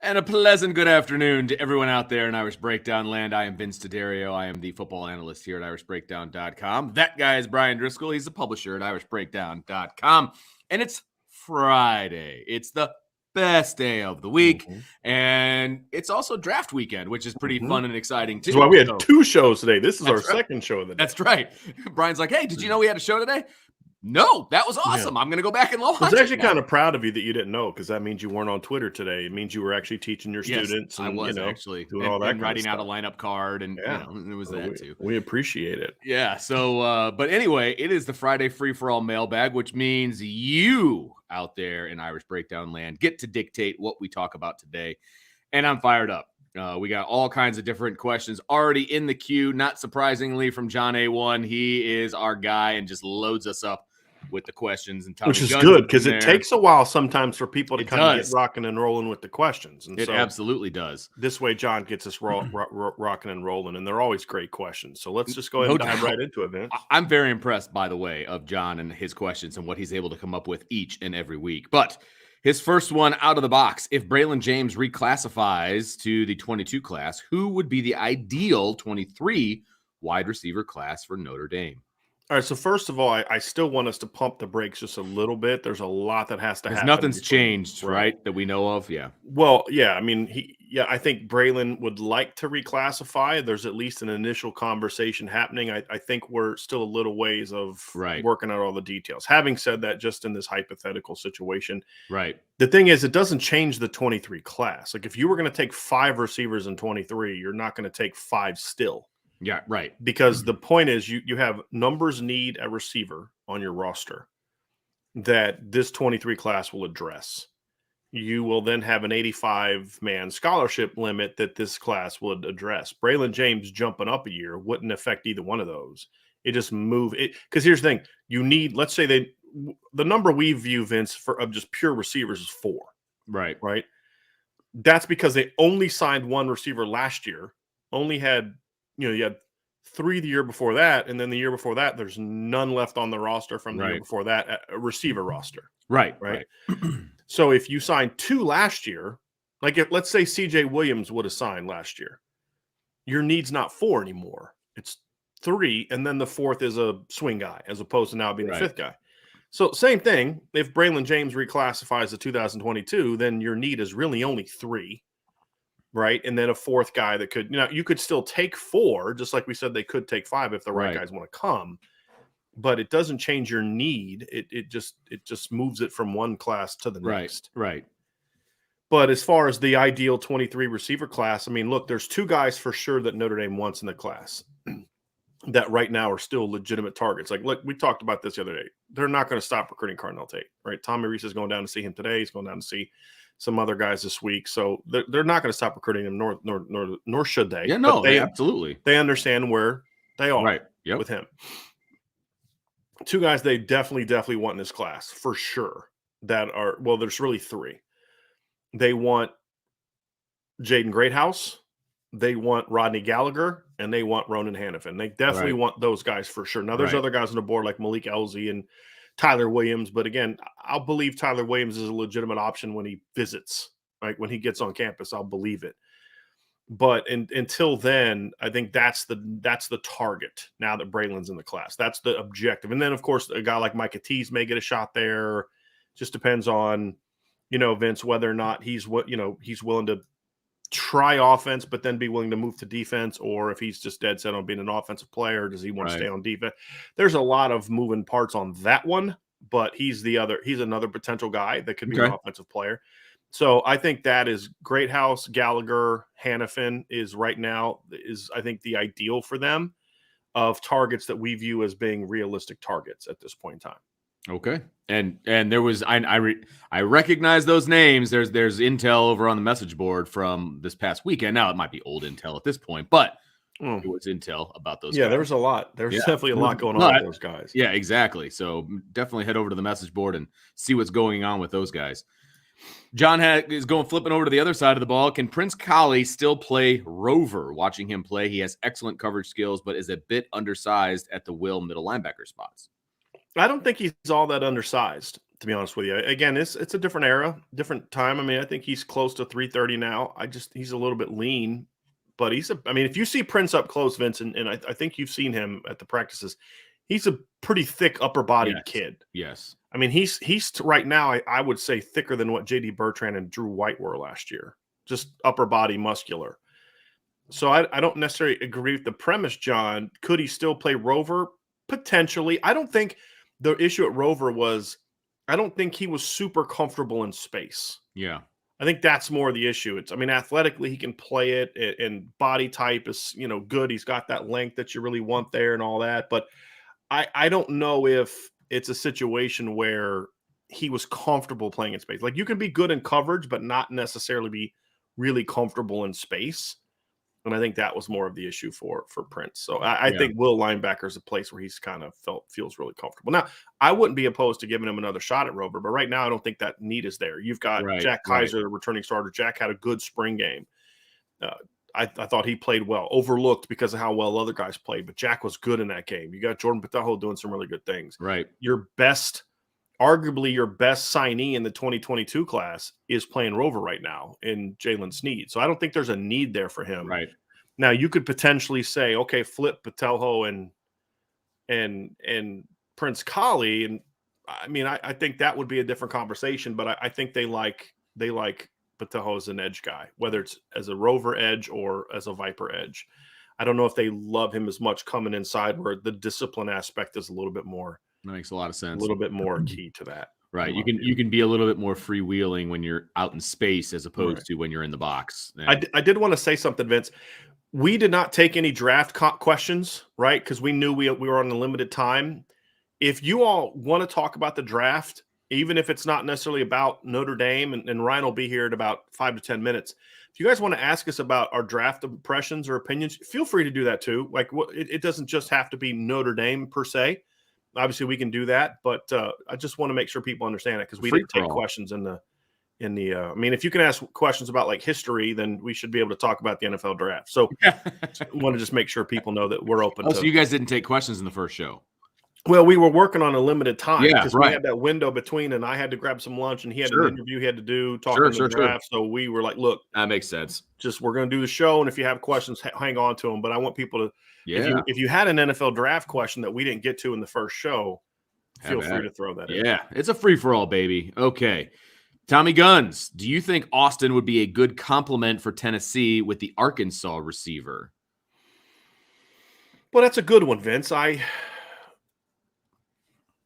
And a pleasant good afternoon to everyone out there in Irish Breakdown land. I am Vince D'Addario. I am the football analyst here at irishbreakdown.com. That guy is Brian Driscoll. He's the publisher at irishbreakdown.com. And it's Friday. It's the best day of the week. And it's also draft weekend, which is pretty fun and exciting too. That's why we had two shows today. This is our second show of the day. That's right. Brian's like, hey, did you know we had a show today? No, that was awesome. Yeah. I'm going to go back and watch it. I was actually kind of proud of you that you didn't know, because that means you weren't on Twitter today. It means you were actually teaching your students. And, I was actually doing all that, and writing out a lineup card, and it was that too. We appreciate it. Yeah. So, but anyway, it is the Friday free for all mailbag, which means you out there in Irish Breakdown land get to dictate what we talk about today, and I'm fired up. We got all kinds of different questions already in the queue. Not surprisingly, from John A1, he is our guy and just loads us up with the questions, and which is good, because it takes a while sometimes for people to kind of get rocking and rolling with the questions. And it absolutely does. This way, John gets us rocking and rolling, and they're always great questions. So let's just go ahead and dive right into it, Vince. I'm very impressed, by the way, of John and his questions and what he's able to come up with each and every week. But his first one out of the box: if Braylon James reclassifies to the 22 class, who would be the ideal 23 wide receiver class for Notre Dame? All right, so first of all, I still want us to pump the brakes just a little bit. There's a lot that has to happen. Nothing's changed, right, that we know of? Yeah. Well, yeah, I mean, I think Braylon would like to reclassify. There's at least an initial conversation happening. I think we're still a little ways of working out all the details. Having said that, just in this hypothetical situation, the thing is, it doesn't change the 23 class. Like, if you were going to take 5 receivers in 23, you're not going to take 5 still. Yeah, right. Because the point is, you have numbers need a receiver on your roster that this 23 class will address. You will then have an 85-man scholarship limit that this class would address. Braylon James jumping up a year wouldn't affect either one of those. It just move it, because here's the thing: you need, let's say the number we view, Vince, of just pure receivers is 4. Right. That's because they only signed 1 receiver last year. Only had, you had 3 the year before that, and then the year before that, there's none left on the roster from the year before that, a receiver roster. Right. So if you signed 2 last year, like let's say CJ Williams would have signed last year, your need's not 4 anymore. It's 3, and then the 4th is a swing guy, as opposed to now being the 5th guy. So same thing, if Braylon James reclassifies to 2022, then your need is really only 3. Right. And then a 4th guy that could, you could still take 4, just like we said they could take 5 if the right guys want to come. But it doesn't change your need. It just moves it from one class to the next. Right. But as far as the ideal 23 receiver class, I mean, look, there's 2 guys for sure that Notre Dame wants in the class that right now are still legitimate targets. Like, look, we talked about this the other day. They're not going to stop recruiting Cardinal Tate, right? Tommy Reese is going down to see him today. He's going down to see some other guys this week. So they're not going to stop recruiting him, nor should they. Yeah, no, absolutely. They understand where they are with him. 2 guys they definitely want in this class for sure that are, well, there's really 3. They want Jaden Greathouse, they want Rodney Gallagher, and they want Ronan Hannafin. They definitely want those guys for sure. Now, there's other guys on the board like Malik Elzy and Tyler Williams, but again, I'll believe Tyler Williams is a legitimate option when he visits, right? When he gets on campus, I'll believe it. But until then, I think that's the target now that Braylon's in the class. That's the objective. And then, of course, a guy like Micah Tease may get a shot there. Just depends on, Vince, whether or not he's willing to try offense, but then be willing to move to defense, or if he's just dead set on being an offensive player, does he want to stay on defense? There's a lot of moving parts on that one, but he's another potential guy that could be an offensive player. So I think that is Greathouse, Gallagher, Hannafin is right now I think the ideal for them of targets that we view as being realistic targets at this point in time. Okay. And there was I recognize those names. There's intel over on the message board from this past weekend. Now it might be old intel at this point, but it was intel about those Yeah, guys. there was a lot. There's definitely a lot going on with those guys. Yeah, exactly. So definitely head over to the message board and see what's going on with those guys. John is flipping over to the other side of the ball. Can Prince Colley still play Rover? Watching him play, he has excellent coverage skills, but is a bit undersized at the will middle linebacker spots. I don't think he's all that undersized, to be honest with you. Again, it's a different era, different time. I mean, I think he's close to 330 now. He's a little bit lean, but if you see Prince up close, Vince, and I think you've seen him at the practices, he's a pretty thick upper bodied kid. Yes. I mean, he's right now, I would say thicker than what J.D. Bertrand and Drew White were last year, just upper body muscular. So I don't necessarily agree with the premise, John. Could he still play Rover? Potentially. I don't think the issue at Rover was, I don't think he was super comfortable in space. Yeah. I think that's more the issue. Athletically, he can play it, and body type is, good. He's got that length that you really want there and all that. But I don't know if it's a situation where he was comfortable playing in space. Like, you can be good in coverage, but not necessarily be really comfortable in space. And I think that was more of the issue for Prince. So I think will linebacker is a place where he's kind of feels really comfortable. Now, I wouldn't be opposed to giving him another shot at Rover, but right now I don't think that need is there. You've got Jack Kaiser, the returning starter. Jack had a good spring game. I thought he played well, overlooked because of how well other guys played, but Jack was good in that game. You got Jordan Pataho doing some really good things. Right. Arguably your best signee in the 2022 class is playing Rover right now in Jalen Sneed. So I don't think there's a need there for him. Right. Now you could potentially say, okay, flip Patelho and Prince Colley. And I mean, I think that would be a different conversation, but I think they like Patelho as an edge guy, whether it's as a Rover edge or as a Viper edge. I don't know if they love him as much coming inside, where the discipline aspect is a little bit more. That makes a lot of sense. A little bit more key to that. Right. You can be a little bit more freewheeling when you're out in space as opposed to when you're in the box. I did want to say something, Vince. We did not take any draft questions, right? Because we knew we were on a limited time. If you all want to talk about the draft, even if it's not necessarily about Notre Dame, and Ryan will be here in about 5 to 10 minutes. If you guys want to ask us about our draft impressions or opinions, feel free to do that too. Like, it doesn't just have to be Notre Dame per se. Obviously, we can do that, but I just want to make sure people understand it, because we didn't take questions in the. I mean, if you can ask questions about like history, then we should be able to talk about the NFL draft. So, I want to just make sure people know that we're open. So you guys didn't take questions in the first show. Well, we were working on a limited time because we had that window between, and I had to grab some lunch, and he had an interview he had to do talking to the draft. So we were like, "Look, that makes sense. We're going to do the show, and if you have questions, hang on to them." But I want people to. If you had an NFL draft question that we didn't get to in the first show, feel free to throw that in. Yeah, it's a free-for-all, baby. Okay. Tommy Guns, do you think Austin would be a good complement for Tennessee with the Arkansas receiver? Well, that's a good one, Vince. I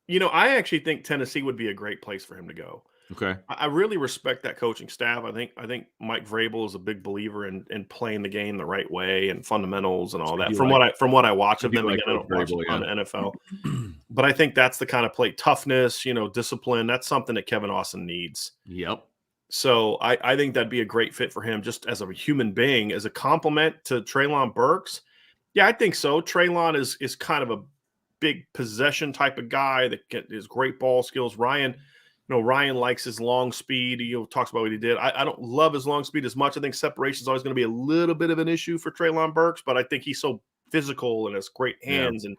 actually think Tennessee would be a great place for him to go. Okay. I really respect that coaching staff. I think Mike Vrabel is a big believer in playing the game the right way and fundamentals and all that. From what I watch of them, again, I don't watch a ton of NFL, but I think that's the kind of play toughness, discipline. That's something that Kevin Austin needs. Yep. So I think that'd be a great fit for him, just as a human being, as a compliment to Treylon Burks. Yeah, I think so. Treylon is kind of a big possession type of guy that his great ball skills. Ryan likes his long speed. He talks about what he did. I don't love his long speed as much. I think separation is always going to be a little bit of an issue for Treylon Burks, but I think he's so physical and has great hands and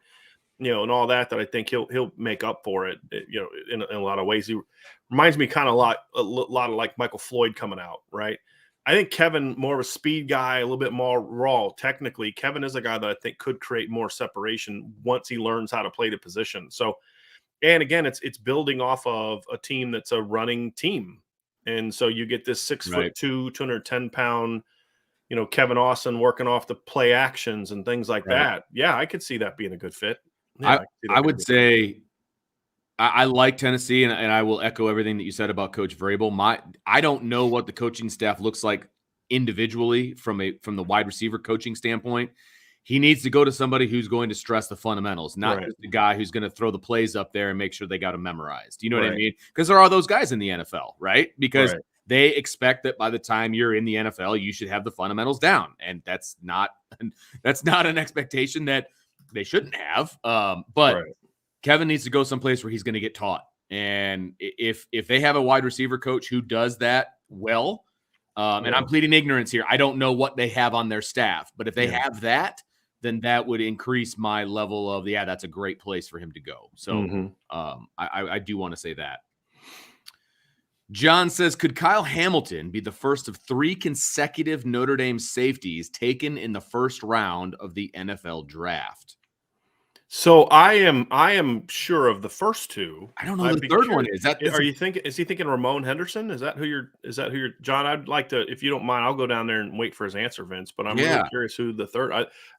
and all that I think he'll make up for it. In a lot of ways. He reminds me kind of a lot of like Michael Floyd coming out, right? I think Kevin, more of a speed guy, a little bit more raw technically. Kevin is a guy that I think could create more separation once he learns how to play the position. So. And again, it's building off of a team that's a running team. And so you get this 6'2", 210-pound, Kevin Austin working off the play actions and things like that. Yeah, I could see that being a good fit. Yeah, I would say I like Tennessee, and I will echo everything that you said about Coach Vrabel. I don't know what the coaching staff looks like individually from the wide receiver coaching standpoint. he needs to go to somebody who's going to stress the fundamentals, not Right. just the guy who's going to throw the plays up there and make sure they got them memorized. You know what I Right. mean? Because there are those guys in the NFL, right? Because Right. they expect that by the time you're in the NFL, you should have the fundamentals down, and that's not an expectation that they shouldn't have. But Right. Kevin needs to go someplace where he's going to get taught, and if they have a wide receiver coach who does that well, and I'm pleading ignorance here, I don't know what they have on their staff, but if they have that, then that would increase my level of that's a great place for him to go. So I do want to say that. John says, could Kyle Hamilton be the first of 3 consecutive Notre Dame safeties taken in the first round of the NFL draft? So I am sure of the first 2. I don't know who the third one is. Is he thinking Ramon Henderson? Is that who you're John? I'd like to, if you don't mind, I'll go down there and wait for his answer, Vince. But I'm really curious who the third.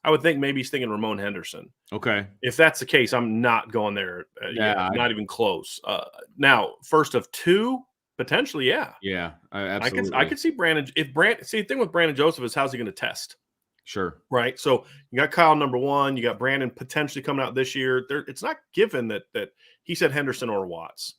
I would think maybe he's thinking Ramon Henderson. Okay. If that's the case, I'm not going there. Not even close. Now, first of 2. Potentially, yeah. Yeah, absolutely. I could see Brandon. The thing with Brandon Joseph is how's he going to test? Sure. Right. So you got Kyle number 1. You got Brandon potentially coming out this year. It's not given that he said Henderson or Watts,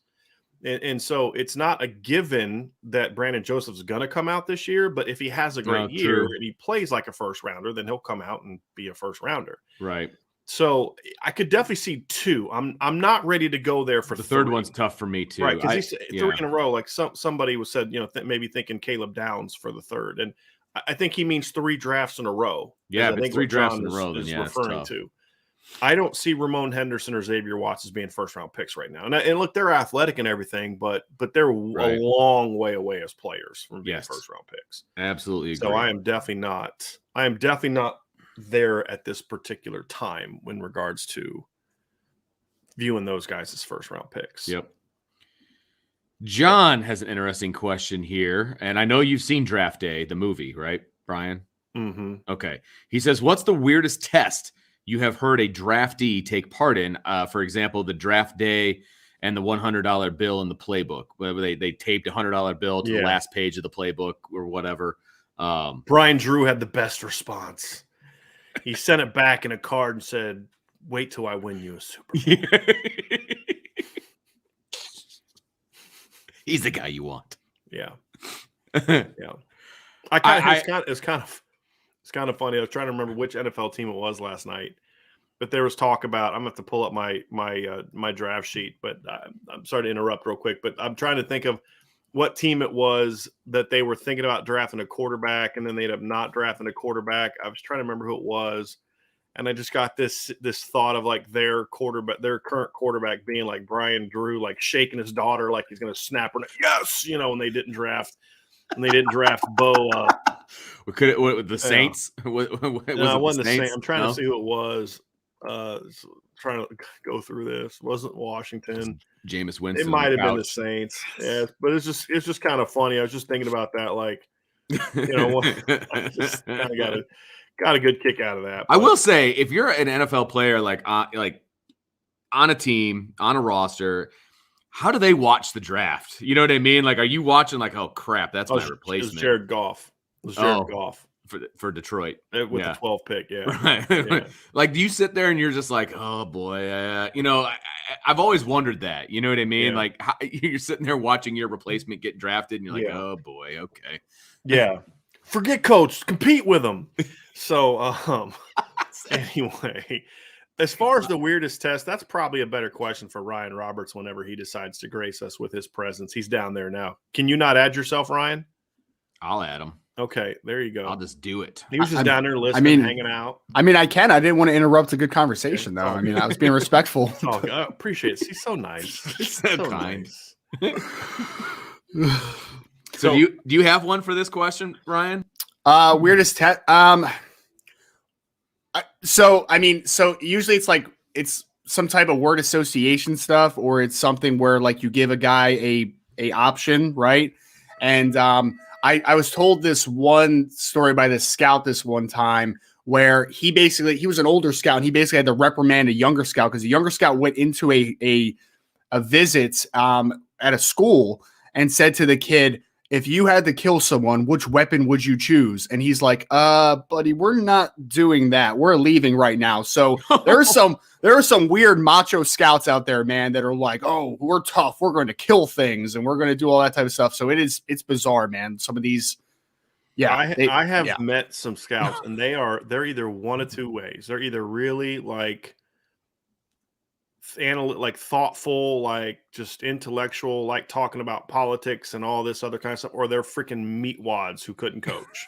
and so it's not a given that Brandon Joseph's going to come out this year. But if he has a great year and he plays like a first rounder, then he'll come out and be a first rounder. Right. So I could definitely see 2. I'm not ready to go there for the 3. third one's tough for me too. Right, because he's 3 in a row. Like somebody was said, maybe thinking Caleb Downs for the third, and I think he means 3 drafts in a row. Yeah, I think 3 drafts in a row. Is then referring to. I don't see Ramon Henderson or Xavier Watts as being first round picks right now. And look, they're athletic and everything, but they're a long way away as players from being first round picks. Absolutely agree. So I am definitely not there at this particular time in regards to viewing those guys as first round picks. Yep. John has an interesting question here, and I know you've seen Draft Day, the movie, right, Brian? Mm-hmm. Okay. He says, what's the weirdest test you have heard a draftee take part in? For example, the draft day and the $100 bill in the playbook, where they taped a $100 bill to the last page of the playbook or whatever. Brian Drew had the best response. He sent it back in a card and said, wait till I win you a Super Bowl. He's the guy you want. Yeah. Yeah. It's kind of funny. I was trying to remember which NFL team it was last night, but there was talk about, I'm going to have to pull up my draft sheet, but I'm sorry to interrupt real quick, but I'm trying to think of what team it was that they were thinking about drafting a quarterback, and then they ended up not drafting a quarterback. I was trying to remember who it was, and I just got this thought of like their current quarterback being like Brian Drew, like shaking his daughter like he's going to snap her. Yes, and they didn't draft Bo. With the Saints? No, it wasn't the Saints. I'm trying to see who it was. Trying to go through this. It wasn't Washington. Jameis Winston. It might have been the Saints. Yeah, but it's just kind of funny. I was just thinking about that. Like, I just kind of got a good kick out of that. But I will say, if you're an NFL player, like on a team, on a roster, how do they watch the draft? You know what I mean? Like, are you watching like, oh crap, that's my replacement? It was Jared Goff. Goff for Detroit with the 12th pick. Yeah, right. Yeah. Like, do you sit there and you're just like, oh boy, I've always wondered that. You know what I mean? Yeah. Like, you're sitting there watching your replacement get drafted, and you're like, oh boy, okay, yeah. Forget coach, compete with them. So, anyway. As far as the weirdest test, that's probably a better question for Ryan Roberts whenever he decides to grace us with his presence. He's down there now. Can you not add yourself, Ryan? I'll add him. Okay, there you go. I'll just do it. He was just down there listening, hanging out. I mean, I can. I didn't want to interrupt a good conversation, though. I mean, I was being respectful. Oh, I appreciate it. He's so nice. He's so kind. Nice. So do you have one for this question, Ryan? Weirdest test. So usually it's some type of word association stuff, or it's something where like you give a guy a option, right? And I was told this one story by this scout this one time where he was an older scout and he basically had to reprimand a younger scout because the younger scout went into a visit at a school and said to the kid, if you had to kill someone, which weapon would you choose? And he's like, buddy, we're not doing that. We're leaving right now. So there are some weird macho scouts out there, man, that are like, oh, we're tough. We're going to kill things and we're going to do all that type of stuff. So it's bizarre, man. Some of these, I have met some scouts, and they're either one of two ways. They're either really like thoughtful, like just intellectual, like talking about politics and all this other kind of stuff, or they're freaking meatwads who couldn't coach.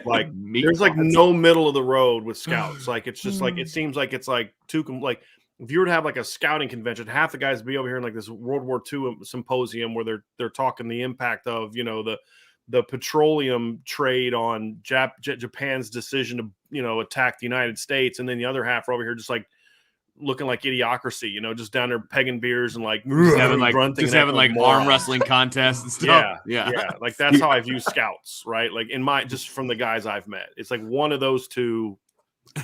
Like there's like no middle of the road with scouts. Like it's just like it seems like it's like like if you were to have like a scouting convention, half the guys be over here in like this World War II symposium where they're talking the impact of the petroleum trade on Japan's decision to attack the United States, and then the other half are over here just like looking like idiocracy, just down there pegging beers and like having arm wrestling contests and stuff. Yeah. Like that's how I view scouts, right? Like just from the guys I've met, it's like one of those two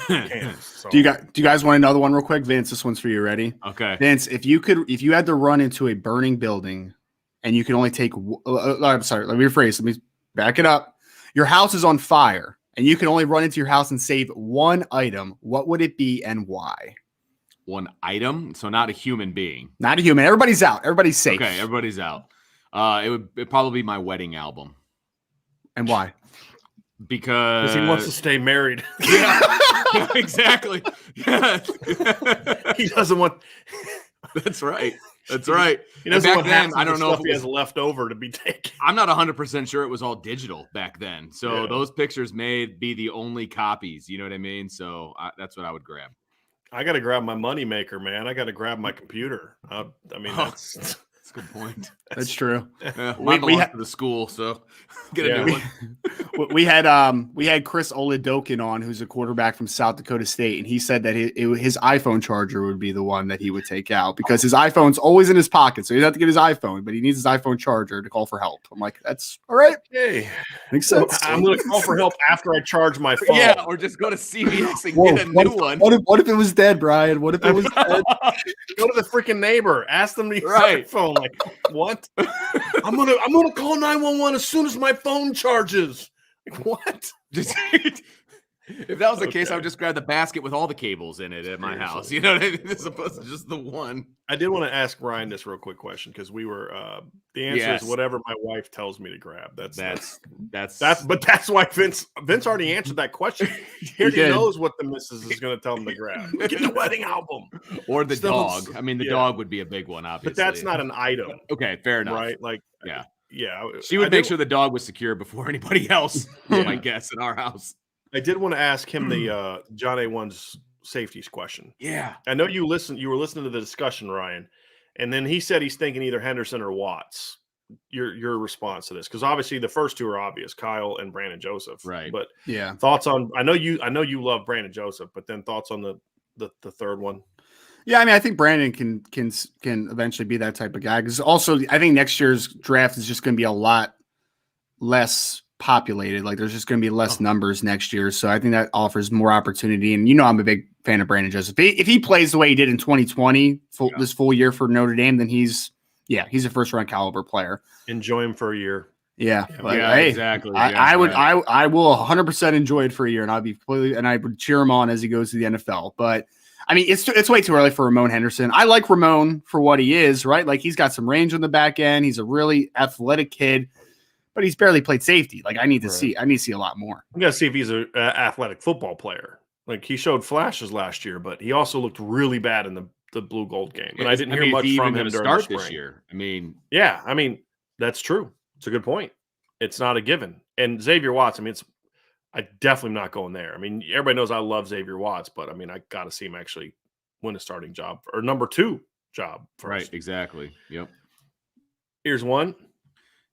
camps. So. Do you guys want another one real quick? Vince, this one's for you. Ready? Okay. Vince, if you had to run into a burning building and you can only take, I'm sorry, let me rephrase. Let me back it up. Your house is on fire and you can only run into your house and save one item. What would it be and why? One item, so not a human being. Not a human. Everybody's out. Everybody's safe. Okay, everybody's out. It'd probably be my wedding album. And why? Because he wants to stay married. Yeah, exactly. Yeah. He doesn't want. That's right. That's right. He doesn't want then, I don't know if he has left over to be taken. I'm not 100% sure it was all digital back then. So those pictures may be the only copies. You know what I mean? So that's what I would grab. I got to grab my money maker, man. I got to grab my computer. That's a good point. That's true. Mine belongs to the school, so get a new one. We had Chris Oladokin on, who's a quarterback from South Dakota State, and he said that his iPhone charger would be the one that he would take out because his iPhone's always in his pocket, so he doesn't have to get his iPhone, but he needs his iPhone charger to call for help. I'm like, that's all right. Hey, makes sense. I'm going to call for help after I charge my phone. Yeah, or just go to CVS and get a new one. What if it was dead, Brian? What if it was dead? Go to the freaking neighbor. Ask them to use their phone. Like, what? I'm gonna call 911 as soon as my phone charges. Like, what? If that was the case, I would just grab the basket with all the cables in it at my house. You know what I mean? As opposed to just the one. I did want to ask Ryan this real quick question because we were the answer is whatever my wife tells me to grab. That's why Vince already answered that question. He knows what the missus is going to tell him to grab. Get the wedding album or the dog. I mean, the dog would be a big one, obviously. But that's not an item. Okay, fair enough. Right? Like, yeah. She would make sure the dog was secure before anybody else. I guess in our house. I did want to ask him the John A1's safeties question. Yeah. I know you were listening to the discussion, Ryan, and then he said he's thinking either Henderson or Watts. Your response to this, because obviously the first two are obvious, Kyle and Brandon Joseph. Right. But thoughts on I know you love Brandon Joseph, but then thoughts on the third one. Yeah, I mean, I think Brandon can eventually be that type of guy. Because also, I think next year's draft is just going to be a lot less populated. Like, there's just going to be less numbers next year. So I think that offers more opportunity. And I'm a big fan of Brandon Joseph. If he plays the way he did in 2020, this full year for Notre Dame, then he's a first round caliber player. Enjoy him for a year. Yeah, exactly. I will 100% enjoy it for a year, and I would cheer him on as he goes to the NFL. But I mean, it's way too early for Ramon Henderson. I like Ramon for what he is, right? Like, he's got some range on the back end. He's a really athletic kid, but he's barely played safety. Like, I need to see a lot more. We got to see if he's an athletic football player. Like, he showed flashes last year, but he also looked really bad in the blue gold game. And I didn't hear much from him during the spring. This year. I mean, that's true. It's a good point. It's not a given. And Xavier Watts, I mean, I definitely not going there. I mean, everybody knows I love Xavier Watts, but I mean, I got to see him actually win a starting job or number 2 job first. Right, exactly. Yep. Here's one.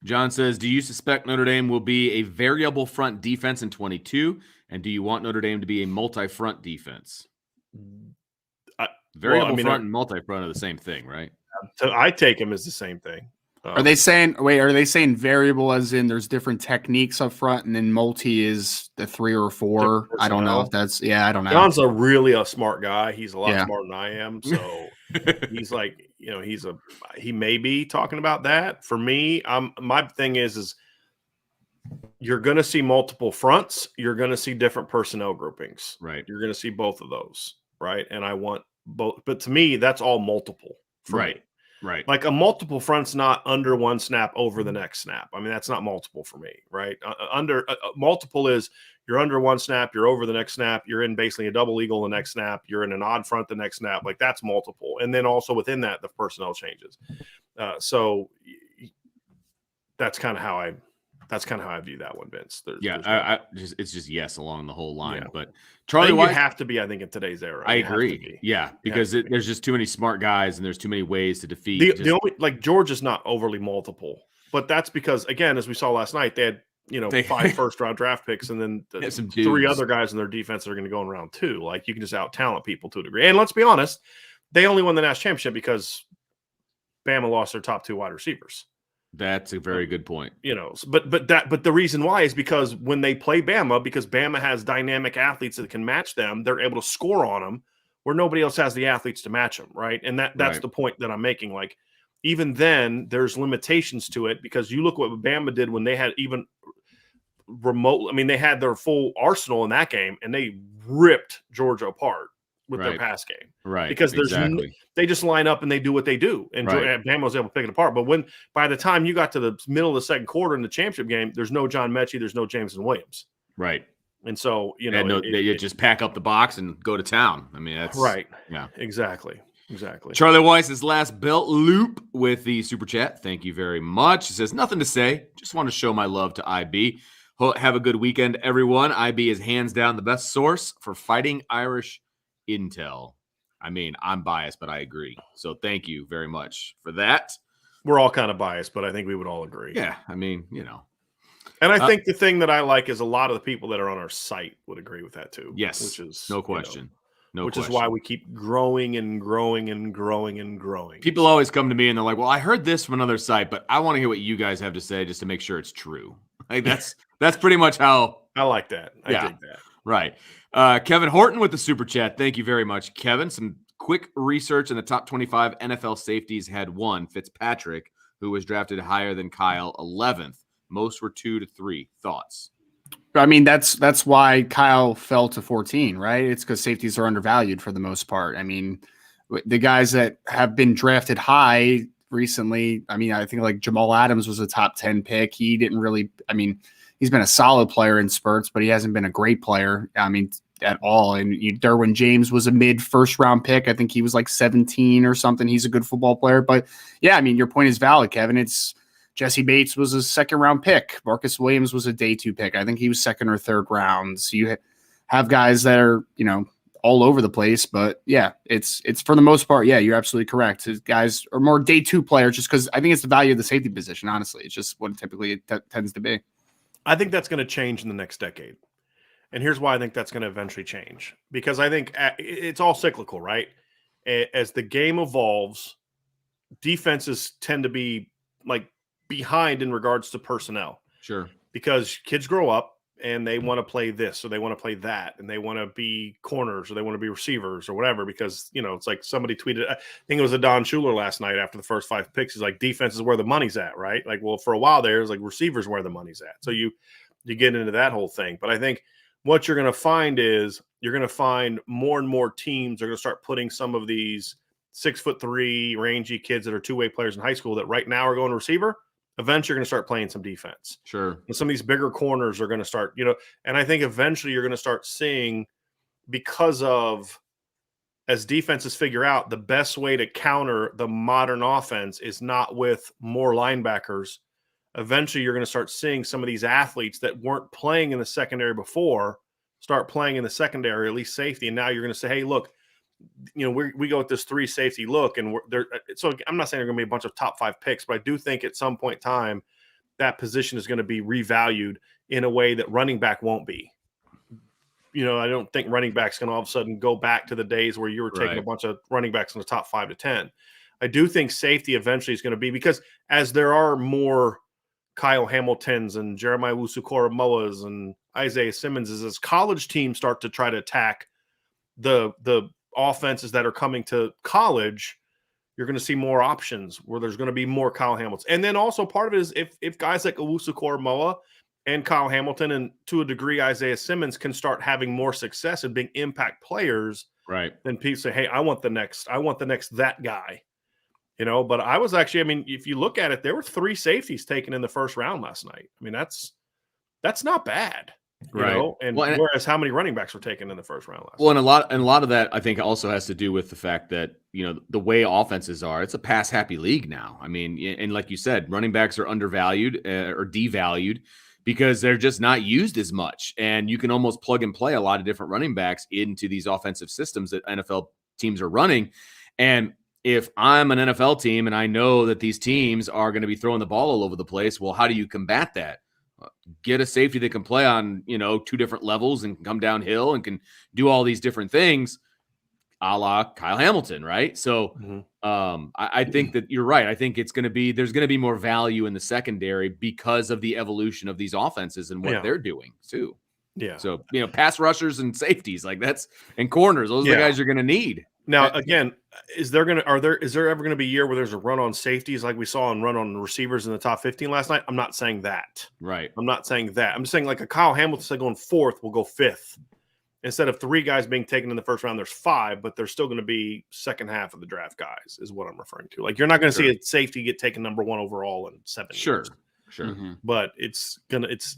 John says, do you suspect Notre Dame will be a variable front defense in 22? And do you want Notre Dame to be a multi-front defense? Variable front and multi-front are the same thing, right? So I take him as the same thing. Are they saying variable as in there's different techniques up front and then multi is the 3 or 4? I don't know if I don't know. John's really a smart guy. He's a lot smarter than I am. So he's like, he may be talking about that. For me, my thing is you're going to see multiple fronts. You're going to see different personnel groupings. Right. You're going to see both of those. Right. And I want both. But to me, that's all multiple for me. Right. Like a multiple front's not under one snap over the next snap. I mean, that's not multiple for me. Right. Multiple is you're under one snap, you're over the next snap, you're in basically a double eagle the next snap, you're in an odd front the next snap. Like that's multiple. And then also within that, the personnel changes. So that's kind of how I view that one, Vince. It's just yes along the whole line. Yeah. But Charlie you Weiss, have to be, I think, in today's era. I agree. Yeah, because there's just too many smart guys and there's too many ways to defeat. The only like George is not overly multiple, but that's because again, as we saw last night, they had 5 first-round draft picks and then 3 other guys in their defense that are going to go in round 2. Like you can just out-talent people to a degree. And let's be honest, they only won the national championship because Bama lost their top 2 wide receivers. That's a very good point. But the reason why is because when they play Bama, because Bama has dynamic athletes that can match them, they're able to score on them where nobody else has the athletes to match them, right? And that's the point that I'm making. Like even then, there's limitations to it because you look what Bama did when they had even remote. I mean, they had their full arsenal in that game, and they ripped Georgia apart with their pass game, right? Because they just line up and they do what they do, and Bama was able to pick it apart. But by the time you got to the middle of the second quarter in the championship game, there's no John Mechie, there's no Jameson Williams, right? And so they just pack up the box and go to town. I mean, that's right. Yeah, exactly. Charlie Weiss's last belt loop with the super chat. Thank you very much. He says nothing to say. Just want to show my love to IB. Have a good weekend, everyone. IB is hands down the best source for fighting Irish intel. I mean, I'm biased, but I agree. So thank you very much for that. We're all kind of biased, but I think we would all agree. Yeah, I mean, And I think the thing that I like is a lot of the people that are on our site would agree with that too. Yes, which is no question. Which is why we keep growing and growing and growing and growing. People always come to me and they're like, well, I heard this from another site, but I want to hear what you guys have to say just to make sure it's true. Like that's pretty much how I like that. I dig that. Right. Kevin Horton with the super chat. Thank you very much, Kevin. Some quick research in the top 25 NFL safeties had one, Fitzpatrick, who was drafted higher than Kyle, 11th. Most were 2 to 3. Thoughts? I mean, that's why Kyle fell to 14, right? It's because safeties are undervalued for the most part. I mean, the guys that have been drafted high recently, I mean, I think like Jamal Adams was a top 10 pick. He didn't really, I mean, he's been a solid player in spurts, but he hasn't been a great player, I mean, at all. And Derwin James was a mid first round pick. I think he was like 17 or something. He's a good football player. But yeah, I mean, your point is valid, Kevin. It's Jesse Bates was a second round pick. Marcus Williams was a day 2 pick. I think he was second or third round. So you have guys that are, all over the place, but yeah, it's for the most part. Yeah, you're absolutely correct. Guys are more day 2 players just because I think it's the value of the safety position. Honestly, it's just what typically it tends to be. I think that's going to change in the next decade. And here's why I think that's going to eventually change, because I think it's all cyclical, right? As the game evolves, defenses tend to be like behind in regards to personnel. Sure. Because kids grow up and they want to play this or they want to play that and they want to be corners or they want to be receivers or whatever, because, it's like somebody tweeted, I think it was a Don Schuler last night after the first 5 picks. He's like, defense is where the money's at, right? Like, well, for a while there, it's like receivers where the money's at. So you get into that whole thing. But I think what you're going to find is you're going to find more and more teams are going to start putting some of these 6'3" rangy kids that are 2-way players in high school that right now are going receiver. Eventually, you're going to start playing some defense. Sure. And some of these bigger corners are going to start, and I think eventually you're going to start seeing, because of as defenses figure out the best way to counter the modern offense is not with more linebackers. Eventually, you're going to start seeing some of these athletes that weren't playing in the secondary before start playing in the secondary, at least safety. And now you're going to say, hey, look, we go with this 3 safety look, and so I'm not saying there's going to be a bunch of top 5 picks, but I do think at some point in time that position is going to be revalued in a way that running back won't be. I don't think running backs can all of a sudden go back to the days where you were taking a bunch of running backs in the top 5 to 10. I do think safety eventually is going to be, because as there are more Kyle Hamiltons and Jeremiah Wusu-Koramoahs and Isaiah Simmonses, as college teams start to try to attack the offenses that are coming to college, you're going to see more options where there's going to be more Kyle Hamilton. And then also part of it is if guys like Owusu-Koramoah and Kyle Hamilton and to a degree Isaiah Simmons can start having more success and being impact players, right? Then people say, hey, I want the next that guy. But I was actually, I mean, if you look at it, there were 3 safeties taken in the first round last night. I mean, that's not bad. Right. And whereas how many running backs were taken in the first round last? Well, and a lot of that I think also has to do with the fact that the way offenses are, it's a pass happy league now. I mean, and like you said, running backs are undervalued or devalued because they're just not used as much, and you can almost plug and play a lot of different running backs into these offensive systems that NFL teams are running. And if I'm an NFL team and I know that these teams are going to be throwing the ball all over the place, well, how do you combat that? Get a safety that can play on, 2 different levels and can come downhill and can do all these different things, a la Kyle Hamilton, right? So I think that you're right. I think there's going to be more value in the secondary because of the evolution of these offenses and what they're doing too. Yeah. So, pass rushers and safeties and corners, those are the guys you're going to need. Now, again, is there ever going to be a year where there's a run on safeties like we saw and run on receivers in the top 15 last night? I'm not saying that. Right. I'm not saying that. I'm just saying like a Kyle Hamilton going 4th will go 5th. Instead of 3 guys being taken in the first round, there's 5, but they're still going to be second half of the draft guys is what I'm referring to. Like you're not going to see a safety get taken number 1 overall in 7 years. Sure. Mm-hmm. But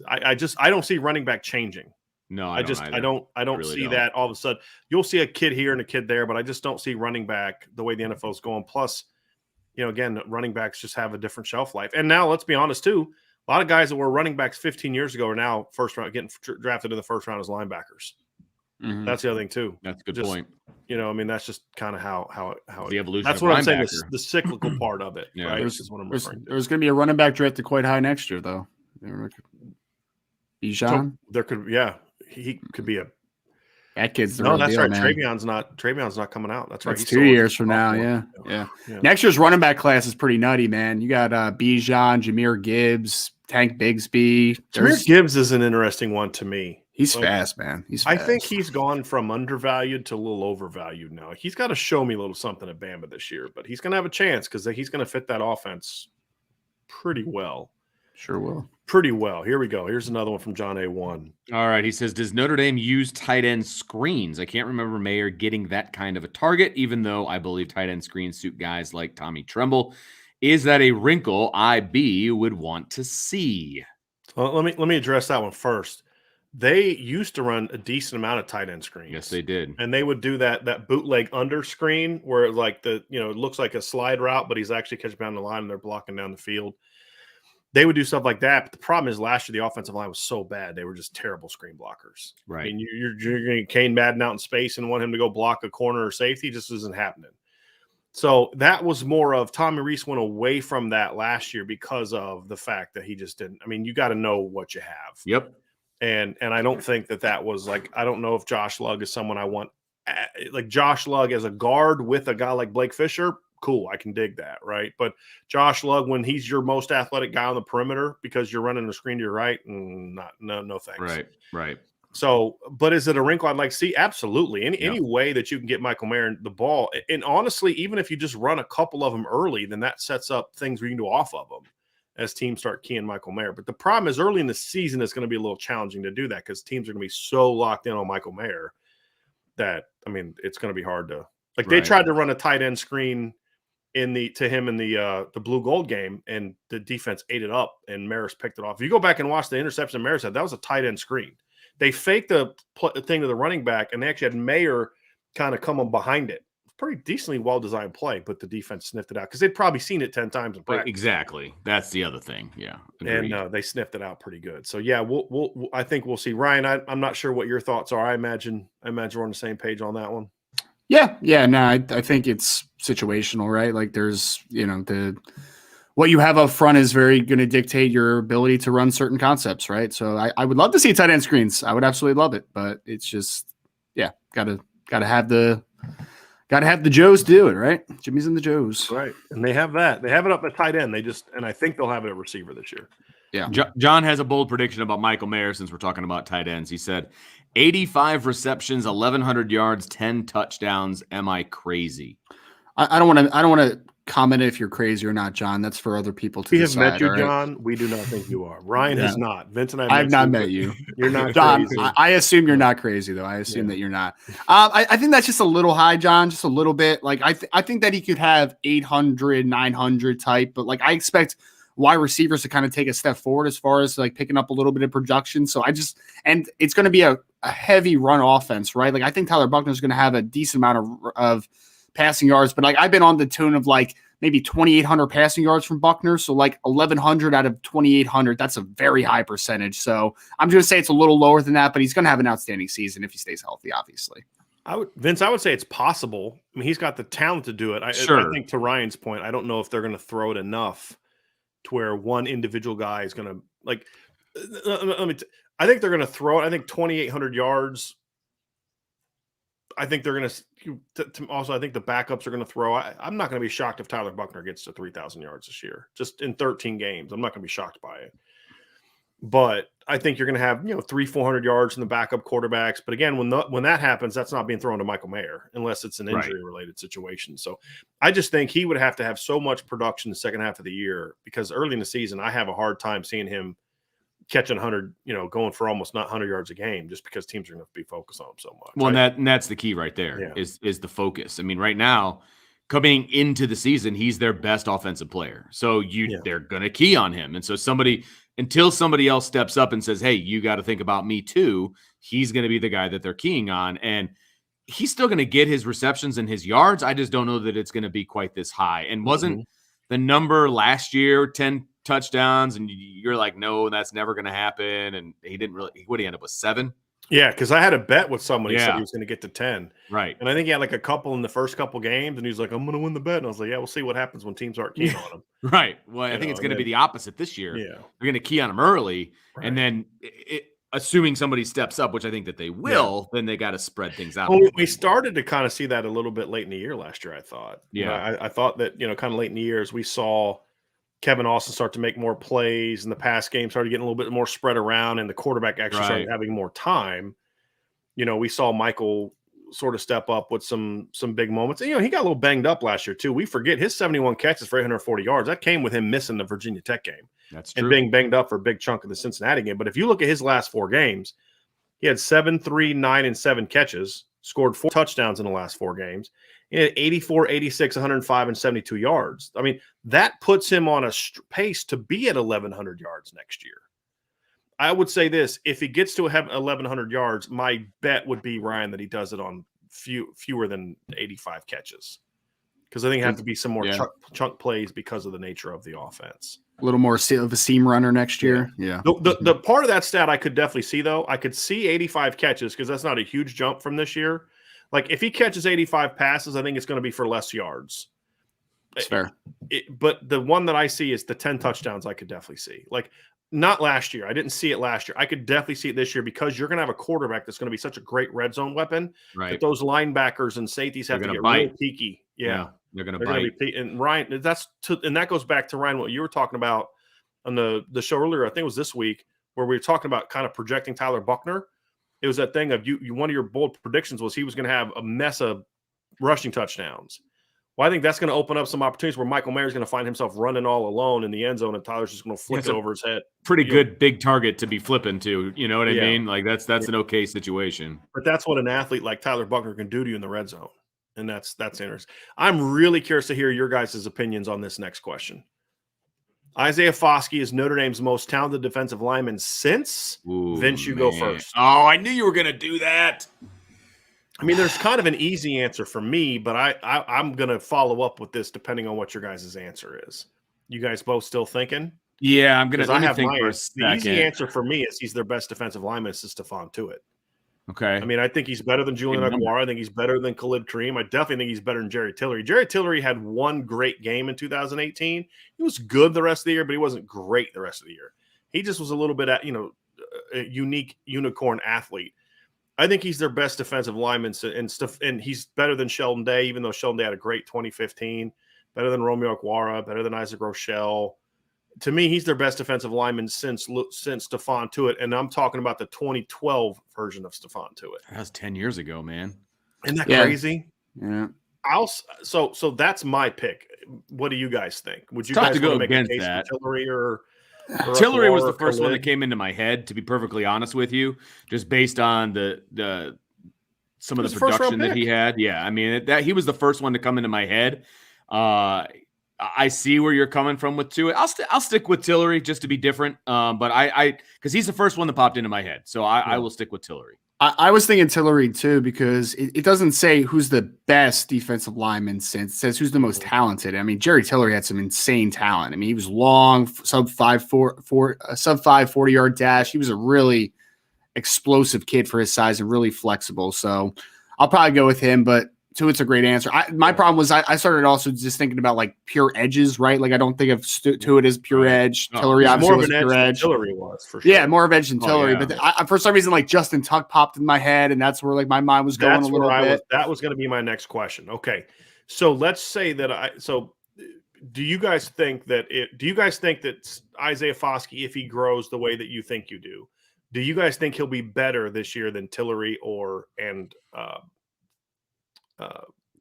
I don't see running back changing. No, I don't really see that all of a sudden. You'll see a kid here and a kid there, but I just don't see running back the way the NFL is going. Plus, again, running backs just have a different shelf life. And now let's be honest too. A lot of guys that were running backs 15 years ago are now first round getting drafted in the first round as linebackers. Mm-hmm. That's the other thing too. That's a good point. I mean, that's just kind of how the evolution. That's what I'm saying. The cyclical part of it, right? Is what I'm referring to. There's going to be a running back drafted quite high next year, though. Bijan. So there could, he could be that kid's no. That's deal, right. man. Trayvion's not coming out. That's right. That's 2 years from now. Yeah. Next year's running back class is pretty nutty, man. You got Bijan, Jahmyr Gibbs, Tank Bigsby. Jahmyr Gibbs is an interesting one to me. He's fast, man. He's fast. I think he's gone from undervalued to a little overvalued now. He's got to show me a little something at Bama this year, but he's going to have a chance because he's going to fit that offense pretty well. Sure will. Pretty well. Here we go. Here's another one from John A1. All right. He says, does Notre Dame use tight end screens? I can't remember Mayer getting that kind of a target, even though I believe tight end screens suit guys like Tommy Tremble. Is that a wrinkle IB would want to see? Well, let me address that one first. They used to run a decent amount of tight end screens. Yes, they did. And they would do that bootleg under screen where like it looks like a slide route, but he's actually catching down the line and they're blocking down the field. They would do stuff like that. But the problem is last year the offensive line was so bad. They were just terrible screen blockers. Right. I mean, you're getting Kane Madden out in space and want him to go block a corner or safety. Just isn't happening. So that was more of Tommy Rees went away from that last year because of the fact that he just didn't. I mean, you got to know what you have. Yep. And I don't think that was like, I don't know if Josh Lugg is someone I want, like Josh Lugg as a guard with a guy like Blake Fisher. Cool. I can dig that. Right. But Josh Lugg, when he's your most athletic guy on the perimeter because you're running the screen to your right, no thanks. Right. So, but is it a wrinkle I'd like to see? Absolutely. Any way that you can get Michael Mayer the ball. And honestly, even if you just run a couple of them early, then that sets up things where you can do off of them as teams start keying Michael Mayer. But the problem is early in the season, it's going to be a little challenging to do that because teams are going to be so locked in on Michael Mayer that, I mean, it's going to be hard to They tried to run a tight end screen to him in the blue gold game, and the defense ate it up, and Maris picked it off. If you go back and watch the interception Maris had, that was a tight end screen. They faked the thing to the running back, and they actually had Mayer kind of come on behind it. Pretty decently well-designed play, but the defense sniffed it out because they'd probably seen it 10 times in practice. Exactly. That's the other thing. Yeah. Agreed. And they sniffed it out pretty good. So, yeah, I think we'll see. Ryan, I'm not sure what your thoughts are. I imagine we're on the same page on that one. Yeah. No, I think it's situational, right? Like there's, what you have up front is very going to dictate your ability to run certain concepts, right? So I would love to see tight end screens. I would absolutely love it, but it's just, gotta have the Joes do it, right? Jimmy's and the Joes. Right. And they have that. They have it up at tight end. And I think they'll have it at receiver this year. Yeah. John has a bold prediction about Michael Mayer since we're talking about tight ends. He said, 85 receptions, 1,100 yards, 10 touchdowns. Am I crazy? I don't want to comment if you're crazy or not, John. That's for other people to We have decide. met you, all right? John. We do not think you are. Ryan has not. Vince and I have not met but you. You're not John, crazy. I assume you're not crazy, though. I assume that you're not. I think that's just a little high, John, just a little bit. Like, I think that he could have 800, 900 type, but like I expect wide receivers to kind of take a step forward as far as like picking up a little bit of production. So and it's going to be a heavy run offense, right? Like I think Tyler Buckner is going to have a decent amount of passing yards, but like I've been on the tune of like maybe 2,800 passing yards from Buckner. So like 1,100 out of 2,800, that's a very high percentage. So I'm going to say it's a little lower than that, but he's going to have an outstanding season if he stays healthy, obviously. I would say it's possible. I mean, he's got the talent to do it. I think to Ryan's point, I don't know if they're going to throw it enough to where one individual guy is going to like, I think they're going to throw it. I think 2,800 yards. I think they're going to also, I think the backups are going to throw. I'm not going to be shocked if Tyler Buckner gets to 3,000 yards this year, just in 13 games. I'm not going to be shocked by it. But I think you're going to have, 300-400 yards from the backup quarterbacks. But again, when that happens, that's not being thrown to Michael Mayer unless it's an injury-related situation. So I just think he would have to have so much production the second half of the year because early in the season, I have a hard time seeing him catching 100, going for almost not 100 yards a game just because teams are going to be focused on him so much. Well, and that's the key right there is the focus. I mean, right now, coming into the season, he's their best offensive player. So they're going to key on him. And so until somebody else steps up and says, hey, you got to think about me too, he's going to be the guy that they're keying on. And he's still going to get his receptions and his yards. I just don't know that it's going to be quite this high. And wasn't the number last year 10 touchdowns? And you're like, no, that's never going to happen. And he didn't really, what did he end up with 7? Yeah, because I had a bet with someone. He said he was going to get to 10. Right. And I think he had like a couple in the first couple games, and he's like, I'm going to win the bet. And I was like, yeah, we'll see what happens when teams aren't keying on him. Right. Well, I think it's going to be the opposite this year. Yeah. They're going to key on him early, and then assuming somebody steps up, which I think that they will, then they got to spread things out. Well, we started to kind of see that a little bit late in the year last year, I thought. Yeah. I thought that, kind of late in the year as we saw Kevin Austin start to make more plays, and the pass game started getting a little bit more spread around, and the quarterback actually started having more time. We saw Michael sort of step up with some big moments. And, he got a little banged up last year, too. We forget his 71 catches for 840 yards. That came with him missing the Virginia Tech game. That's true. And being banged up for a big chunk of the Cincinnati game. But if you look at his last 4 games, he had 7, 3, 9, and 7 catches, scored 4 touchdowns in the last 4 games. He had 84, 86, 105, and 72 yards. I mean, that puts him on a pace to be at 1,100 yards next year. I would say this, if he gets to 1,100 yards, my bet would be, Ryan, that he does it on fewer than 85 catches. Because I think it has to be some more chunk plays because of the nature of the offense. A little more of a seam runner next year. Yeah. The part of that stat I could definitely see, though, I could see 85 catches because that's not a huge jump from this year. Like, if he catches 85 passes, I think it's going to be for less yards. That's fair. But the one that I see is the 10 touchdowns I could definitely see. Like, not last year. I didn't see it last year. I could definitely see it this year because you're going to have a quarterback that's going to be such a great red zone weapon. Right. That those linebackers and safeties have to get real peaky. Yeah. They're going to bite. And Ryan, and that goes back to Ryan, what you were talking about on the show earlier. I think it was this week where we were talking about kind of projecting Tyler Buckner. It was that thing of you one of your bold predictions was he was going to have a mess of rushing touchdowns. Well, I think that's going to open up some opportunities where Michael Mayer is going to find himself running all alone in the end zone, and Tyler's just going to flick it over his head. Pretty good big target to be flipping to. You know what I mean? Like that's an okay situation. But that's what an athlete like Tyler Buckner can do to you in the red zone, and that's interesting. I'm really curious to hear your guys' opinions on this next question. Isaiah Foskey is Notre Dame's most talented defensive lineman since. Vince, you go first. Oh, I knew you were going to do that. I mean, there's kind of an easy answer for me, but I'm going to follow up with this depending on what your guys' answer is. You guys both still thinking? Yeah, I'm going to think for a the easy answer for me is he's their best defensive lineman is Stephon Tuitt. Okay. I mean, I think he's better than Julian Aguilar. I think he's better than Khalid Kareem. I definitely think he's better than Jerry Tillery. Jerry Tillery had one great game in 2018. He was good the rest of the year, but he wasn't great the rest of the year. He just was a little bit, a unique unicorn athlete. I think he's their best defensive lineman, and he's better than Sheldon Day, even though Sheldon Day had a great 2015. Better than Romeo Okwara, better than Isaac Rochelle. To me, he's their best defensive lineman since Stephon Tuitt, and I'm talking about the 2012 version of Stephon Tuitt. That was 10 years ago, man. Isn't that crazy? Yeah. So that's my pick. What do you guys think? Would you Tough guys to go want to make a against case that. for Tillery or Tillery was or the first one that Khalid? came into my head, to be perfectly honest with you, just based on the some of He was the a first-round production that he pick. had. Yeah, I mean that he was the first one to come into my head. I see where you're coming from with Tua. I'll stick with Tillery just to be different. But I because he's the first one that popped into my head, so I will stick with Tillery. I was thinking Tillery too, because it doesn't say who's the best defensive lineman since. It says who's the most talented. I mean, Jerry Tillery had some insane talent. I mean, he was long, sub 40-yard dash. He was a really explosive kid for his size and really flexible. So I'll probably go with him, but Tua's a great answer. My problem was I started also just thinking about like pure edges, right? Like I don't think of Tua as pure edge. Tillery He's obviously more of was an pure edge than edge. Tillery was, for sure. Yeah, more of edge than Tillery. yeah. But for some reason, like Justin Tuck popped in my head, and that's where like my mind was going a little bit. That was going to be my next question. Okay, so let's say that do you guys think that Isaiah Foskey, if he grows the way that you think you do you guys think he'll be better this year than Tillery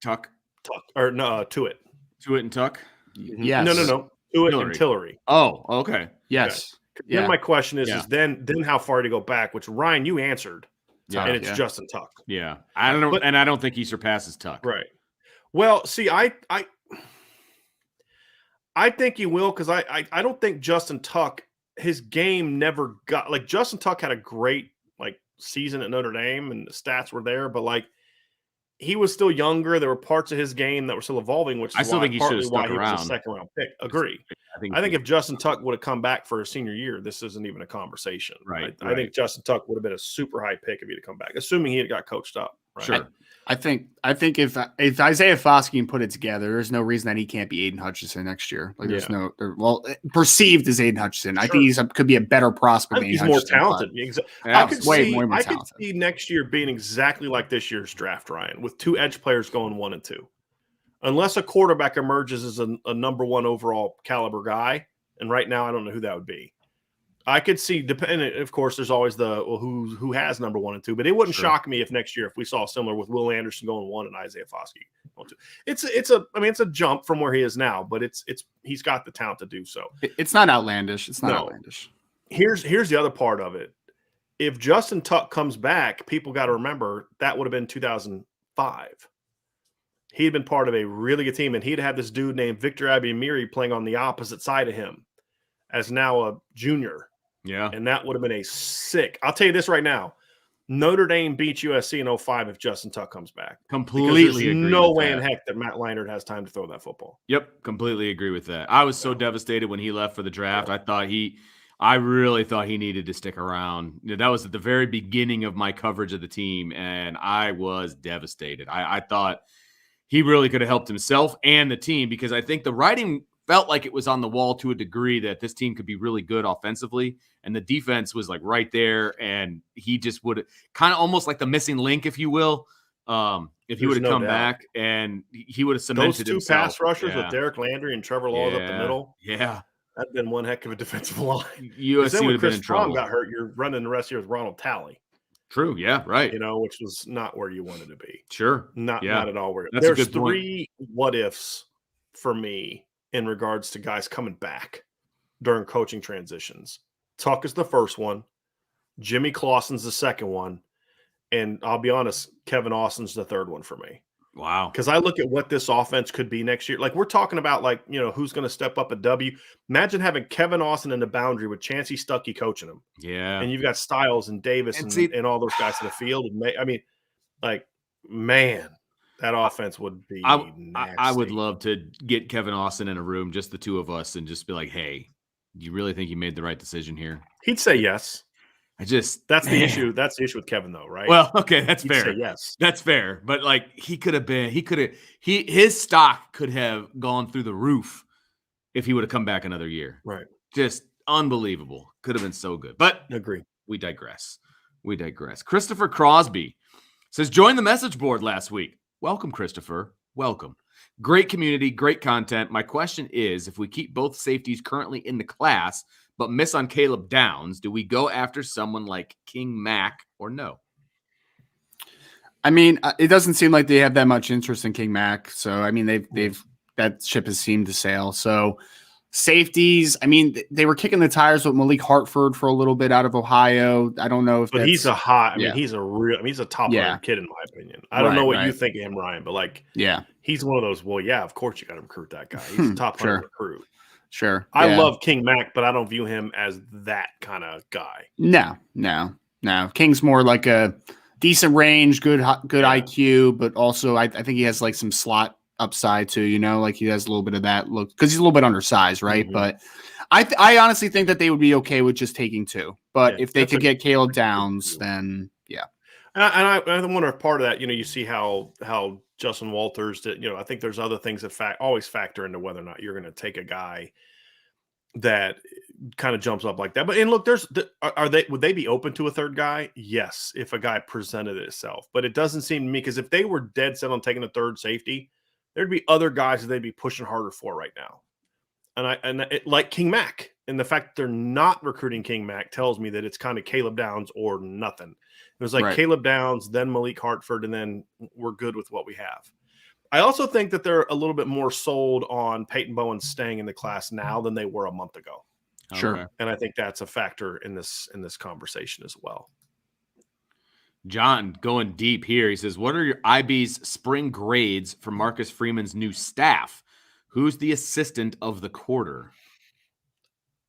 Tuck or no Tuitt? Tuitt and Tuck. Yes. No. Tuitt Tillery. and Tillery. Oh, okay. Yes. Then Yeah. my question is then how far to go back? Which Ryan, you answered. Yeah. And it's Justin Tuck. Yeah, I don't know, and I don't think he surpasses Tuck. Right. Well, see, I think he will, because I don't think Justin Tuck, his game never got, like, Justin Tuck had a great like season at Notre Dame and the stats were there, but like he was still younger. There were parts of his game that were still evolving, which is I still think he should have stuck around. Was a second round pick. Agree. I think if Justin Tuck would have come back for his senior year, this isn't even a conversation. Right. I think Justin Tuck would have been a super high pick if he'd have come back, assuming he had got coached up. Right? Sure. I think if Isaiah Foskey can put it together, there's no reason that he can't be Aiden Hutchinson next year. Like there's perceived as Aiden Hutchinson. Sure. I think could be a better prospect. He's more talented. I could see next year being exactly like this year's draft, Ryan, with two edge players going 1 and 2. Unless a quarterback emerges as a number 1 overall caliber guy, and right now I don't know who that would be. I could see, depending, of course, there's always who has number 1 and 2, but it wouldn't shock me if next year if we saw similar with Will Anderson going 1 and Isaiah Foskey going 2. It's a jump from where he is now, but he's got the talent to do so. It's not outlandish. It's not outlandish. Here's the other part of it. If Justin Tuck comes back, people got to remember that would have been 2005. He had been part of a really good team, and he'd had this dude named Victor Abiamiri playing on the opposite side of him as now a junior. Yeah. And that would have been a sick. I'll tell you this right now. Notre Dame beats USC in 05 if Justin Tuck comes back. Completely agree. No way in heck that Matt Leinart has time to throw that football. Yep. Completely agree with that. I was so devastated when he left for the draft. I really thought he needed to stick around. That was at the very beginning of my coverage of the team, and I was devastated. I thought he really could have helped himself and the team, because I think the writing felt like it was on the wall to a degree that this team could be really good offensively, and the defense was like right there, and he just would kind of almost like the missing link, if you will. If he would have come back and he would have cemented those two himself. pass rushers with Derek Landry and Trevor Laws up the middle. Yeah. That'd been one heck of a defensive line. USC would have been in trouble. Got hurt, you're running the rest of the year with Ronald Talley. True. Yeah. Right. Which was not where you wanted to be. Sure. Not at all where. That's There's a good 3 what ifs for me in regards to guys coming back during coaching transitions. Tuck is the first one. Jimmy Clausen's the second one. And I'll be honest, Kevin Austin's the third one for me. Wow. Because I look at what this offense could be next year. Like, we're talking about, like, who's going to step up a W. Imagine having Kevin Austin in the boundary with Chansey Stuckey coaching him. Yeah. And you've got Styles and Davis and all those guys in the field. I mean, like, man, that offense would be nasty. I would love to get Kevin Austin in a room, just the two of us, and just be like, hey, do you really think you made the right decision here? He'd say yes. That's the issue. That's the issue with Kevin, though, right? Well, okay, that's fair. Say yes, that's fair. But like, his stock could have gone through the roof if he would have come back another year. Right. Just unbelievable. Could have been so good. But agree. We digress. Christopher Crosby says, joined the message board last week. Welcome, Christopher. Welcome. Great community, great content. My question is, if we keep both safeties currently in the class, but miss on Caleb Downs, do we go after someone like King Mack or no? I mean, it doesn't seem like they have that much interest in King Mac. So, I mean, they've that ship has seemed to sail. So, safeties, I mean, they were kicking the tires with Malik Hartford for a little bit out of Ohio. I don't know if But he's a hot, yeah. he's a top 100 kid in my opinion. I don't know what you think of him, Ryan, but like, he's one of those, well, yeah, of course you got to recruit that guy. He's a top 100 recruit. Sure. I love King Mac, but I don't view him as that kind of guy. No. King's more like a decent range, good IQ, but also I think he has like some slot upside too, you know, like he has a little bit of that look because he's a little bit undersized, right? Mm-hmm. But I honestly think that they would be okay with just taking 2. But if they could get Caleb Downs, then And I wonder if part of that, you know, you see how Justin Walters did, you know, I think there's other things that always factor into whether or not you're going to take a guy that kind of jumps up like that. But and look, would they be open to a third guy? Yes, if a guy presented itself. But it doesn't seem to me, because if they were dead set on taking a third safety, there'd be other guys that they'd be pushing harder for right now. And like King Mac, and the fact that they're not recruiting King Mac tells me that it's kind of Caleb Downs or nothing. It was like Caleb Downs, then Malik Hartford, and then we're good with what we have. I also think that they're a little bit more sold on Peyton Bowen staying in the class now than they were a month ago. Sure. Okay. And I think that's a factor in this conversation as well. John going deep here. He says, what are your IB's spring grades for Marcus Freeman's new staff? Who's the assistant of the quarter?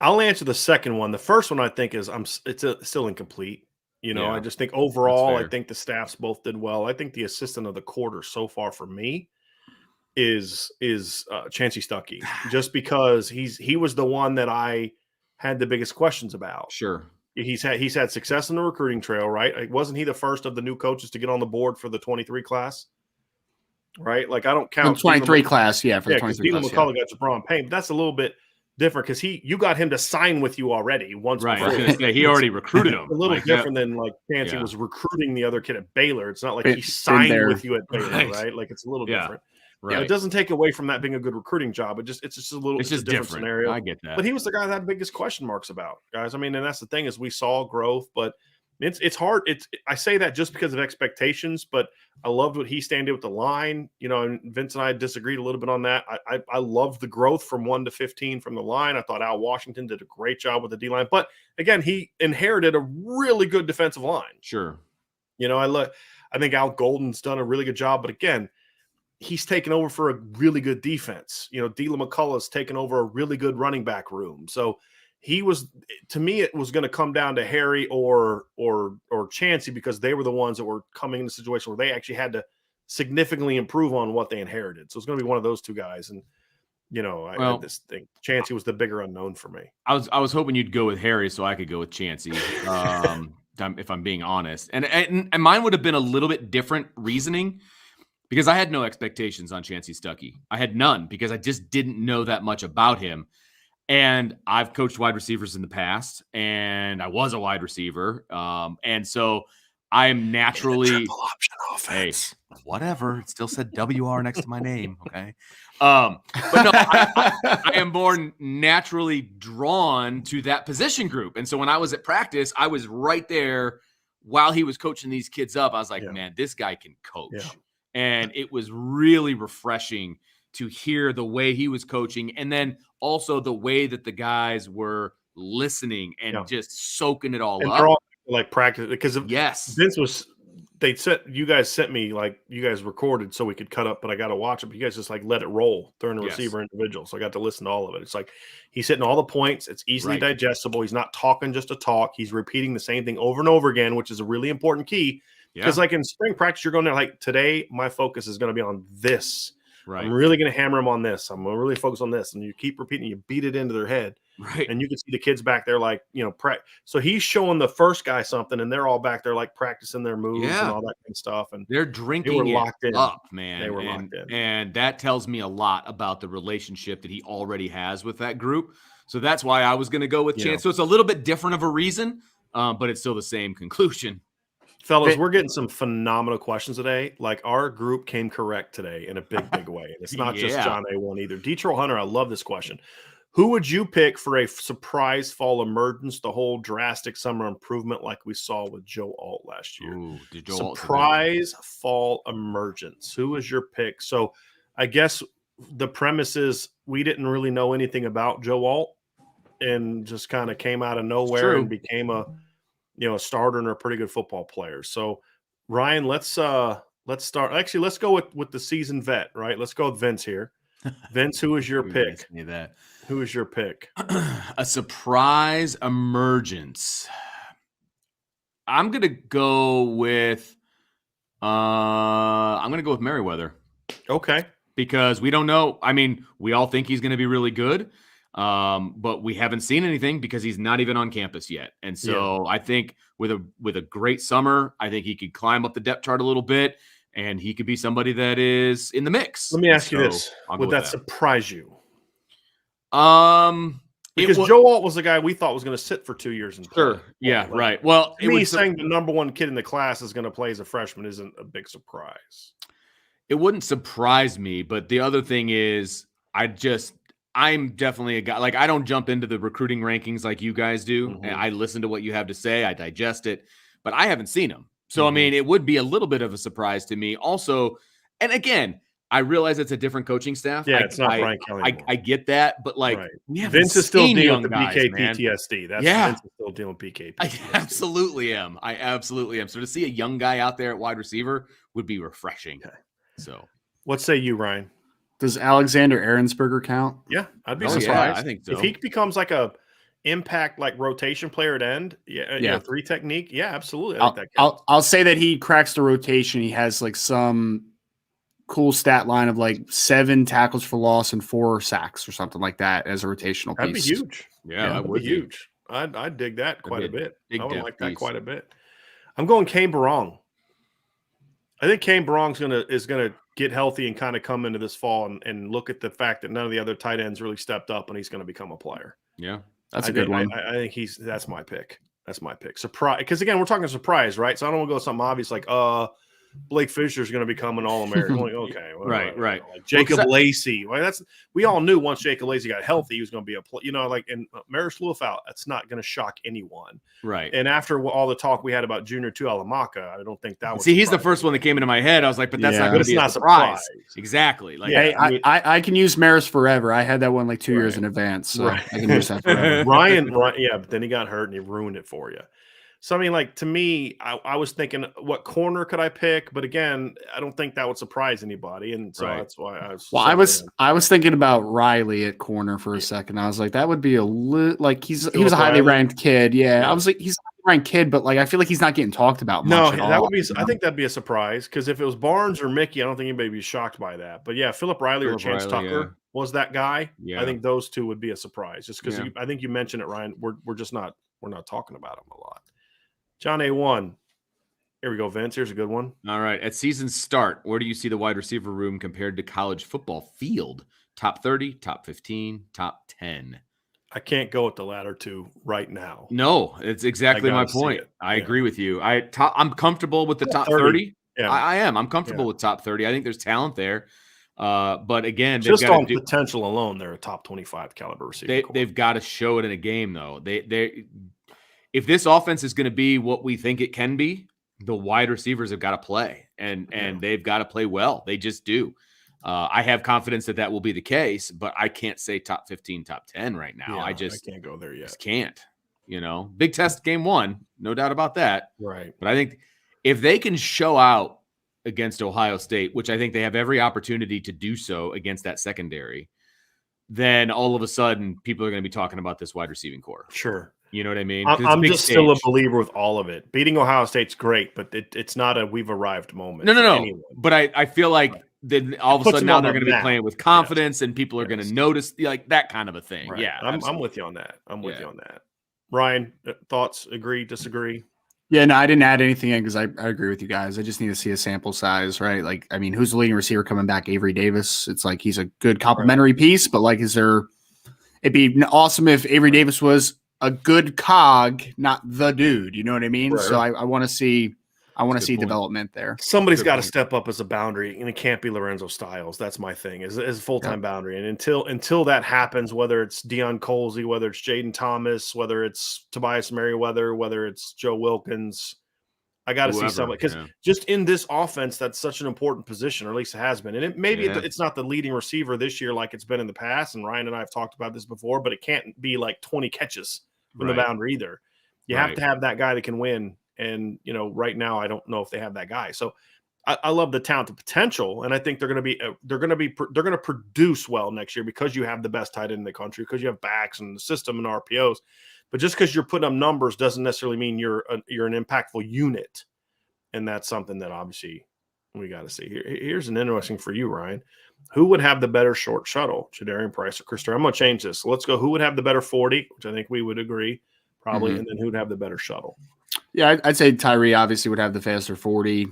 I'll answer the second one. The first one I think is still incomplete. You know, I just think overall, I think the staffs both did well. I think the assistant of the quarter so far for me is Chansey Stuckey, just because he was the one that I had the biggest questions about. Sure. He's had success in the recruiting trail, right? Wasn't he the first of the new coaches to get on the board for the 23 class? Right? Like I don't count the 23 class, for the 23 class. McCullough got Jabron Payne, but that's a little bit different because you got him to sign with you already once. Right. Before. I was gonna say, he already recruited him. A little different than like Chansey was recruiting the other kid at Baylor. It's not like he signed with you at Baylor, right? Like it's a little different. Right. It doesn't take away from that being a good recruiting job. It's just a different scenario. I get that. But he was the guy that had biggest question marks about, guys. I mean, and that's the thing is we saw growth, but it's hard. I say that just because of expectations, but I loved what he did with the line. You know, and Vince and I disagreed a little bit on that. I loved the growth from 1 to 15 from the line. I thought Al Washington did a great job with the D line, but again, he inherited a really good defensive line. Sure. You know, I think Al Golden's done a really good job, but again, he's taken over for a really good defense. You know, D'La McCullough's taken over a really good running back room. So he was, to me, it was going to come down to Harry or Chansey because they were the ones that were coming in a situation where they actually had to significantly improve on what they inherited. So it's going to be one of those two guys. And, you know, I just think Chansey was the bigger unknown for me. I was hoping you'd go with Harry so I could go with Chansey, if I'm being honest. And mine would have been a little bit different reasoning, because I had no expectations on Chansey Stuckey. I had none because I just didn't know that much about him. And I've coached wide receivers in the past, and I was a wide receiver. And so I am naturally triple option offense. Hey, whatever. It still said WR next to my name. Okay. But no, I am more naturally drawn to that position group. And so when I was at practice, I was right there while he was coaching these kids up. I was like, man, this guy can coach. Yeah. And it was really refreshing to hear the way he was coaching, and then also the way that the guys were listening and just soking it all and up. They're all like practice because Vince you guys sent me, like, you guys recorded so we could cut up, but I got to watch it. But you guys just like let it roll during the receiver individual. So I got to listen to all of it. It's like he's hitting all the points. It's easily digestible. He's not talking just to talk. He's repeating the same thing over and over again, which is a really important key. Because like in spring practice, you're going there like, today, my focus is going to be on this. Right. I'm really going to hammer them on this. I'm going to really focus on this. And you keep repeating, you beat it into their head. Right. And you can see the kids back there like, you know, so he's showing the first guy something, and they're all back there like practicing their moves and all that kind of stuff. And they're drinking they were locked in. Up, man. They were locked in. And that tells me a lot about the relationship that he already has with that group. So that's why I was going to go with Chance. So it's a little bit different of a reason, but it's still the same conclusion. Fellas, we're getting some phenomenal questions today. Like, our group came correct today in a big, big way. And it's not just John A1 either. Detroit Hunter, I love this question. Who would you pick for a surprise fall emergence, the whole drastic summer improvement like we saw with Joe Alt last year? Ooh, Joe Alt's a good one. Surprise fall emergence. Who is your pick? So I guess the premise is we didn't really know anything about Joe Alt and just kind of came out of nowhere and became a starter and a pretty good football player. So Ryan, let's start. Actually, let's go with the seasoned vet, right? Let's go with Vince here. Vince, who is your pick? Who is your pick? A surprise emergence. I'm gonna go with Merriweather. Okay. Because we don't know. I mean, we all think he's gonna be really good. But we haven't seen anything because he's not even on campus yet. And so I think with a great summer, I think he could climb up the depth chart a little bit and he could be somebody that is in the mix. Let me ask you this. Would that surprise you? Because Joe Alt was the guy we thought was going to sit for 2 years. Sure. Yeah, right. Well, saying the number one kid in the class is going to play as a freshman isn't a big surprise. It wouldn't surprise me, but the other thing is I'm definitely a guy, like I don't jump into the recruiting rankings like you guys do. Mm-hmm. And I listen to what you have to say. I digest it, but I haven't seen him. So, I mean, it would be a little bit of a surprise to me also. And again, I realize it's a different coaching staff. Yeah, it's not Brian Kelly. I get that, but like Vince is still dealing with the BK PTSD. Vince is still dealing with BK PTSD. I absolutely am. So to see a young guy out there at wide receiver would be refreshing. Okay. So what say you, Ryan? Does Alexander Aaronsberger count? Yeah, I'd be surprised. I think so. If he becomes like a impact like rotation player at end, three technique, absolutely. I think that I'll say that he cracks the rotation. He has like some cool stat line of like 7 tackles for loss and 4 sacks or something like that as a rotational piece. That'd be huge. Yeah, that would be huge. I'd dig that quite a bit. I would like that quite a bit. I'm going Kane Barong. I think Kane Barong is gonna get healthy and kind of come into this fall and look at the fact that none of the other tight ends really stepped up and he's going to become a player. Yeah, that's a good one. I think that's my pick. That's my pick. Surprise, because again, we're talking surprise, right? So I don't want to go something obvious like Blake Fisher's going to become an All-American. Like, okay, right. Like Jacob Lacey. Well, we all knew once Jacob Lacey got healthy, he was going to be and Maris Luafau. That's not going to shock anyone, right? And after all the talk we had about Junior Tuihalamaka, I don't think that was. See, he's the first one that came into my head. I was like, but that's not going to be a surprise. Exactly. Like, I can use Maris forever. I had that one like 2 years in advance, so I can use that forever. Ryan, but then he got hurt and he ruined it for you. So, I mean, like, to me, I was thinking, what corner could I pick? But again, I don't think that would surprise anybody. And so that's why I was thinking about Riley at corner for a second. I was like, that would be he was a highly ranked kid. Yeah. I was like, he's a highly ranked kid, but like, I feel like he's not getting talked about much at all. I think that'd be a surprise because if it was Barnes or Mickey, I don't think anybody would be shocked by that. But yeah, Philip Riley or Chance Tucker was that guy. Yeah. I think those two would be a surprise just because I think you mentioned it, Ryan. We're not talking about them a lot. John A1. Here we go, Vince. Here's a good one. All right. At season start, where do you see the wide receiver room compared to college football field? Top 30, top 15, top 10. I can't go with the latter two right now. No, it's exactly my point. I agree with you. I'm comfortable with the top 30. Yeah. I am. I'm comfortable with top 30. I think there's talent there. But again, just on potential alone, they're a top 25 caliber receiver. They've got to show it in a game, though. If this offense is going to be what we think it can be, the wide receivers have got to play, and they've got to play well. They just do. I have confidence that will be the case, but I can't say top 15, top 10 right now. Yeah, I can't go there yet. Just can't. Big test game 1, no doubt about that. Right. But I think if they can show out against Ohio State, which I think they have every opportunity to do so against that secondary, then all of a sudden people are going to be talking about this wide receiving core. Sure. You know what I mean? I'm just still a believer with all of it. Beating Ohio State's great, but it's not a we've arrived moment. No. Anyone. But I feel like then all of a sudden now they're going to be playing with confidence and people are going to notice like that kind of a thing. Right. Yeah, I'm with you on that. I'm with you on that. Ryan, thoughts? Agree? Disagree? Yeah, no, I didn't add anything in because I agree with you guys. I just need to see a sample size, right? Like, I mean, who's the leading receiver coming back? Avery Davis. It's like he's a good complementary piece, but like, it'd be awesome if Avery Davis was a good cog, not the dude. You know what I mean? Right. So I want to see I want to That's a see good point. development there. Somebody's Good got to point. step up as a boundary, and it can't be Lorenzo Styles. That's my thing, is a full-time boundary. And until that happens, whether it's Deion Colsey, whether it's Jaden Thomas, whether it's Tobias Merriweather, whether it's Joe Wilkins, I got to see Whoever, somebody, because yeah. just in this offense, that's such an important position, or at least it has been. And Yeah. it's not the leading receiver this year like it's been in the past. And Ryan and I have talked about this before, but it can't be like 20 catches from the Right. boundary either. You have to have that guy that can win. And, right now I don't know if they have that guy. So I love the talent, the potential, and I think they're going to produce well next year because you have the best tight end in the country, because you have backs and the system and RPOs. But just because you're putting up numbers doesn't necessarily mean you're an impactful unit, and that's something that obviously we got to see. Here's an interesting for you, Ryan. Who would have the better short shuttle, Jadarian Price or Chris Terry? I'm going to change this. So let's go. Who would have the better 40, which I think we would agree probably, and then who'd have the better shuttle? Yeah, I'd say Tyree obviously would have the faster 40.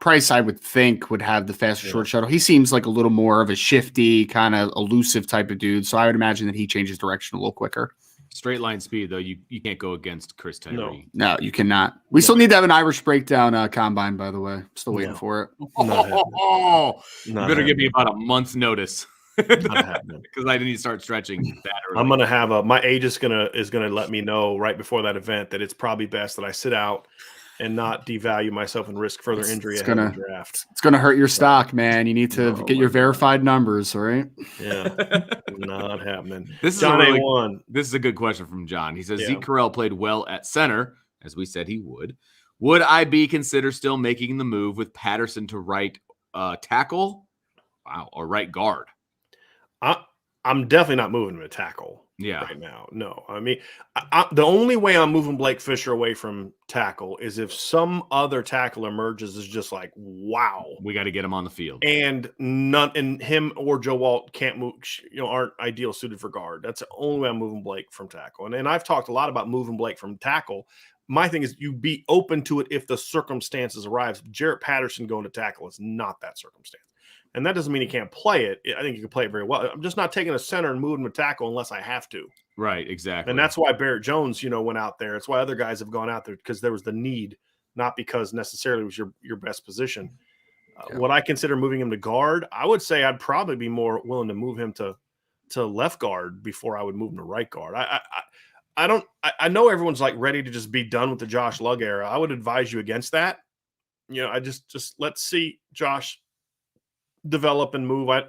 Price, I would think, would have the faster short shuttle. He seems like a little more of a shifty, kind of elusive type of dude. So I would imagine that he changes direction a little quicker. Straight line speed, though, you can't go against Chris Tyree. No, you cannot. We still need to have an Irish breakdown combine, by the way. Still waiting for it. You better give me about a month's notice. Not happening. Because I need to start stretching that early. I'm gonna have my agent's gonna let me know right before that event that it's probably best that I sit out and not devalue myself and risk further injury ahead of the draft. It's gonna hurt your stock, man. You need to get your verified numbers, all right? Yeah, not happening. This is John a A1. This is a good question from John. He says Zeke Correll played well at center, as we said he would. Would IB consider still making the move with Patterson to right tackle? Wow, or right guard? I'm definitely not moving him to tackle right now. No, I mean, the only way I'm moving Blake Fisher away from tackle is if some other tackle emerges is just like, wow, we got to get him on the field, and him or Joe Walt can't move, aren't ideal suited for guard. That's the only way I'm moving Blake from tackle. And I've talked a lot about moving Blake from tackle. My thing is you be open to it if the circumstances arise. Jarrett Patterson going to tackle is not that circumstance. And that doesn't mean he can't play it. I think he can play it very well. I'm just not taking a center and moving him to tackle unless I have to. Right, exactly. And that's why Barrett Jones, went out there. It's why other guys have gone out there, because there was the need, not because necessarily it was your best position. What I consider moving him to guard, I would say I'd probably be more willing to move him to left guard before I would move him to right guard. I know everyone's like ready to just be done with the Josh Lugg era. I would advise you against that. I just let's see Josh develop and move. I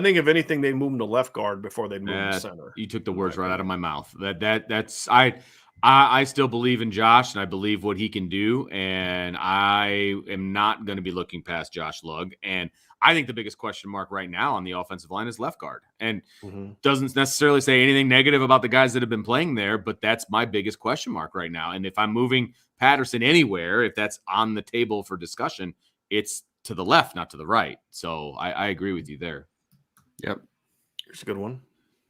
think if anything, they move him to left guard before they move him to center. You took the words right out of my mouth. That's I still believe in Josh, and I believe what he can do, and I am not going to be looking past Josh Lugg. And I think the biggest question mark right now on the offensive line is left guard, and doesn't necessarily say anything negative about the guys that have been playing there, but that's my biggest question mark right now. And if I'm moving Patterson anywhere, if that's on the table for discussion, it's to the left, not to the right. So I agree with you there. Yep. Here's a good one.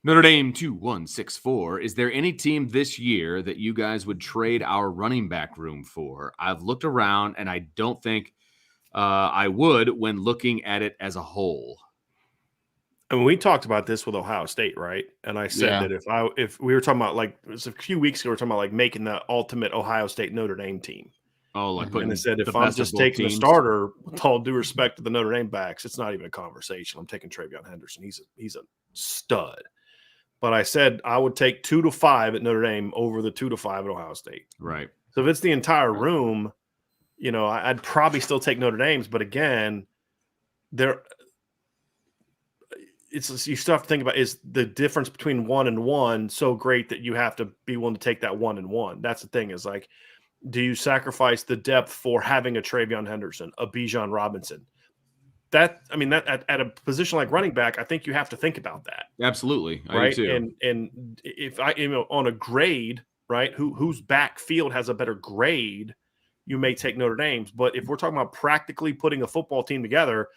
Notre Dame 2164. Is there any team this year that you guys would trade our running back room for? I've looked around and I don't think I would when looking at it as a whole. I mean, we talked about this with Ohio State, right? And I said that if we were talking about, like, it was a few weeks ago, we were talking about like making the ultimate Ohio State Notre Dame team. Oh, like putting. And I said, if I'm just taking a starter, with all due respect to the Notre Dame backs, it's not even a conversation. I'm taking Travion Henderson. He's a stud. But I said I would take 2 to 5 at Notre Dame over the 2 to 5 at Ohio State. Right. So if it's the entire room, I'd probably still take Notre Dame's. But again, you still have to think about, is the difference between 1 and 1 so great that you have to be willing to take that 1 and 1? That's the thing, is like, do you sacrifice the depth for having a Travion Henderson, a Bijan Robinson? That at a position like running back, I think you have to think about that. Absolutely. Right. And if on a grade, right, whose backfield has a better grade, you may take Notre Dame's. But if we're talking about practically putting a football team together,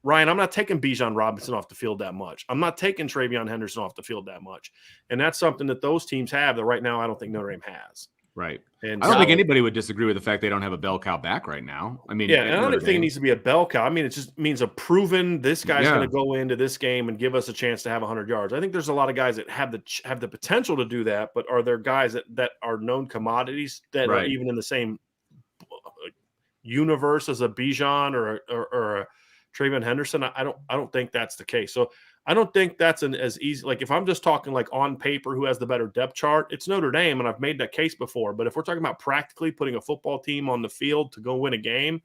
Ryan, I'm not taking Bijan Robinson off the field that much. I'm not taking Travion Henderson off the field that much. And that's something that those teams have that right now I don't think Notre Dame has. Right. And I don't think anybody would disagree with the fact they don't have a bell cow back right now. I mean, and I don't think it needs to be a bell cow. I mean, it just means a proven, this guy's going to go into this game and give us a chance to have 100 yards. I think there's a lot of guys that have the potential to do that, but are there guys that are known commodities that are even in the same universe as a Bijan or a Trayvon Henderson. I don't think that's the case. So I don't think that's as easy. Like if I'm just talking like on paper, who has the better depth chart, it's Notre Dame, and I've made that case before. But if we're talking about practically putting a football team on the field to go win a game,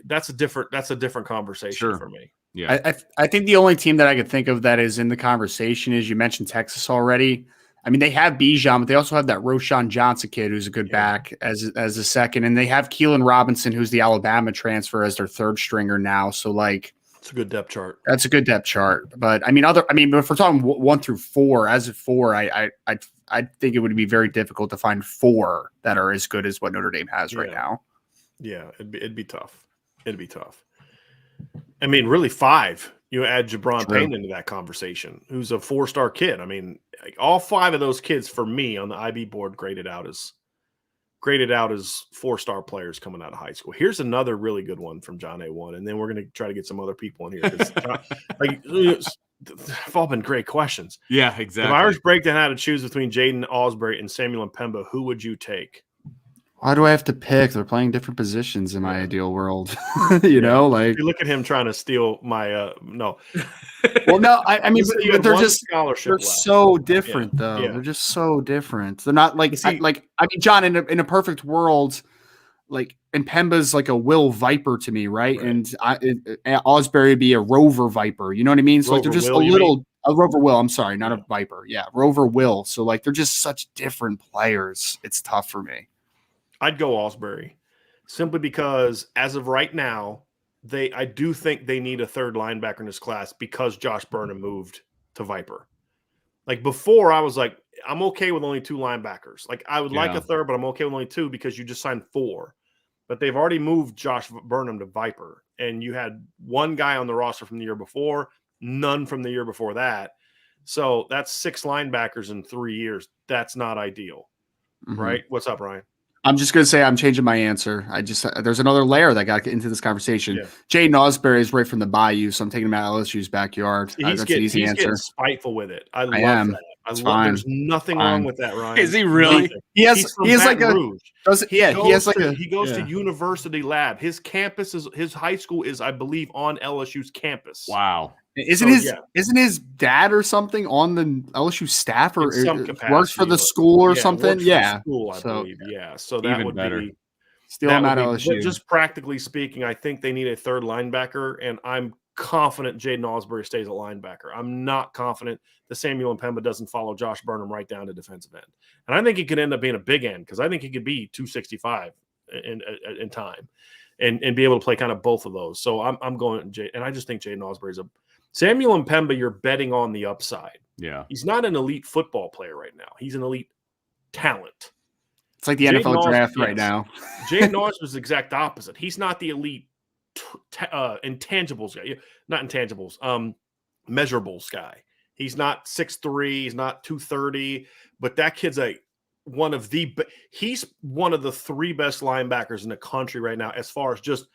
that's a different conversation for me. Yeah, I think the only team that I could think of that is in the conversation is you mentioned Texas already. I mean, they have Bijan, but they also have that Roshan Johnson kid who's a good back as a second, and they have Keelan Robinson, who's the Alabama transfer, as their third stringer now. So like, it's a good depth chart. That's a good depth chart. But but if we're talking 1 through 4, as of 4, I think it would be very difficult to find 4 that are as good as what Notre Dame has right now. Yeah, it'd be tough. It'd be tough. I mean, really 5. You add Jabron Payne into that conversation, who's a 4-star kid. I mean, like, all 5 of those kids for me on the IB board graded out as 4-star players coming out of high school. Here's another really good one from John A1, and then we're going to try to get some other people in here. They've all been great questions. Yeah, exactly. If Irish Breakdown had to choose between Jaden Osborne and Samuel Mpemba, who would you take? Why do I have to pick? They're playing different positions in my ideal world. You know, like you look at him trying to steal my no. Well, no, I mean, they're left. so different though. Yeah. They're just so different. They're not like John, in a perfect world, like Mpemba's like a Will Viper to me, right? And Aaronsberger would be a Rover Viper. You know what I mean? So like they're just a Rover Will. I'm sorry, not a Viper. Yeah, Rover Will. So like they're just such different players. It's tough for me. I'd go Aaronsberger simply because as of right now, I do think they need a third linebacker in this class because Josh Burnham moved to Viper. Like before, I was like, I'm okay with only 2 linebackers. Like I would like a third, but I'm okay with only 2 because you just signed 4. But they've already moved Josh Burnham to Viper, and you had 1 guy on the roster from the year before, none from the year before that. So that's 6 linebackers in 3 years. That's not ideal, right? What's up, Ryan? I'm just going to say I'm changing my answer. There's another layer that got into this conversation. Yeah. Jaden Osborne is right from the Bayou, so I'm taking him out of LSU's backyard. That's an easy answer. Getting spiteful with it. I love that. There's nothing wrong with that, Ryan. Is he really? He has like a Rouge. He goes to University Lab. His campus his high school is, I believe, on LSU's campus. Wow. Isn't his dad or something on the LSU staff or works for the school or something? Yeah. School, I believe. Yeah. So that would better. be still out of LSU. Just practically speaking, I think they need a third linebacker, and I'm confident Jaden Osborne stays a linebacker. I'm not confident that Samuel Mpemba doesn't follow Josh Burnham right down to defensive end. And I think he could end up being a big end because I think he could be 265 in time and be able to play kind of both of those. So I'm going and I just think Jaden Osborne is Samuel Mpemba, you're betting on the upside. Yeah. He's not an elite football player right now. He's an elite talent. It's like the NFL draft right now. Jaden Osborne is the exact opposite. He's not the elite intangibles guy. Not intangibles. Measurables guy. He's not 6'3", he's not 230, but that kid's he's one of the 3 best linebackers in the country right now as far as just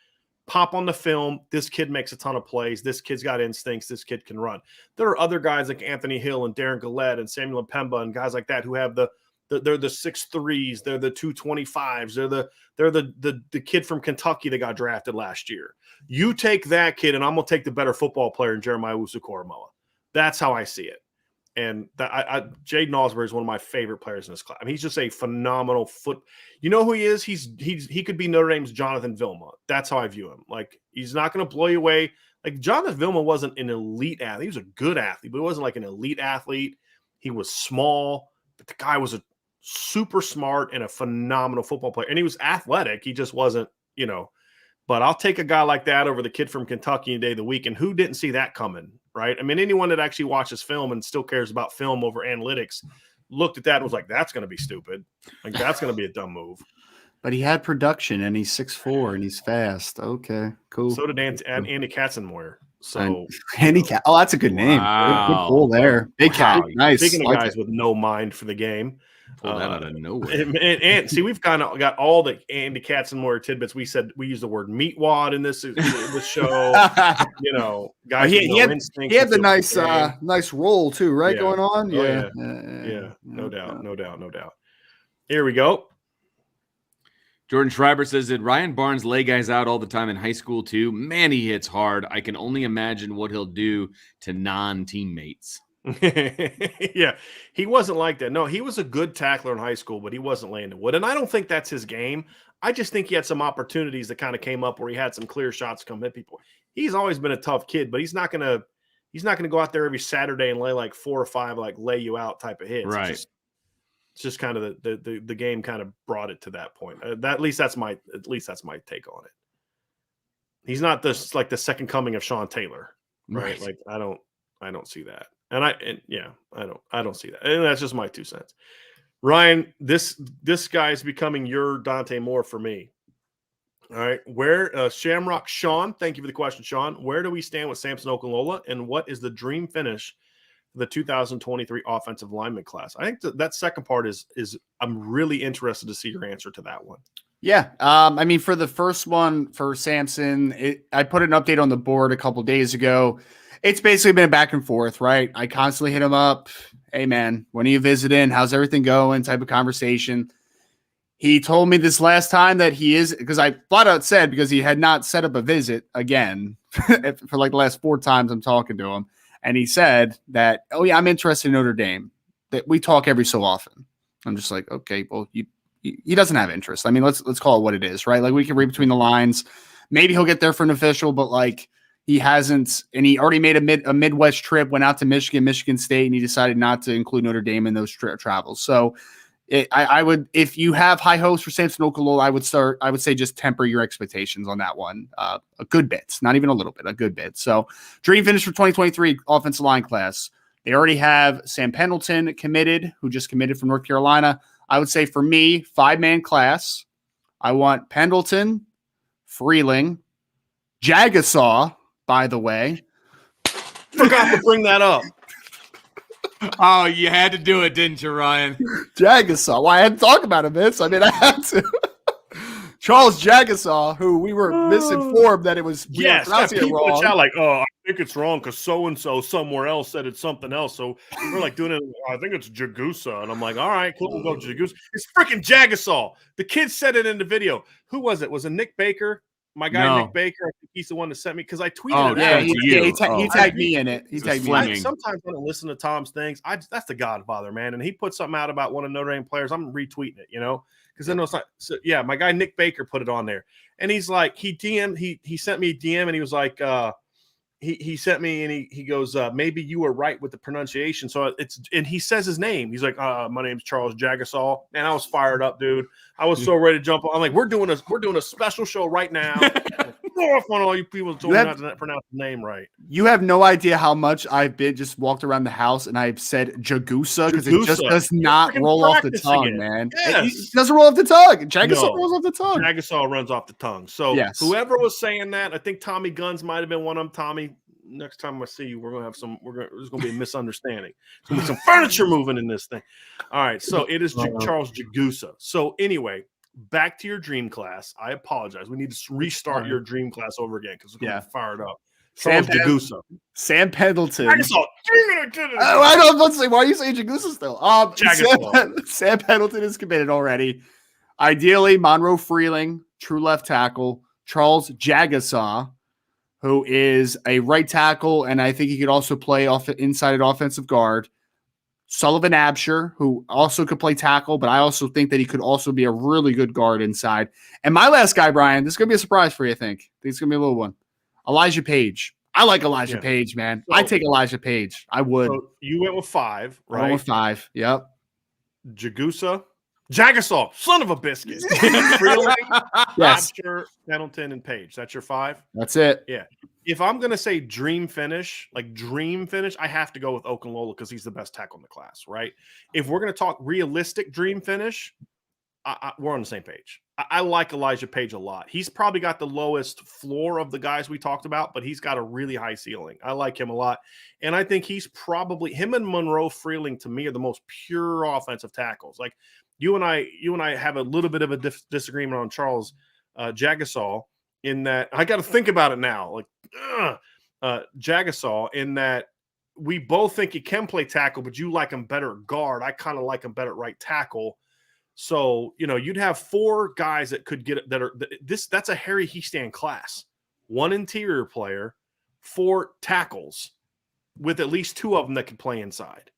pop on the film. This kid makes a ton of plays. This kid's got instincts. This kid can run. There are other guys like Anthony Hill and Darren Gillette and Samuel Mpemba and guys like that who have they're the 6'3s, they're the 225s, they're the kid from Kentucky that got drafted last year. You take that kid, and I'm gonna take the better football player in Jeremiah Owusu-Koramoah. That's how I see it. And Jaden Osborne is one of my favorite players in this class. I mean, he's just a phenomenal You know who he is? He could be Notre Dame's Jonathan Vilma. That's how I view him. Like, he's not going to blow you away. Like, Jonathan Vilma wasn't an elite athlete. He was a good athlete, but he wasn't like an elite athlete. He was small, but the guy was a super smart and a phenomenal football player. And he was athletic. He just wasn't, But I'll take a guy like that over the kid from Kentucky any day of the week. And who didn't see that coming, right? I mean, anyone that actually watches film and still cares about film over analytics looked at that and was like, that's going to be stupid. Like, that's going to be a dumb move. But he had production, and he's 6'4", and he's fast. Okay, cool. So did Andy Katzenmoyer. So Andy that's a good name. Wow. Good pull there. Big cat. Nice. Speaking of guys with no mind for the game. Pull that out of nowhere. And see, we've kind of got all the Andy Katzenmoyer tidbits. We use the word meatwad in this show. Guys. He had the nice roll too, right? Yeah. Going on. Yeah. No doubt. Here we go. Jordan Schreiber says, did Ryan Barnes lay guys out all the time in high school too? Man, he hits hard. I can only imagine what he'll do to non-teammates. Yeah, he wasn't like that. No, he was a good tackler in high school, but he wasn't laying the wood. And I don't think that's his game. I just think he had some opportunities that kind of came up where he had some clear shots come hit people. He's always been a tough kid, but he's not gonna go out there every Saturday and lay like 4 or 5 like lay you out type of hits. Right. It's just kind of the game kind of brought it to that point. At least that's my take on it. He's not the second coming of Sean Taylor, right? Like I don't see that. And I don't see that. And that's just my 2 cents. Ryan, this guy is becoming your Dante Moore for me. All right. Where Shamrock Sean, thank you for the question, Sean. Where do we stand with Samson Okunlola, and what is the dream finish for the 2023 offensive lineman class? I think that second part is I'm really interested to see your answer to that one. Yeah. I mean, for the first one for Samson, I put an update on the board a couple days ago. It's basically been back and forth, right? I constantly hit him up. Hey, man, when are you visiting? How's everything going? Type of conversation. He told me this last time that he is, because I flat out said, because he had not set up a visit again for like the last 4 times I'm talking to him. And he said that, oh, yeah, I'm interested in Notre Dame. That we talk every so often. I'm just like, okay, well, he doesn't have interest. I mean, let's call it what it is, right? Like we can read between the lines. Maybe he'll get there for an official, but like, he hasn't, and he already made a Midwest trip, went out to Michigan State, and he decided not to include Notre Dame in those travels. So I would, if you have high hopes for Samson Okunlola, I would say just temper your expectations on that one. A good bit, not even a little bit, a good bit. So dream finish for 2023 offensive line class. They already have Sam Pendleton committed, who just committed from North Carolina. I would say for me, 5-man class, I want Pendleton, Freeling, Jagasaw, by the way. Forgot to bring that up. Oh, you had to do it, didn't you, Ryan? Jagasaw. Well, I hadn't talked about him, Vince. I mean, I had to. Charles Jagasaw, who we were misinformed that it was pronouncing it wrong. In the chat like, I think it's wrong because so-and-so somewhere else said it's something else. So we're like doing it. I think it's Jagusa. And I'm like, all right, cool, we'll go Jagusa. It's freaking Jagasaw. The kid said it in the video. Who was it? Was it Nick Baker? My guy, Nick Baker, I think he's the one that sent me because I tweeted it out. He tagged me in it. He tagged me. Sometimes when I listen to Tom's things, that's the Godfather, man. And he put something out about one of Notre Dame players. I'm retweeting it, because then it's not. So, yeah, my guy Nick Baker put it on there, and he's like, he sent me a DM, and he was like, he sent me, and he goes, maybe you were right with the pronunciation. So and he says his name. He's like, my name's Charles Jagasaw, and I was fired up, dude. I was so ready to jump on. I'm like, we're doing a special show right now. More off on all you people told me not to pronounce the name right. You have no idea how much I've been just walked around the house and I've said Jagusa because it just does not roll off the tongue, man. Yes. It doesn't roll off the tongue. Jagasaw rolls off the tongue. Jagasaw runs off the tongue. So whoever was saying that, I think Tommy Guns might have been one of them. Tommy, next time I see you, we're gonna have there's gonna be a misunderstanding. There's gonna be some furniture moving in this thing. All right, so it is Charles Jagusa. So anyway, back to your dream class. I apologize. We need to restart your dream class over again because we're gonna be fired up. Charles Jagusa. Sam Pendleton. I saw. I don't. Let's say, why are you saying Jagusa still? Sam Pendleton is committed already. Ideally, Monroe Freeling, true left tackle. Charles Jagasaw, who is a right tackle, and I think he could also play inside at offensive guard. Sullivan Absher, who also could play tackle, but I also think that he could also be a really good guard inside. And my last guy, Brian, this is going to be a surprise for you, I think. It's going to be a little one. Elijah Page. I like Elijah Page, man. So, I'd take Elijah Page. I would. So you went with 5, right? I went with 5, yep. Jagasaw, son of a biscuit. Freeling, Absher, Pendleton, and Page. That's your 5? That's it. Yeah. If I'm going to say dream finish, I have to go with Okunlola because he's the best tackle in the class, right? If we're going to talk realistic dream finish, we're on the same page. I like Elijah Page a lot. He's probably got the lowest floor of the guys we talked about, but he's got a really high ceiling. I like him a lot. And I think he's probably, him and Monroe Freeling to me are the most pure offensive tackles. Like you and I have a little bit of a disagreement on Charles Jagasaw in that I got to think about it now. Jagasaw in that we both think he can play tackle, but you like him better guard. I kind of like him better at right tackle. So, you'd have 4 guys that could get that are that's a Harry Hiestand class. 1 interior player, 4 tackles with at least 2 of them that could play inside.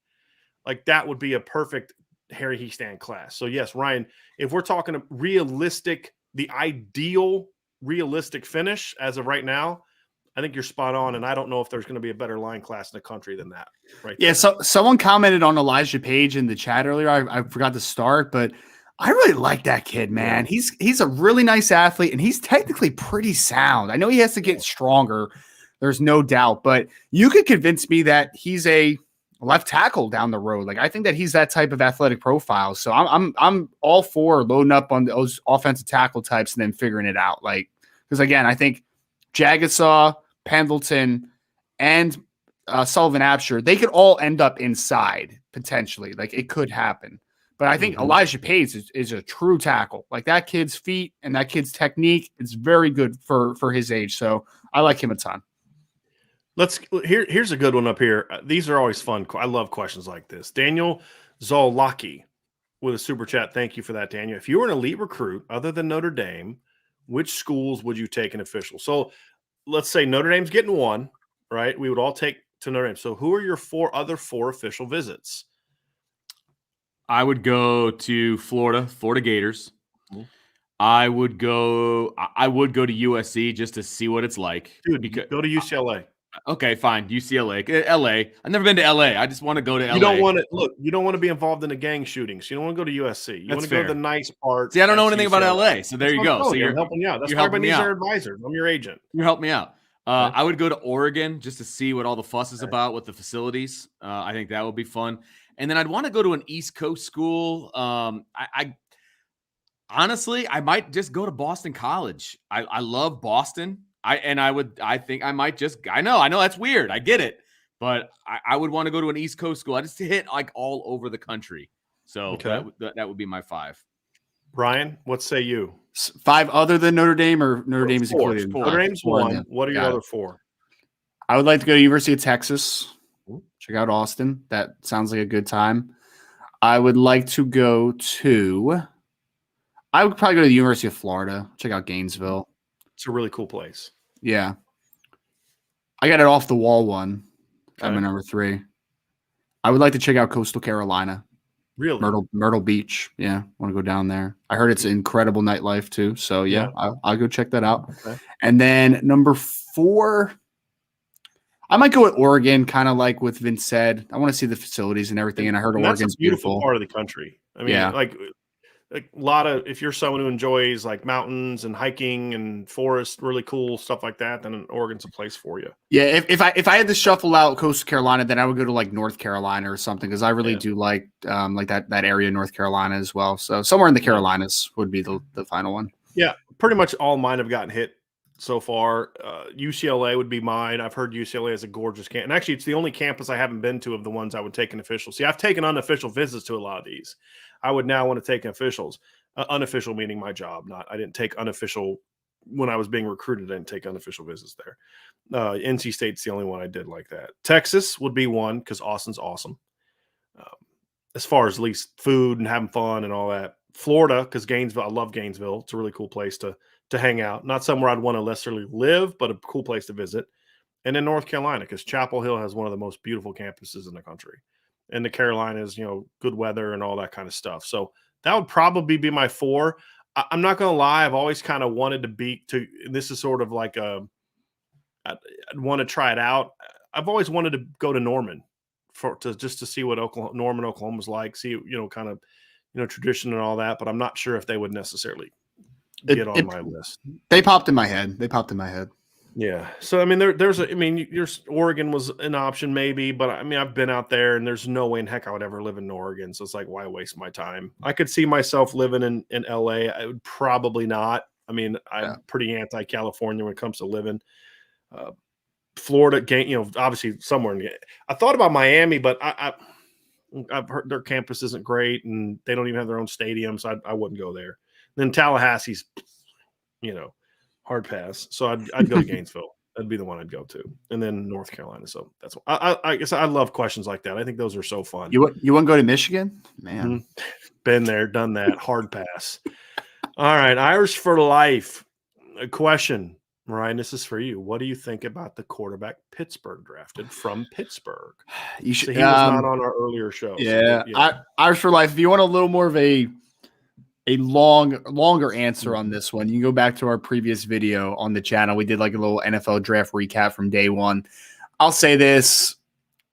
Like that would be a perfect Harry Hiestand class. So yes, Ryan, if we're talking the ideal realistic finish as of right now, I think you're spot on. And I don't know if there's going to be a better line class in the country than that. Right. Yeah. There. So someone commented on Elijah Page in the chat earlier. I forgot to start, but I really like that kid, man. Yeah. He's a really nice athlete, and he's technically pretty sound. I know he has to get stronger. There's no doubt, but you could convince me that he's a left tackle down the road. Like I think that he's that type of athletic profile. So I'm all for loading up on those offensive tackle types and then figuring it out. Like, because again, I think Jagasaw, Pendleton, and Sullivan Absher, they could all end up inside potentially. Like it could happen. But I think Elijah Page is a true tackle. Like that kid's feet and that kid's technique is very good for his age. So I like him a ton. Here's a good one up here. These are always fun. I love questions like this. Daniel Zolaki with a super chat. Thank you for that, Daniel. If you were an elite recruit other than Notre Dame, which schools would you take an official? So let's say Notre Dame's getting 1, right? We would all take to Notre Dame. So who are your 4 other official visits? I would go to Florida Gators. Mm-hmm. I would go to USC just to see what it's like. Dude, go to UCLA. Okay, fine. UCLA, LA. I've never been to LA. I just want to go to LA. You don't want to be involved in the gang shootings. You don't want to go to USC. You want to go to the nice part. See, I don't know anything about LA, so there you go. So you're helping me out. That's why everybody needs their advisors. I'm your agent. You help me out. I would go to Oregon just to see what all the fuss is about with the facilities. I think that would be fun. And then I'd want to go to an East Coast school. I honestly, I might just go to Boston College. I love Boston. I know that's weird. I get it. But I would want to go to an East Coast school. I just hit like all over the country. So that would be my 5. Ryan, what say you? 5 other than Notre Dame, or Notre Dame is included? Notre Dame's 1. What are your other 4? I would like to go to University of Texas. Check out Austin. That sounds like a good time. I would like to go to – I would probably go to the University of Florida. Check out Gainesville. It's a really cool place. Yeah. I got an off-the-wall one. I'm number 3. I would like to check out Coastal Carolina. Really? Myrtle Beach. Yeah, want to go down there. I heard it's incredible nightlife too. So yeah. I'll go check that out. Okay. And then number 4, I might go with Oregon, kind of like with Vince said. I want to see the facilities and everything. And I heard Oregon's a beautiful part of the country. I mean, like a lot of, if you're someone who enjoys like mountains and hiking and forest, really cool stuff like that, then Oregon's a place for you. Yeah, if I had to shuffle out Coastal Carolina, then I would go to like North Carolina or something, because I really do like that area of North Carolina as well. So somewhere in the Carolinas would be the final one. Yeah, pretty much all mine have gotten hit so far. UCLA would be mine. I've heard UCLA is a gorgeous campus. And actually, it's the only campus I haven't been to of the ones I would take an official. See, I've taken unofficial visits to a lot of these. I would now want to take officials. Unofficial meaning my job. I didn't take unofficial when I was being recruited. I didn't take unofficial visits there. NC State's the only one I did like that. Texas would be one because Austin's awesome. As far as at least food and having fun and all that. Florida, because Gainesville, I love Gainesville. It's a really cool place to hang out. Not somewhere I'd want to necessarily live, but a cool place to visit. And then North Carolina, because Chapel Hill has one of the most beautiful campuses in the country. And the Carolinas, good weather and all that kind of stuff. So that would probably be my 4. I'm not going to lie. I've always kind of wanted to this is sort of like I'd want to try it out. I've always wanted to go to Norman just to see what Norman, Oklahoma's like, see, kind of, tradition and all that, but I'm not sure if they would necessarily get on my list. They popped in my head. Yeah. So, I mean, Oregon was an option maybe, but I mean, I've been out there and there's no way in heck I would ever live in Oregon. So it's like, why waste my time? I could see myself living in LA. I would probably not. I mean, I'm pretty anti-California when it comes to living. Florida, obviously somewhere. I thought about Miami, but I've heard their campus isn't great and they don't even have their own stadium. So I wouldn't go there. Then Tallahassee's, hard pass. So I'd go to Gainesville. That'd be the one I'd go to, and then North Carolina. So that's I guess I love questions like that. I think those are so fun. You wouldn't go to Michigan, man? Mm-hmm. Been there, done that. Hard pass. All right, Irish for life. A question, Ryan. This is for you. What do you think about the quarterback Pittsburgh drafted from Pittsburgh? You should. So he was not on our earlier show. Yeah, so Irish for life. If you want a little more of a longer answer on this one, you can go back to our previous video on the channel. We did like a little NFL draft recap from day one. I'll say this.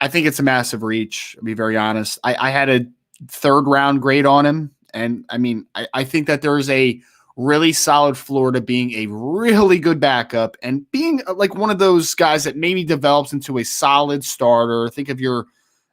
I think it's a massive reach. I'll be very honest. I had a 3rd round grade on him. And I mean, I think that there's a really solid floor to being a really good backup and being like one of those guys that maybe develops into a solid starter. Think of your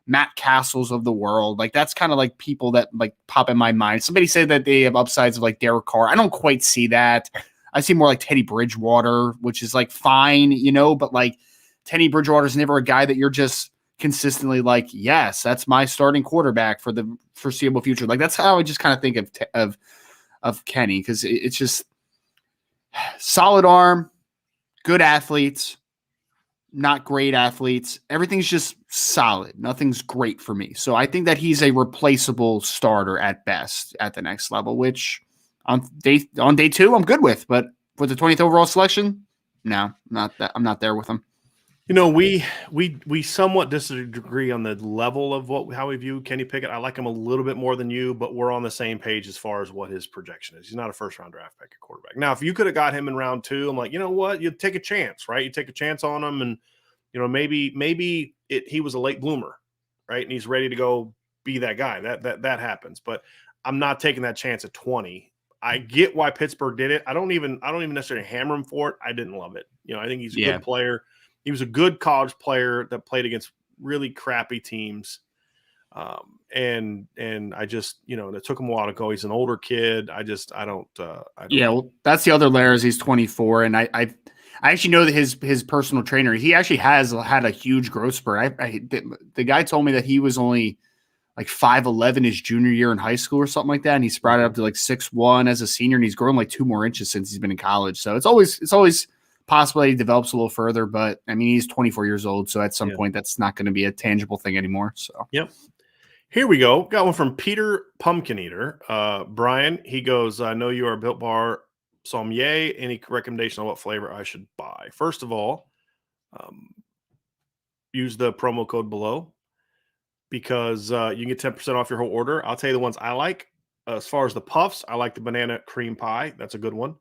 Matt Castles of the world. Like that's kind of like people that like pop in my mind. Somebody said that they have upsides of like Derek Carr. I don't quite see that. I see more like Teddy Bridgewater, which is like fine, but like Teddy Bridgewater is never a guy that you're just consistently like, yes, that's my starting quarterback for the foreseeable future. Like that's how I just kind of think of Kenny, because it's just solid arm, good athletes, not great athletes. Everything's just solid. Nothing's great for me. So I think that he's a replaceable starter at best at the next level, which on day 2 I'm good with. But with the 20th overall selection, no, I'm not there with him. We somewhat disagree on the level of how we view Kenny Pickett. I like him a little bit more than you, but we're on the same page as far as what his projection is. He's not a 1st-round draft pick at quarterback. Now, if you could have got him in round 2, I'm like, you know what? You'd take a chance, right? You take a chance on him, and maybe he was a late bloomer, right? And he's ready to go be that guy. That happens, but I'm not taking that chance at 20. I get why Pittsburgh did it. I don't even necessarily hammer him for it. I didn't love it. I think he's a good player. He was a good college player that played against really crappy teams. And I just, it took him a while to go. He's an older kid. I don't. Well, that's the other layer is he's 24. And I actually know that his personal trainer, he actually has had a huge growth spurt. The guy told me that he was only like 5'11" his junior year in high school or something like that. And he sprouted up to like 6'1" as a senior, and he's grown like 2 more inches since he's been in college. So it's always possible he develops a little further, but I mean, he's 24 years old. So at some point that's not going to be a tangible thing anymore. So, yep. Here we go. Got one from Peter Pumpkin Eater. Brian, he goes, I know you are a Built Bar sommelier. Any recommendation on what flavor I should buy? First of all, use the promo code below because you can get 10% off your whole order. I'll tell you the ones I like. As far as the puffs, I like the banana cream pie. That's a good one.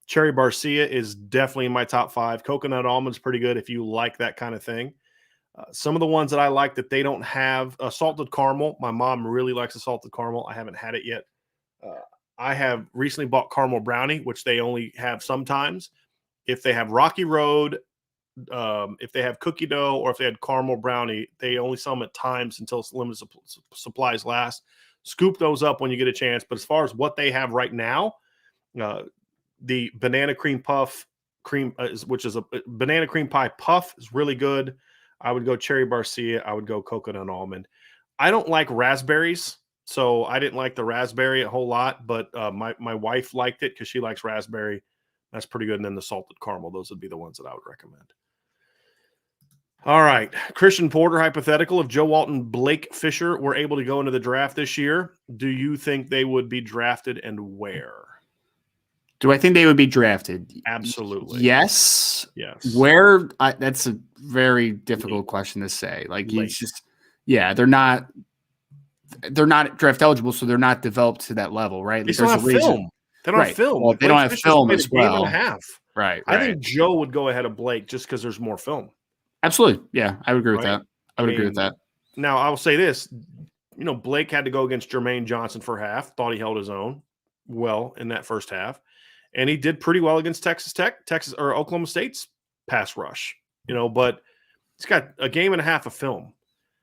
Cherry Barcia is definitely in my top 5. Coconut almond's pretty good if you like that kind of thing. Some of the ones that I like that they don't have, salted caramel. My mom really likes the salted caramel. I haven't had it yet. I have recently bought caramel brownie, which they only have sometimes. If they have Rocky Road, if they have cookie dough, or if they had caramel brownie, they only sell them at times until limited supplies last. Scoop those up when you get a chance. But as far as what they have right now, the banana cream puff which is a banana cream pie puff is really good. I would go Cherry Barcia. I would go coconut almond. I don't like raspberries, so I didn't like the raspberry a whole lot, but my wife liked it because she likes raspberry. That's pretty good. And then the salted caramel, those would be the ones that I would recommend. All right. Christian Porter hypothetical. If Joe Walton, Blake Fisher were able to go into the draft this year, do you think they would be drafted and where? Do I think they would be drafted? Absolutely. Yes. Where? That's a very difficult question to say. Like he's just, they're not draft eligible, so they're not developed to that level, right? They don't have film. They don't have film. Well, they don't have film as well. Game and a half. Right. I think Joe would go ahead of Blake just because there's more film. Absolutely. Yeah, I would agree with that. I would agree with that. Now, I will say this. Blake had to go against Jermaine Johnson for half. Thought he held his own well in that first half. And he did pretty well against Texas or Oklahoma State's pass rush, but he's got a game and a half of film.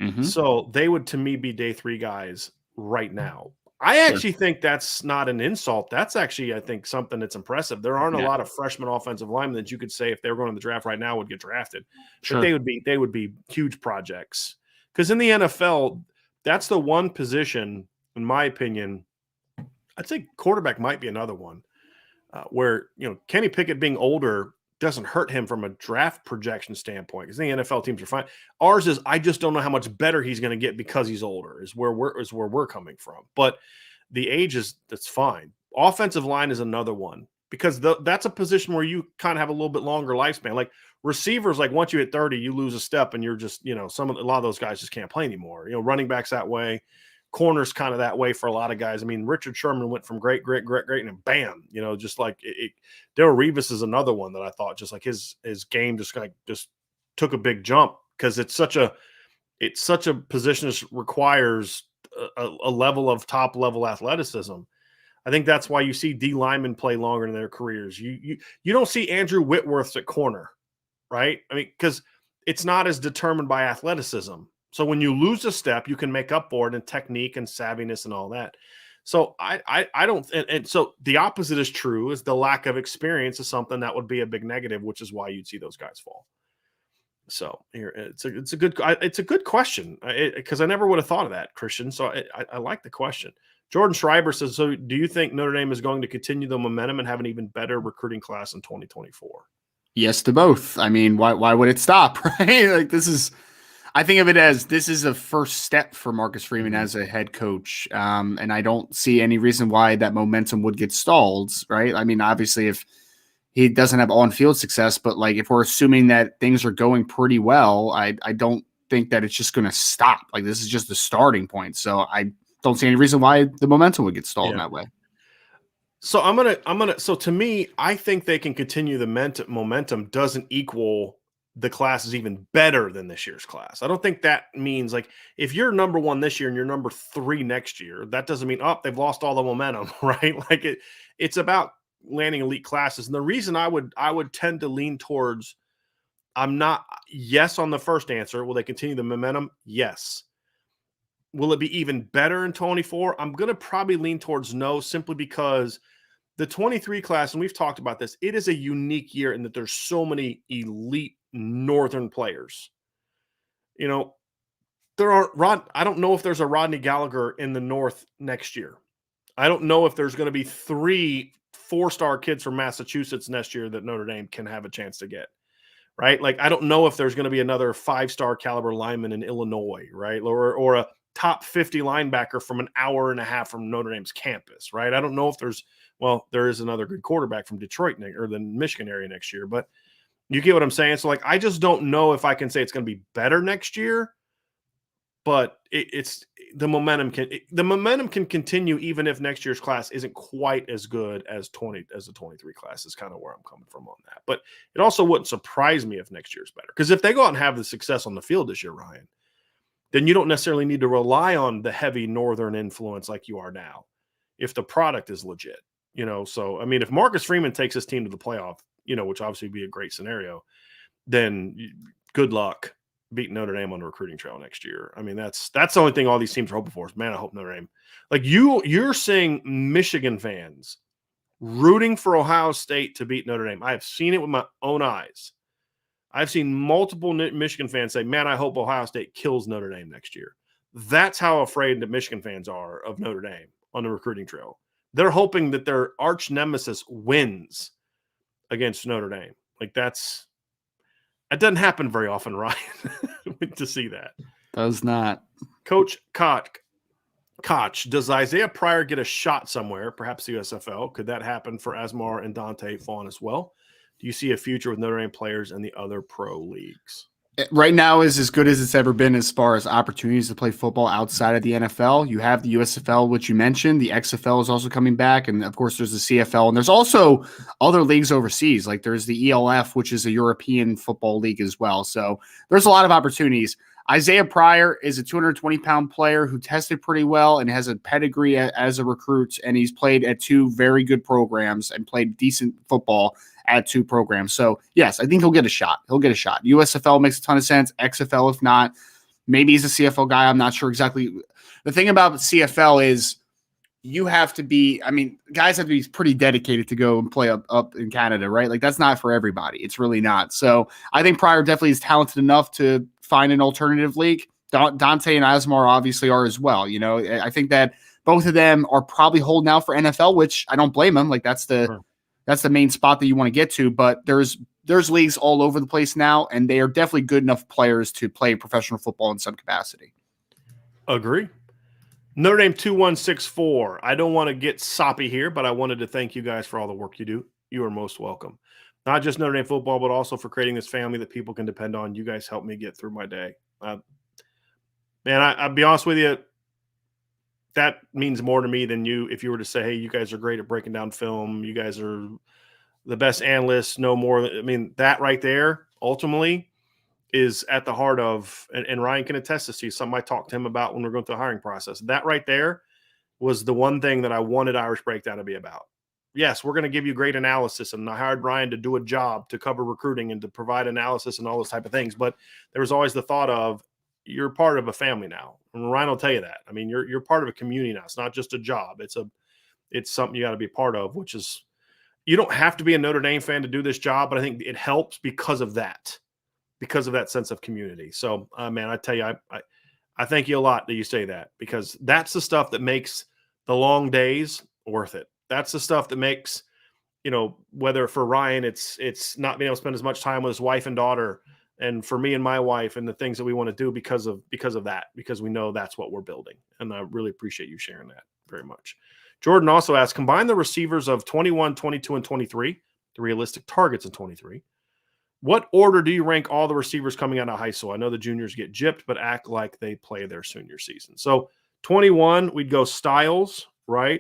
Mm-hmm. So they would, to me, be day 3 guys right now. I actually think that's not an insult. That's actually, I think, something that's impressive. There aren't a lot of freshman offensive linemen that you could say if they were going to the draft right now would get drafted. But they would be huge projects. Because in the NFL, that's the one position, in my opinion, I'd say quarterback might be another one. Where Kenny Pickett being older doesn't hurt him from a draft projection standpoint because the NFL teams are fine. Ours is I just don't know how much better he's going to get because he's older. Is where we're coming from. But the age that's fine. Offensive line is another one because that's a position where you kind of have a little bit longer lifespan. Like receivers, like once you hit 30, you lose a step and you're just a lot of those guys just can't play anymore. Running backs that way. Corners kind of that way for a lot of guys. I mean, Richard Sherman went from great, and then bam, just like Darrelle Revis is another one that I thought just like his game just took a big jump because it's such a position that requires a level of top level athleticism. I think that's why you see D linemen play longer in their careers. You don't see Andrew Whitworth's at corner, right? I mean, because it's not as determined by athleticism. So when you lose a step, you can make up for it in technique and savviness and all that. So I don't, and so the opposite is true. Is the lack of experience is something that would be a big negative, which is why you'd see those guys fall. So here it's a good question because I never would have thought of that, Christian. So I like the question. Jordan Schreiber says, so do you think Notre Dame is going to continue the momentum and have an even better recruiting class in 2024? Yes to both. I mean, why would it stop, right? Like I think of it as this is a first step for Marcus Freeman as a head coach. And I don't see any reason why that momentum would get stalled, right? I mean, obviously if he doesn't have on-field success, but like if we're assuming that things are going pretty well, I don't think that it's just going to stop. Like this is just the starting point. So I don't see any reason why the momentum would get stalled in that way. So so to me, I think they can continue the momentum doesn't equal the class is even better than this year's class. I don't think that means like if you're number 1 this year and you're number 3 next year, that doesn't mean they've lost all the momentum, right? Like it's about landing elite classes. And the reason I would tend to lean towards I'm not yes on the first answer. Will they continue the momentum? Yes. Will it be even better in 24? I'm going to probably lean towards no, simply because the 23 class, and we've talked about this, it is a unique year in that there's so many elite Northern players. There aren't I don't know if there's a Rodney Gallagher in the North next year. I don't know if there's going to be 3 4-star kids from Massachusetts next year that Notre Dame can have a chance to get, right? Like, I don't know if there's going to be another 5-star caliber lineman in Illinois, right? Or a top 50 linebacker from an hour and a half from Notre Dame's campus, right? I don't know if there is another good quarterback from Detroit or the Michigan area next year, but you get what I'm saying? So, like, I just don't know if I can say it's going to be better next year, but the momentum can continue even if next year's class isn't quite as good as the 23 class is kind of where I'm coming from on that. But it also wouldn't surprise me if next year's better, because if they go out and have the success on the field this year, Ryan, then you don't necessarily need to rely on the heavy Northern influence like you are now if the product is legit. So I mean, if Marcus Freeman takes his team to the playoff, which obviously would be a great scenario, then good luck beating Notre Dame on the recruiting trail next year. I mean, that's the only thing all these teams are hoping for is, man, I hope Notre Dame. Like you're seeing Michigan fans rooting for Ohio State to beat Notre Dame. I have seen it with my own eyes. I've seen multiple Michigan fans say, man, I hope Ohio State kills Notre Dame next year. That's how afraid the Michigan fans are of Notre Dame on the recruiting trail. They're hoping that their arch nemesis wins against Notre Dame. Like that doesn't happen very often, Ryan, to see that. Does not. Coach Koch, does Isaiah Pryor get a shot somewhere, perhaps the USFL? Could that happen for Asmar and Dante Fawn as well? Do you see a future with Notre Dame players in the other pro leagues? Right now is as good as it's ever been as far as opportunities to play football outside of the NFL. You have the USFL, which you mentioned. The XFL is also coming back. And, of course, there's the CFL. And there's also other leagues overseas. Like there's the ELF, which is a European football league as well. So there's a lot of opportunities. Isaiah Pryor is a 220-pound player who tested pretty well and has a pedigree as a recruit. And he's played at 2 very good programs and played decent football at 2 programs. So, yes, I think he'll get a shot. USFL makes a ton of sense. XFL, if not, maybe he's a CFL guy. I'm not sure exactly. The thing about CFL is you have to be, guys have to be pretty dedicated to go and play up in Canada, right? Like that's not for everybody. It's really not. So I think Pryor definitely is talented enough to find an alternative league. Dante and Asmar obviously are as well. I think that both of them are probably holding out for NFL, which I don't blame them. Like that's the that's the main spot that you want to get to. But there's leagues all over the place now, and they are definitely good enough players to play professional football in some capacity. Agree. Notre Dame 2164. I don't want to get soppy here, but I wanted to thank you guys for all the work you do. You are most welcome. Not just Notre Dame football, but also for creating this family that people can depend on. You guys help me get through my day. Man, I'll be honest with you, that means more to me than if you were to say, hey, you guys are great at breaking down film. You guys are the best analysts, no more. I mean, that right there ultimately is at the heart of, and Ryan can attest this to you, something I talked to him about when we're going through the hiring process. That right there was the one thing that I wanted Irish Breakdown to be about. Yes, we're going to give you great analysis, and I hired Ryan to do a job to cover recruiting and to provide analysis and all those type of things. But there was always the thought of, you're part of a family now. And Ryan will tell you that. I mean, you're part of a community now. It's not just a job. It's something you got to be a part of, which is, you don't have to be a Notre Dame fan to do this job, but I think it helps because of that sense of community. So, man, I tell you, I thank you a lot that you say that, because that's the stuff that makes the long days worth it. That's the stuff that makes, whether for Ryan, it's not being able to spend as much time with his wife and daughter, and for me and my wife, and the things that we want to do because of that, because we know that's what we're building. And I really appreciate you sharing that very much. Jordan also asked, combine the receivers of 21, 22, and 23, the realistic targets in 23. What order do you rank all the receivers coming out of high school? I know the juniors get gypped, but act like they play their senior season. So 21, we'd go Styles, right?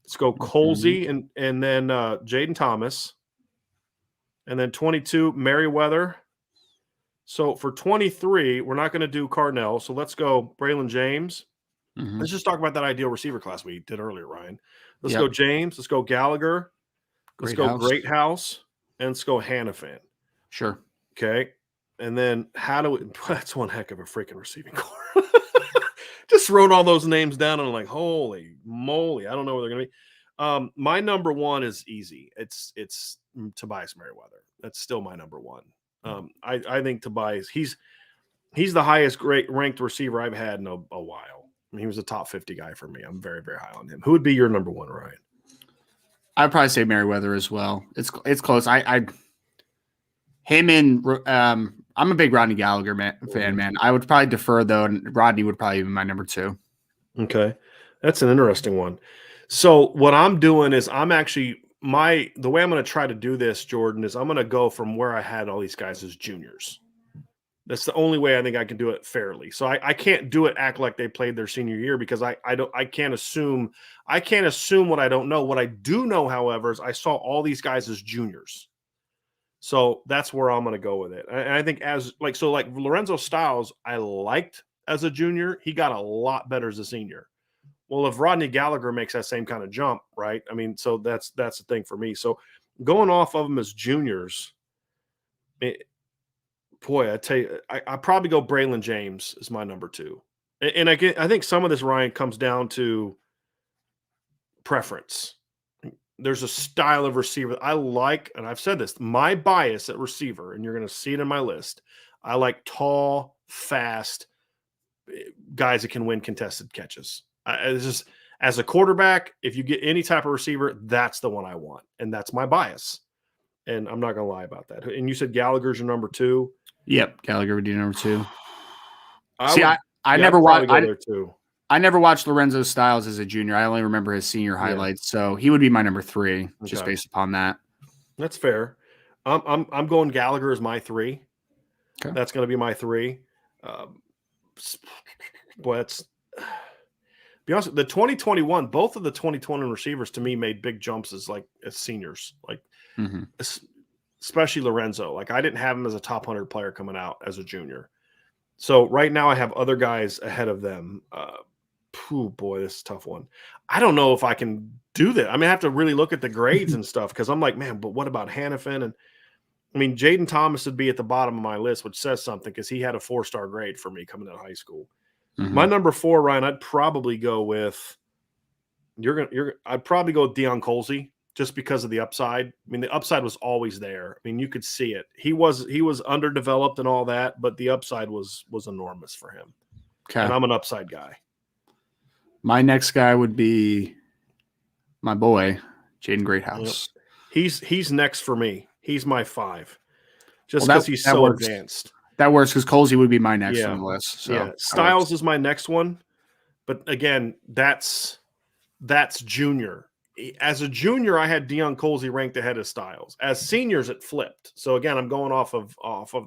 Let's go Colsey and then Jaden Thomas. And then 22, Merriweather. So for 23, we're not going to do Cardinal. So let's go Braylon James. Mm-hmm. Let's just talk about that ideal receiver class we did earlier, Ryan. Let's go James. Let's go Gallagher. Let's go Greathouse. And let's go Hannafin. Sure. Okay. And then that's one heck of a freaking receiving core. Just wrote all those names down and I'm like, holy moly, I don't know where they're going to be. My number one is easy. It's Tobias Merriweather. That's still my number one. I think Tobias, he's the highest ranked receiver I've had in a while. I mean, he was a top 50 guy for me. I'm very, very high on him. Who would be your number one, Ryan? I'd probably say Merriweather as well. It's close. I'm a big Rodney Gallagher fan, man. I would probably defer though, and Rodney would probably be my number two. Okay, that's an interesting one. So what I'm doing is I'm actually the way I'm going to try to do this, Jordan, is I'm going to go from where I had all these guys as juniors. That's the only way I think I can do it fairly. So I can't do it act like they played their senior year, because I can't assume what I don't know. What I do know, however, is I saw all these guys as juniors. So that's where I'm going to go with it. And I think like Lorenzo Styles, I liked as a junior. He got a lot better as a senior. Well, if Rodney Gallagher makes that same kind of jump, right? I mean, so that's the thing for me. So going off of them as juniors, I tell you, I probably go Braylon James as my number two. And I think some of this, Ryan, comes down to preference. There's a style of receiver I like, and I've said this, my bias at receiver, and you're going to see it in my list. I like tall, fast guys that can win contested catches. It's just, as a quarterback, if you get any type of receiver, that's the one I want, and that's my bias. And I'm not going to lie about that. And you said Gallagher's your number two? Yep, Gallagher would be number two. I never watched Lorenzo Styles as a junior. I only remember his senior highlights, so he would be my number three, just based upon that. That's fair. I'm going Gallagher as my three. Okay. That's going to be my three. Be honest, the 2021, both of the 2020 receivers to me made big jumps as seniors, especially Lorenzo. Like, I didn't have him as a top 100 player coming out as a junior. So right now I have other guys ahead of them. This is a tough one. I don't know if I can do that. I mean, I have to really look at the grades and stuff, because I'm like, man, but what about Hannafin? And I mean, Jaden Thomas would be at the bottom of my list, which says something, because he had a 4-star grade for me coming out of high school. Mm-hmm. My number 4, Ryan, I'd probably go with I'd probably go with Deion Colsey, just because of the upside. I mean, the upside was always there. I mean, you could see it. He was underdeveloped and all that, but the upside was enormous for him. Okay. And I'm an upside guy. My next guy would be my boy, Jaden Greathouse. He's next for me. He's my 5. Just Well, because he's so works. advanced. That works because Colsey would be my next on the list. So yeah. Styles is my next one. But again, that's junior. As a junior, I had Deion Colsey ranked ahead of Styles. As seniors, it flipped. So again, I'm going off of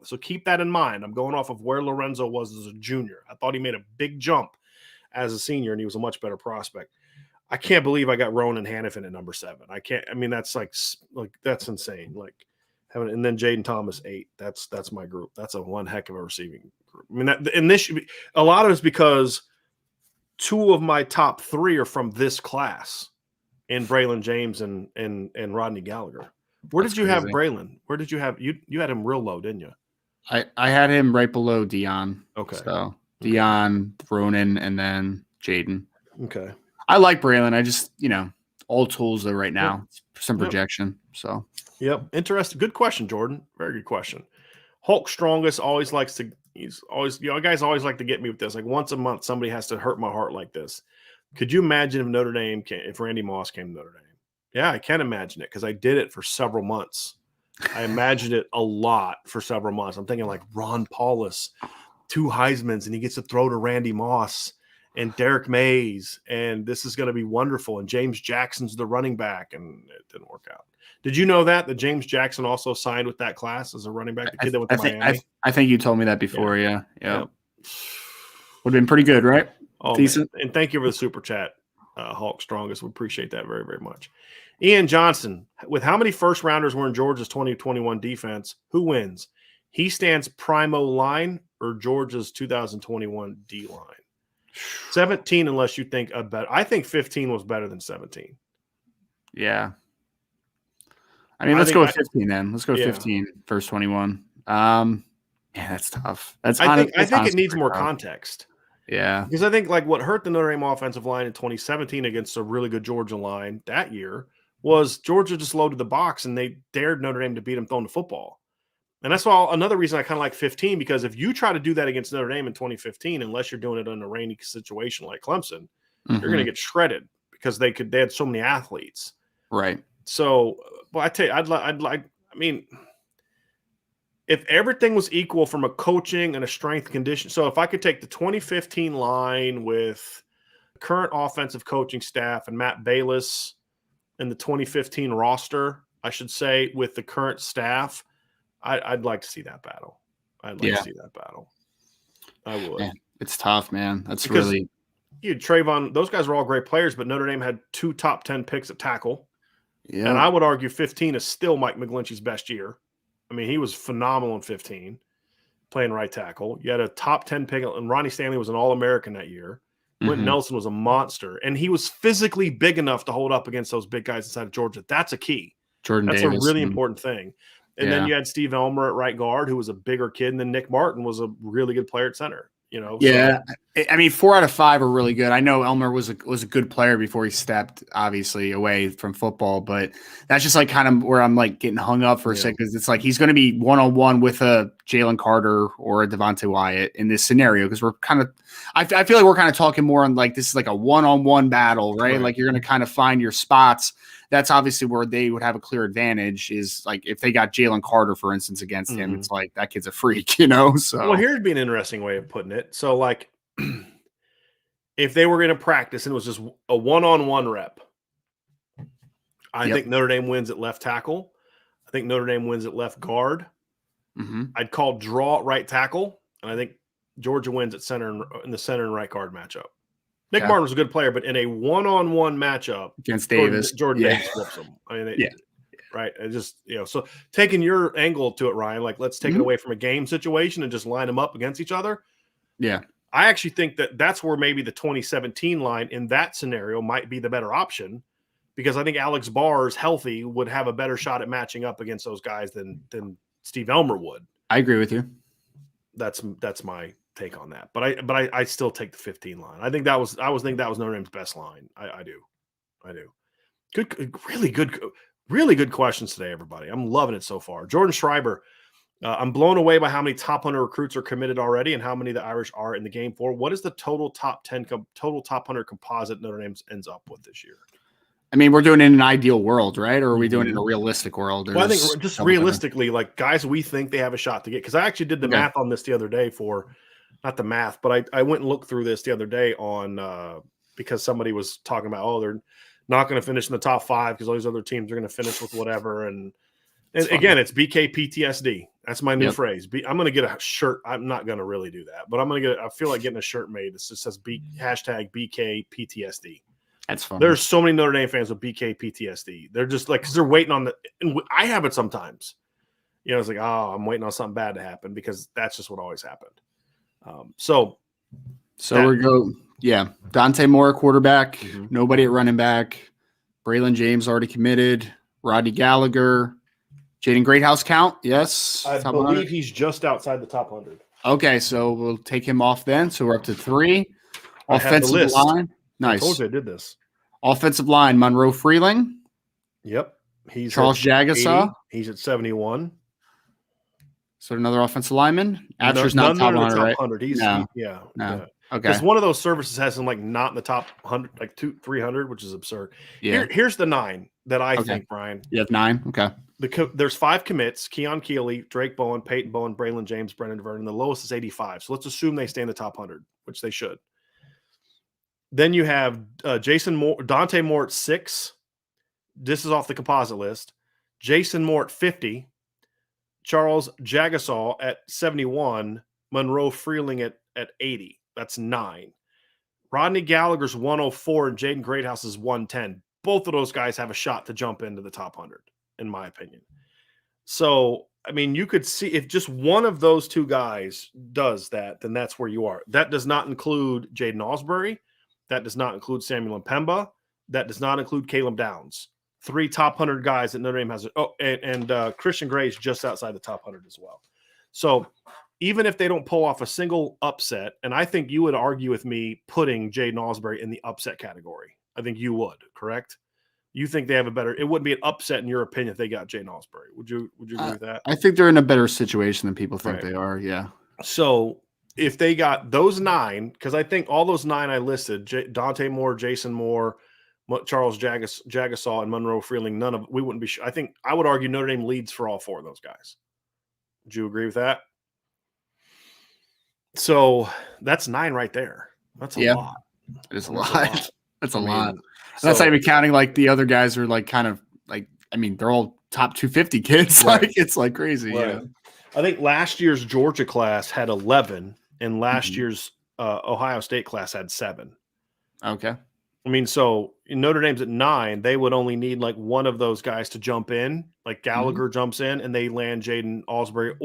so keep that in mind. I'm going off of where Lorenzo was as a junior. I thought he made a big jump as a senior, and he was a much better prospect. I can't believe I got Ronan Hannafin at number 7. I can't. I mean, that's like that's insane. Like having, and then Jaden Thomas 8. That's my group. That's a one heck of a receiving group. I mean, and this should be a lot of it's because 2 of my top 3 are from this class, in Braylon James and Rodney Gallagher. Where did you have Braylon? Where did you have you had him real low, didn't you? I had him right below Deion. Okay. So Deion, Ronan, and then Jaden. Okay. I like Braylon. I just, all tools though right now. Some projection. So Yep. Interesting. Good question, Jordan. Very good question. Hulk Strongest always likes to, he's always, guys always like to get me with this. Like once a month, somebody has to hurt my heart like this. Could you imagine if Notre Dame if Randy Moss came to Notre Dame? Yeah, I can imagine it because I did it for several months. I imagined it a lot for several months. I'm thinking like Ron Paulus, 2 Heismans, and he gets to throw to Randy Moss and Derek Mays, and this is going to be wonderful. And James Jackson's the running back, and it didn't work out. Did you know that James Jackson also signed with that class as a running back? The kid that went to Miami. I think you told me that before. Yeah. Would have been pretty good, right? Oh, decent. Man. And thank you for the super chat, Hulk Strongest. We appreciate that very, very much. Ian Johnson, with how many first rounders were in Georgia's 2021 defense? Who wins? He stands primo line or Georgia's 2021 D line? 17, unless you think a better. I think 15 was better than 17. Yeah. I mean, let's go with 15 then. Let's go with 15 first 21. Yeah, that's tough. I think it needs more context. Yeah. Because I think like what hurt the Notre Dame offensive line in 2017 against a really good Georgia line that year was Georgia just loaded the box and they dared Notre Dame to beat them throwing the football. And that's why another reason I kind of like 15, because if you try to do that against Notre Dame in 2015, unless you're doing it in a rainy situation like Clemson, you're going to get shredded because they had so many athletes. Right. So, well, I tell you, I mean, if everything was equal from a coaching and a strength condition. So if I could take the 2015 line with current offensive coaching staff and Matt Bayless and the 2015 roster, I should say, with the current staff, I'd like to see that battle. I'd like to see that battle. I would. Man, it's tough, man. That's because really Trayvon. Those guys were all great players, but Notre Dame had 2 top 10 picks at tackle. Yeah, and I would argue 15 is still Mike McGlinchey's best year. I mean, he was phenomenal in 15, playing right tackle. You had a top 10 pick, and Ronnie Stanley was an All-American that year. Quentin Nelson was a monster, and he was physically big enough to hold up against those big guys inside of Georgia. That's a key. That's a really important thing. And then you had Steve Elmer at right guard, who was a bigger kid, and then Nick Martin was a really good player at center. Yeah. So. I mean, 4 out of 5 are really good. I know Elmer was a good player before he stepped, obviously, away from football, but that's just like kind of where I'm like getting hung up for a second, because it's like he's going to be one-on-one with a Jalen Carter or a Devontae Wyatt in this scenario, because we're kind of – I feel like we're kind of talking more on like this is like a one-on-one battle, right? Like you're going to kind of find your spots. That's obviously where they would have a clear advantage, is like if they got Jalen Carter, for instance, against him, it's like that kid's a freak, So well, here'd be an interesting way of putting it. So like if they were going to practice and it was just a one-on-one rep, I think Notre Dame wins at left tackle. I think Notre Dame wins at left guard. I'd call draw at right tackle, and I think Georgia wins at center in the center and right guard matchup. Nick Martin was a good player, but in a one-on-one matchup against Davis, Jordan Davis flips him. I mean, right. It just, so taking your angle to it, Ryan, like let's take it away from a game situation and just line them up against each other. Yeah. I actually think that's where maybe the 2017 line in that scenario might be the better option, because I think Alex Bars, healthy, would have a better shot at matching up against those guys than Steve Elmer would. I agree with you. That's my take on that. But I still take the 15 line. I think that was Notre Dame's best line. I do. Good, really good questions today, everybody. I'm loving it so far. Jordan Schreiber, I'm blown away by how many top 100 recruits are committed already and how many the Irish are in the game for. What is the total top 10 total top 100 composite Notre Dame ends up with this year? I mean, we're doing it in an ideal world, right? Or are we doing it in a realistic world? Well, I think just realistically, like guys we think they have a shot to get, because I actually did the math on this the other day not the math, but I went and looked through this the other day on because somebody was talking about, oh, they're not going to finish in the top 5 because all these other teams are going to finish with whatever. And again, it's BK PTSD. That's my new phrase. I'm going to get a shirt. I'm not going to really do that, but I feel like getting a shirt made that just says hashtag BK PTSD. That's fun. There's so many Notre Dame fans with BK PTSD. They're just like, because they're waiting on and I have it sometimes. It's like, oh, I'm waiting on something bad to happen because that's just what always happened. So we go. Yeah. Dante Moore, quarterback. Mm-hmm. Nobody at running back. Braylon James already committed. Rodney Gallagher. Jaden Greathouse count? Yes. I believe he's just outside the top 100. Okay, so we'll take him off then. So we're up to 3. Offensive line. Nice. I told you I did this. Offensive line, Monroe Freeling. Yep. He's Charles Jagasaw. He's at 71. So another offensive lineman. Asher's not top 100, right? 100. No. Yeah. Okay. Because one of those services has him like not in the top 100, like 300, which is absurd. Yeah. Here's the 9 that I think, Brian. You have 9? Okay. There's 5 commits: Keon Keeley, Drake Bowen, Peyton Bowen, Braylon James, Brendan Vernon. The lowest is 85. So let's assume they stay in the top 100, which they should. Then you have Dante Moore at 6. This is off the composite list. Jason Moore at 50. Charles Jagasaw at 71. Monroe Freeling at 80. That's 9. Rodney Gallagher's 104 and Jaden Greathouse is 110. Both of those guys have a shot to jump into the top 100, in my opinion. So, I mean, you could see if just one of those 2 guys does that, then that's where you are. That does not include Jaden Osborne. That does not include Samuel Mpemba. That does not include Caleb Downs. 3 top 100 guys that Notre Dame has. And Christian Gray is just outside the top 100 as well. So even if they don't pull off a single upset, and I think you would argue with me putting Jaden Osborne in the upset category. I think you would, correct? You think they have it wouldn't be an upset in your opinion if they got Jaden Osborne. Would you agree with that? I think they're in a better situation than people think they are. Yeah. So if they got those 9, because I think all those 9 I listed, Dante Moore, Jason Moore, Charles Jagasaw, and Monroe Freeling, we wouldn't be I think I would argue Notre Dame leads for all 4 of those guys. Would you agree with that? So that's 9 right there. That's a lot. It's a lot. That's a lot. That's not even counting like the other guys are like kind of like, I mean, they're all top 250 kids. Right. Like it's like crazy. Right. Yeah. I think last year's Georgia class had 11 and last year's Ohio State class had 7. Okay. I mean, so Notre Dame's at 9. They would only need like one of those guys to jump in, like Gallagher jumps in and they land Jaden Osborne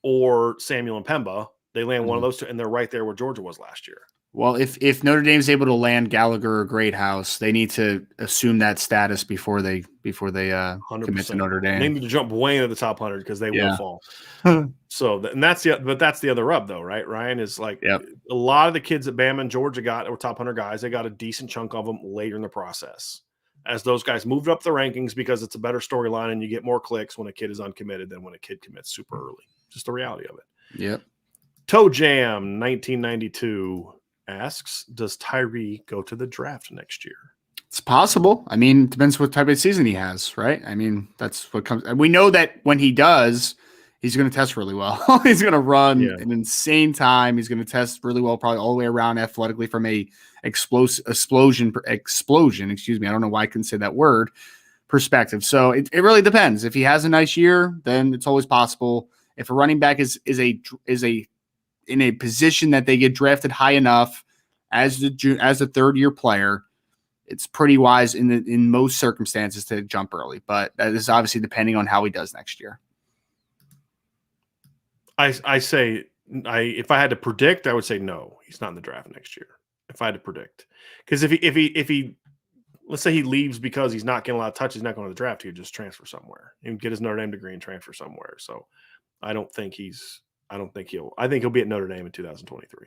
or Samuel Mpemba. They land one of those 2 and they're right there where Georgia was last year. Well, if Notre Dame's able to land Gallagher or Greathouse, they need to assume that status before they commit to Notre Dame. They need to jump way into the top 100 because they will fall. So, and that's the other rub though, right? Ryan is like a lot of the kids that Bama and Georgia got were top 100 guys. They got a decent chunk of them later in the process as those guys moved up the rankings because it's a better storyline and you get more clicks when a kid is uncommitted than when a kid commits super early. Just the reality of it. Yep. Toe Jam 1992 asks, does Tyree go to the draft next year? It's possible. I mean, it depends what type of season he has, right? I mean, that's what comes. We know that when he does, he's going to test really well. He's going to run an insane time. He's going to test really well, probably all the way around athletically from a explosion. Excuse me. I don't know why I couldn't say that word. Perspective. So it really depends. If he has a nice year, then it's always possible. If a running back is in a position that they get drafted high enough as a third-year player, it's pretty wise in most circumstances to jump early. But that is obviously depending on how he does next year. I say if I had to predict, I would say no, he's not in the draft next year. If I had to predict, because if he let's say he leaves because he's not getting a lot of touches, he's not going to the draft, he'd just transfer somewhere and get his Notre Dame degree and transfer somewhere. So I think he'll be at Notre Dame in 2023.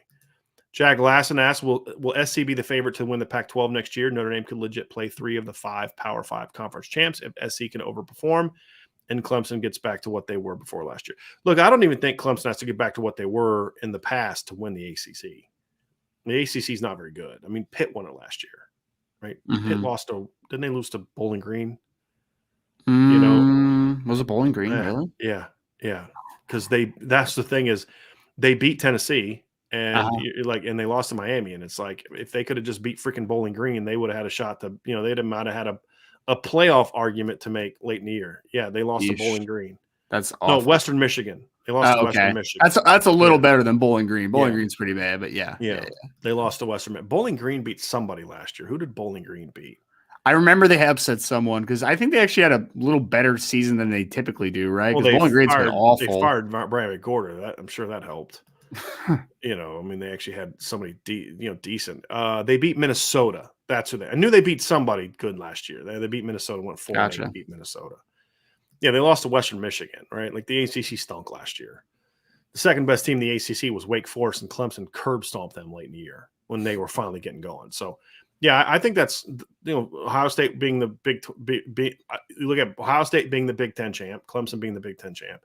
Jack Lassen asks, will SC be the favorite to win the Pac-12 next year? Notre Dame could legit play 3 of the 5 Power 5 conference champs if SC can overperform and Clemson gets back to what they were before last year. Look, I don't even think Clemson has to get back to what they were in the past to win the ACC. The ACC is not very good. I mean, Pitt won it last year. right? Mhm. Pitt lost to, didn't they lose to Bowling Green? You know, Was it Bowling Green? Really? yeah. Because that's the thing is they beat Tennessee and and they lost to Miami. And it's like, if they could have just beat freaking Bowling Green, they would have had a shot to, they might have had a playoff argument to make late in the year. Yeah. They lost to Bowling Green. That's No, awful. Western Michigan. They lost to Western Michigan. That's a little better than Bowling Green. Bowling Green's pretty bad, but yeah. They lost to Western Michigan. Bowling Green beat somebody last year. Who did Bowling Green beat? I remember they upset someone because I think they actually had a little better season than they typically do, right? Well, Bowling Green's been awful. They fired Bradley Gorder. I'm sure that helped. They actually had somebody decent. They beat Minnesota. That's who I knew they beat somebody good last year. They beat Minnesota, went 4-8 and beat Minnesota. Yeah, they lost to Western Michigan, right? Like the ACC stunk last year. The second best team in the ACC was Wake Forest, and Clemson curb stomped them late in the year when they were finally getting going. So, yeah, I think that's Ohio State being the you look at Ohio State being the Big Ten champ, Clemson being the Big Ten champ.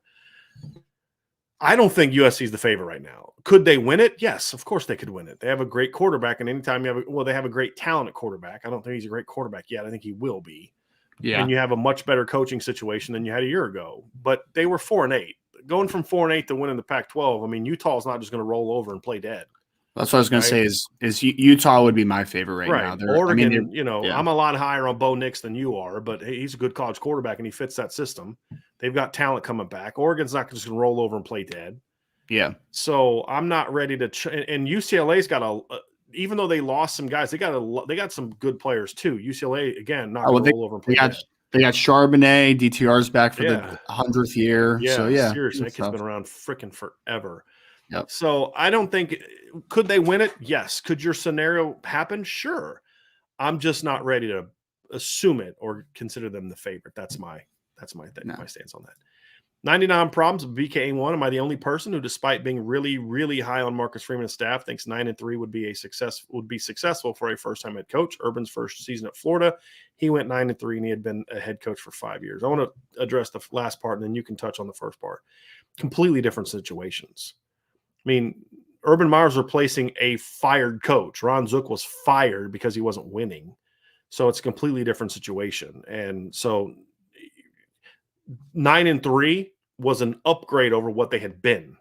I don't think USC is the favorite right now. Could they win it? Yes, of course they could win it. They have a great quarterback, and anytime they have a great talent at quarterback. I don't think he's a great quarterback yet. I think he will be. Yeah. And you have a much better coaching situation than you had a year ago. But they were 4-8. Going from 4-8 to winning the Pac-12, I mean, Utah's not just going to roll over and play dead. That's what I was going to say is Utah would be my favorite right now. Oregon, I'm a lot higher on Bo Nix than you are, but he's a good college quarterback and he fits that system. They've got talent coming back. Oregon's not just going to roll over and play dead. Yeah. So I'm not ready to and UCLA's got even though they lost some guys, they got some good players too. UCLA again, not going to roll over and play dead. They got Charbonnet, DTR's back for the 100th year. Yeah, so seriously, that kid's been around freaking forever. Yep. So I don't think could they win it? Yes. Could your scenario happen? Sure. I'm just not ready to assume it or consider them the favorite. That's my stance on that. 99 problems with BKA1. Am I the only person who, despite being really, really high on Marcus Freeman's staff, thinks 9-3 would be successful for a first-time head coach? Urban's first season at Florida, he went 9-3, and he had been a head coach for 5 years. I want to address the last part, and then you can touch on the first part. Completely different situations. I mean, Urban Meyer's replacing a fired coach. Ron Zook was fired because he wasn't winning. So it's a completely different situation. And so 9-3 was an upgrade over what they had been.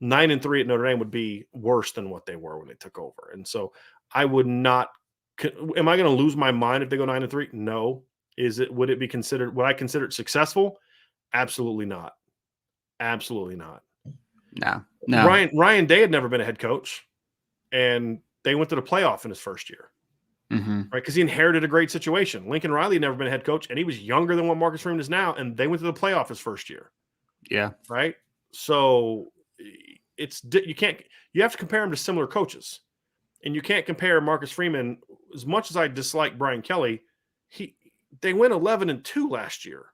9-3 at Notre Dame would be worse than what they were when they took over. And so I would not – am I going to lose my mind if they go 9-3? No. Would I consider it successful? Absolutely not. Absolutely not. No. Ryan Day had never been a head coach, and they went to the playoff in his first year. Right, because he inherited a great situation. Lincoln Riley had never been a head coach, and he was younger than what Marcus Freeman is now, and they went to the playoff his first year. Yeah. Right? So you have to compare him to similar coaches. And you can't compare Marcus Freeman, as much as I dislike Brian Kelly, they went 11-2 last year.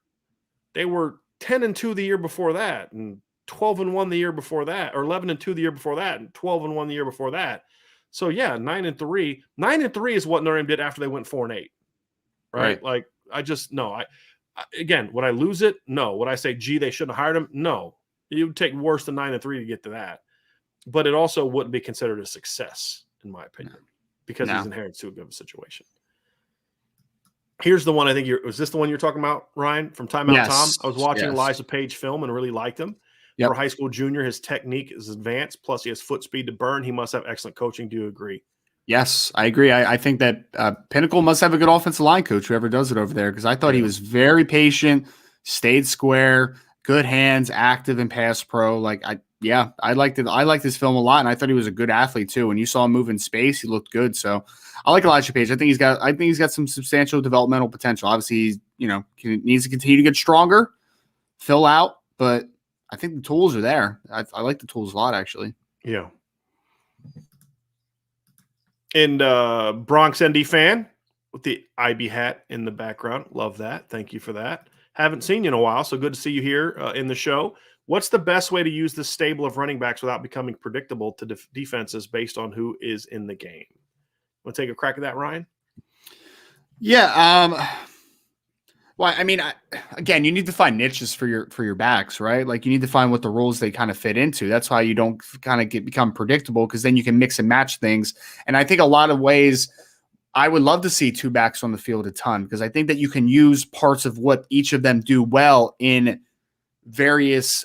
They were 10-2 the year before that, and 12-1 the year before that, or 11-2 the year before that, and 12-1 the year before that. So yeah, 9-3. 9-3 is what Notre Dame did after they went 4-8. Right? Like I just no. Again, would I lose it? No. Would I say, gee, they shouldn't have hired him? No. It would take worse than 9-3 to get to that. But it also wouldn't be considered a success, in my opinion, because he's inherited too good of a situation. Here's the one I think was this the one you're talking about, Ryan, from Time Out Tom? I was watching Elijah Page film and really liked him. Yep. For a high school junior, his technique is advanced, plus he has foot speed to burn. He must have excellent coaching. Do you agree? Yes, I agree. I think that Pinnacle must have a good offensive line coach, whoever does it over there, because I thought he was very patient, stayed square, good hands, active in pass pro. I liked it. I liked this film a lot, and I thought he was a good athlete too. When you saw him move in space, he looked good. So I like Elijah Page. I think he's got some substantial developmental potential. Obviously, he needs to continue to get stronger, fill out, but I think the tools are there. I like the tools a lot, actually. Yeah. And Bronx ND fan with the IB hat in the background. Love that. Thank you for that. Haven't seen you in a while, so good to see you here in the show. What's the best way to use this stable of running backs without becoming predictable to defenses based on who is in the game? Want to take a crack at that, Ryan? Yeah. Well, I mean, again, you need to find niches for your backs, right? Like you need to find what the roles they kind of fit into. That's why you don't kind of become predictable, because then you can mix and match things. And I think a lot of ways, I would love to see two backs on the field a ton because I think that you can use parts of what each of them do well in various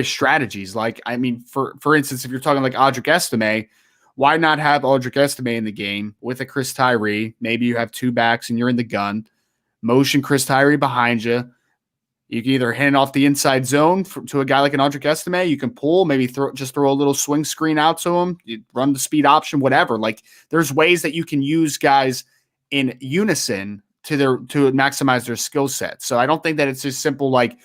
strategies. Like, I mean, for instance, if you're talking like Audric Estime, why not have Audric Estime in the game with a Chris Tyree? Maybe you have two backs and you're in the gun. Motion Chris Tyree behind you. You can either hand off the inside zone to a guy like an Audric Estime. You can pull, maybe throw a little swing screen out to him. You run the speed option, whatever. Like, there's ways that you can use guys in unison to maximize their skill set. So I don't think that it's just simple like,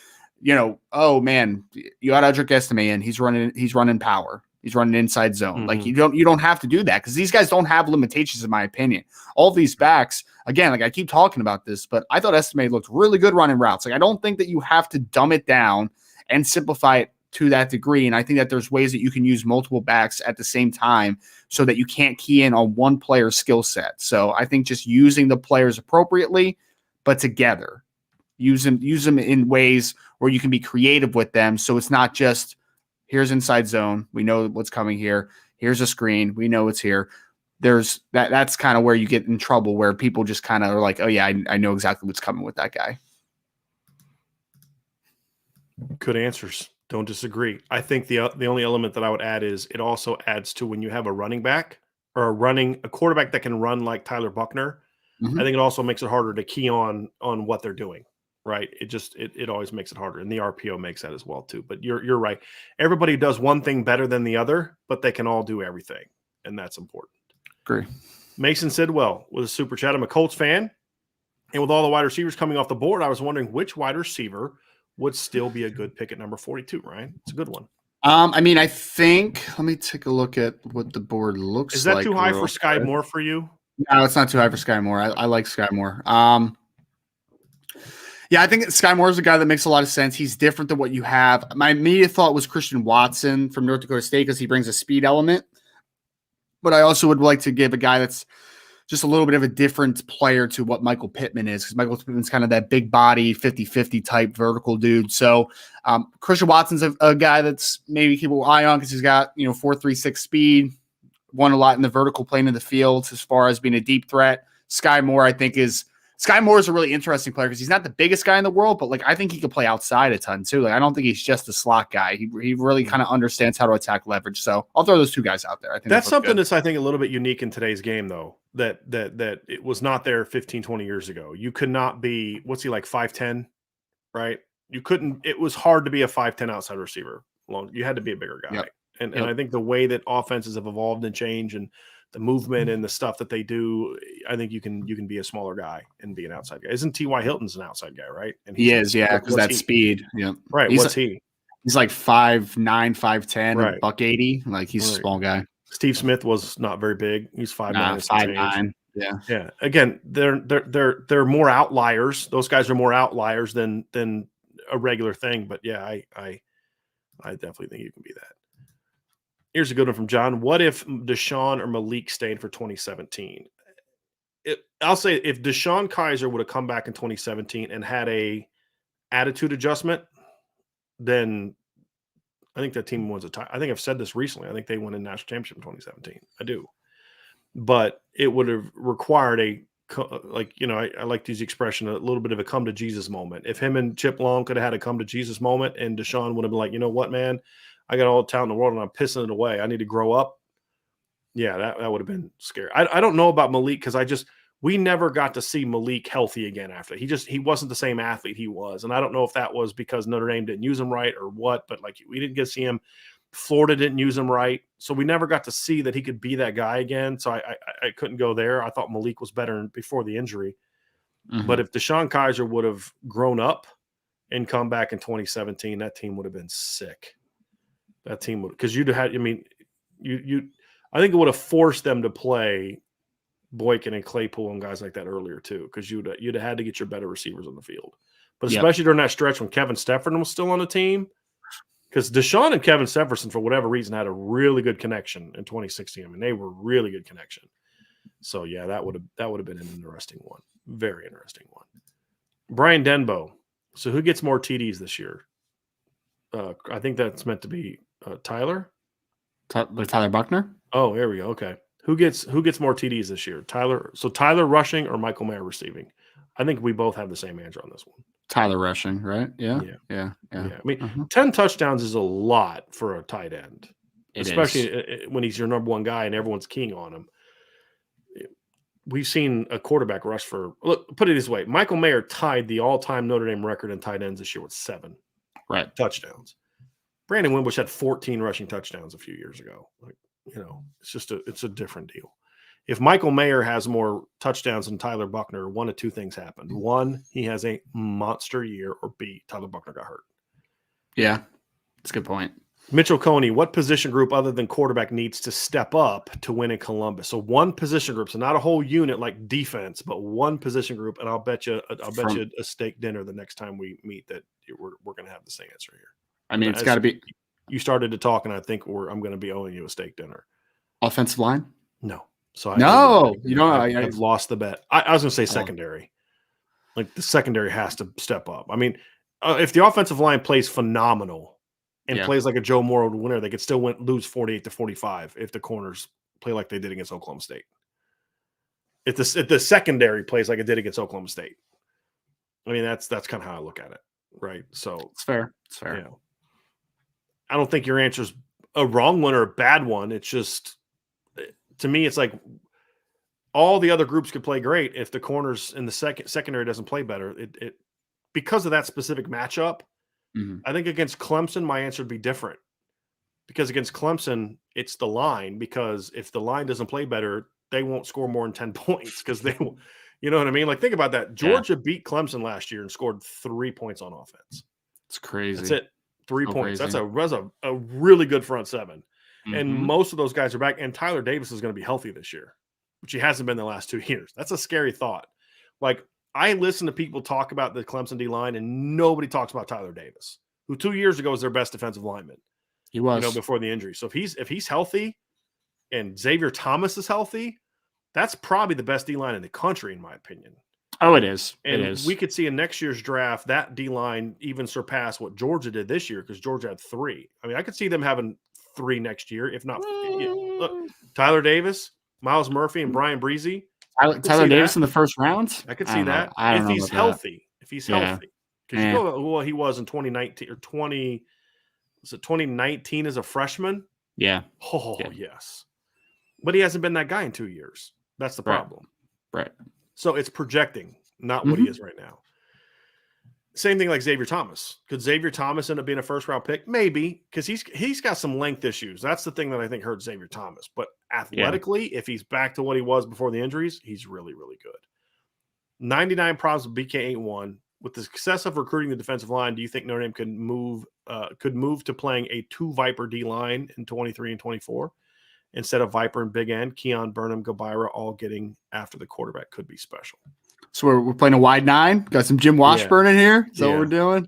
oh man, you got Audric Estime in, he's running power. He's running inside zone. Like, you don't have to do that because these guys don't have limitations, in my opinion. All of these backs, again, like I keep talking about this, but I thought Estime looked really good running routes. Like, I don't think that you have to dumb it down and simplify it to that degree. And I think that there's ways that you can use multiple backs at the same time so that you can't key in on one player's skill set. So I think just using the players appropriately, but together, use them in ways where you can be creative with them. So it's not just, here's inside zone, we know what's coming here. Here's a screen, we know it's here. There's that's kind of where you get in trouble, where people just kind of are like, oh yeah, I know exactly what's coming with that guy. Good answers. Don't disagree. I think the only element that I would add is it also adds to when you have a running back or a quarterback that can run like Tyler Buckner. Mm-hmm. I think it also makes it harder to key on what they're doing. Right. It always makes it harder. And the RPO makes that as well too. But you're right. Everybody does one thing better than the other, but they can all do everything. And that's important. Agree. Mason Sidwell with a super chat. I'm a Colts fan. And with all the wide receivers coming off the board, I was wondering which wide receiver would still be a good pick at number 42, Ryan. It's a good one. I mean, I think, let me take a look at what the board looks like. Is that too high for Sky Moore for you? No, it's not too high for Sky Moore. I like Sky Moore. Yeah, I think Sky Moore is a guy that makes a lot of sense. He's different than what you have. My immediate thought was Christian Watson from North Dakota State because he brings a speed element. But I also would like to give a guy that's just a little bit of a different player to what Michael Pittman is, because Michael Pittman's kind of that big body, 50-50 type vertical dude. So Christian Watson's a guy that's maybe keep an eye on because he's got 4.36 speed, won a lot in the vertical plane of the field as far as being a deep threat. Sky Moore, I think, is a really interesting player because he's not the biggest guy in the world, but like I think he could play outside a ton too. Like I don't think he's just a slot guy. He really kind of understands how to attack leverage. So I'll throw those two guys out there. I think that's something that's I think a little bit unique in today's game though. That it was not there 15, 20 years ago. You could not be, what's he like, 5'10", right? You couldn't. It was hard to be a 5'10" outside receiver. You had to be a bigger guy. Yep. And I think the way that offenses have evolved and changed and the movement and the stuff that they do, I think you can be a smaller guy and be an outside guy. Isn't T.Y. Hilton's an outside guy, right? And he is, yeah, because that speed. Yeah. Right. What's he? He's like 5'9", 5'10", right. $180. Like he's a small guy. Steve Smith was not very big. He's 5'9". 5'9". Yeah. Yeah. Again, they're more outliers. Those guys are more outliers than a regular thing. But yeah, I definitely think you can be that. Here's a good one from John. What if Deshaun or Malik stayed for 2017? I'll say if Deshaun Kaiser would have come back in 2017 and had a attitude adjustment, then I think that team wins a title. I think I've said this recently. I think they won a national championship in 2017. I do. But it would have required I like to use the expression, a little bit of a come to Jesus moment. If him and Chip Long could have had a come to Jesus moment and Deshaun would have been like, you know what, man, I got all the talent in the world and I'm pissing it away. I need to grow up. Yeah, that would have been scary. I don't know about Malik because we never got to see Malik healthy again after. He wasn't the same athlete he was. And I don't know if that was because Notre Dame didn't use him right or what, but like we didn't get to see him. Florida didn't use him right. So we never got to see that he could be that guy again. So I couldn't go there. I thought Malik was better before the injury. Mm-hmm. But if Deshaun Kaiser would have grown up and come back in 2017, that team would have been sick. That team would, because you'd have had, I think it would have forced them to play Boykin and Claypool and guys like that earlier too, because you'd have had to get your better receivers on the field. But especially during that stretch when Kevin Stepherson was still on the team, because Deshaun and Kevin Stepherson, for whatever reason, had a really good connection in 2016. I mean, they were really good connection. So yeah, that would have been an interesting one, very interesting one. Brian Denbo. So who gets more TDs this year? I think that's meant to be Tyler. Tyler Buckner. Oh, there we go. Okay. Who gets more TDs this year? Tyler rushing or Michael Mayer receiving? I think we both have the same answer on this one. Tyler rushing, right? Yeah. I mean, 10 touchdowns is a lot for a tight end, especially when he's your number one guy and everyone's keying on him. We've seen a quarterback rush for, look, put it this way. Michael Mayer tied the all-time Notre Dame record in tight ends this year with 7 touchdowns. Brandon Wimbush had 14 rushing touchdowns a few years ago. Like, it's a different deal. If Michael Mayer has more touchdowns than Tyler Buchner, one of two things happened. One, he has a monster year, or B, Tyler Buchner got hurt. Yeah, that's a good point. Mitchell Coney, what position group other than quarterback needs to step up to win in Columbus? So one position group, so not a whole unit like defense, but one position group, and I'll bet you a steak dinner the next time we meet that we're going to have the same answer here. I mean, it's got to be. You started to talk, and I think I'm going to be owing you a steak dinner. Offensive line? No. So I've lost the bet. I was going to say secondary. Like the secondary has to step up. I mean, if the offensive line plays phenomenal and plays like a Joe Morrow winner, they could still lose 48-45 if the corners play like they did against Oklahoma State. If the secondary plays like it did against Oklahoma State. I mean, that's kind of how I look at it, right? So it's fair. It's fair. You know, I don't think your answer's a wrong one or a bad one. It's just, to me, it's like all the other groups could play great if the corners in the secondary doesn't play better. It because of that specific matchup. Mm-hmm. I think against Clemson, my answer would be different. Because against Clemson, it's the line. Because if the line doesn't play better, they won't score more than 10 points. Because they, you know what I mean? Like, think about that. Georgia beat Clemson last year and scored 3 points on offense. It's crazy. That's it. 3 points. Crazy. That's a really good front seven. Mm-hmm. And most of those guys are back. And Tyler Davis is going to be healthy this year, which he hasn't been the last 2 years. That's a scary thought. Like, I listen to people talk about the Clemson D-line, and nobody talks about Tyler Davis, who 2 years ago was their best defensive lineman. He was. Before the injury. So if he's healthy and Xavier Thomas is healthy, that's probably the best D-line in the country, in my opinion. Oh, it is. And we could see in next year's draft that D-line even surpass what Georgia did this year, because Georgia had 3. I mean, I could see them having 3 next year, if not. Look, Tyler Davis, Miles Murphy, and Brian Breezy. Tyler Davis in the first round? I could see that. If he's healthy. If he's healthy. Because you know what he was in 2019 or 2019 as a freshman? Yeah. Oh, yes. But he hasn't been that guy in 2 years. That's the problem. Right. So it's projecting, not what he is right now. Same thing like Xavier Thomas. Could Xavier Thomas end up being a first-round pick? Maybe, because he's got some length issues. That's the thing that I think hurts Xavier Thomas. But athletically, if he's back to what he was before the injuries, he's really, really good. 99 problems with BK81. With the success of recruiting the defensive line, do you think Notre Dame could move to playing a 2 Viper D line in 23 and 24 instead of Viper and Big End? Keon, Burnham, Gabira all getting after the quarterback could be special. So we're playing a wide 9. Got some Jim Washburn in here. Is that what we're doing?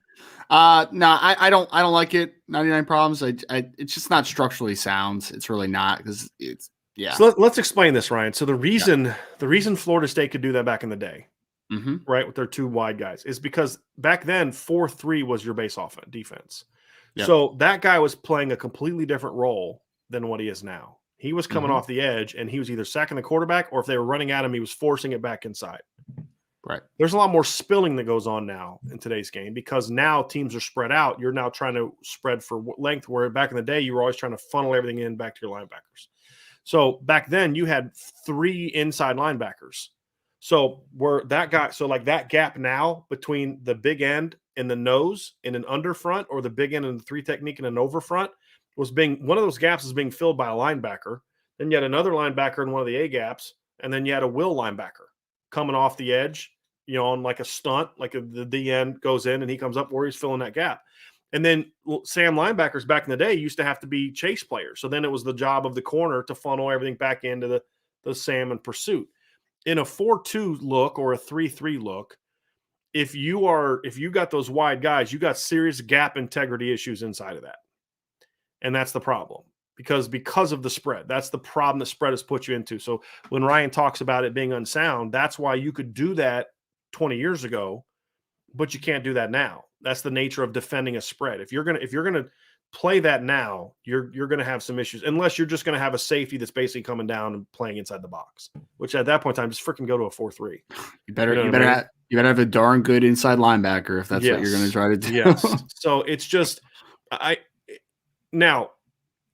No, I don't like it. 99 problems. It's just not structurally sound. It's really not, because it's So let's explain this, Ryan. So the reason Florida State could do that back in the day, right, with their 2 wide guys, is because back then 4-3 was your base offense defense. Yep. So that guy was playing a completely different role than what he is now. He was coming off the edge, and he was either sacking the quarterback, or if they were running at him, he was forcing it back inside. Right. There's a lot more spilling that goes on now in today's game, because now teams are spread out. You're now trying to spread for length, where back in the day you were always trying to funnel everything in back to your linebackers. So back then you had 3 inside linebackers. So that gap now between the big end and the nose in an under front, or the big end and the 3 technique in an over front, one of those gaps is being filled by a linebacker. Then you had another linebacker in one of the A gaps, and then you had a will linebacker coming off the edge, on like a stunt, like the D end goes in and he comes up where he's filling that gap. And then Sam linebackers back in the day used to have to be chase players. So then it was the job of the corner to funnel everything back into the Sam in pursuit. In a 4-2 look or a 3-3 look, if you got those wide guys, you got serious gap integrity issues inside of that. And that's the problem. Because of the spread. That's the problem that spread has put you into. So when Ryan talks about it being unsound, that's why you could do that 20 years ago, but you can't do that now. That's the nature of defending a spread. If you're gonna play that now, you're going to have some issues unless you're just going to have a safety that's basically coming down and playing inside the box, which at that point in time, just freaking go to a 4-3. You better have a darn good inside linebacker if that's what you're going to try to do. Yes. So it's just now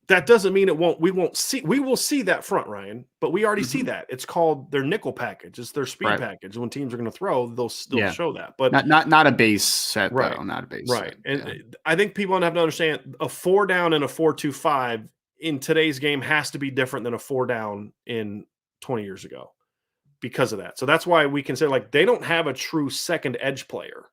that doesn't mean we will see that front, Ryan, but we already see that. It's called their nickel package. It's their speed package. When teams are going to throw, they'll still show that, but not a base set, right? Though, not a base, right? Set, and I think people have to understand a 4 down and a 4-2-5 in today's game has to be different than a 4 down in 20 years ago because of that. So that's why we consider like they don't have a true second edge player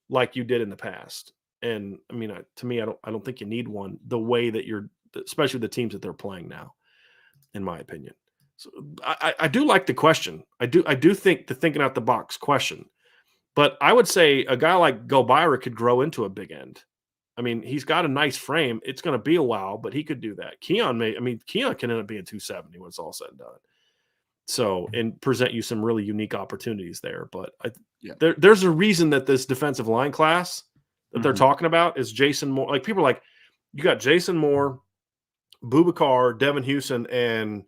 like you did in the past. And I mean, to me, I don't think you need one the way that especially the teams that they're playing now, in my opinion. So I do like the question. I do think the thinking out the box question, but I would say a guy like Gobira could grow into a big end. I mean, he's got a nice frame. It's going to be a while, but he could do that. Keon can end up being 270 when it's all said and done. So, and present you some really unique opportunities there. But there's a reason that this defensive line class that they're talking about is Jason Moore. Like people are like, you got Jason Moore, Boubacar, Devin Houston, and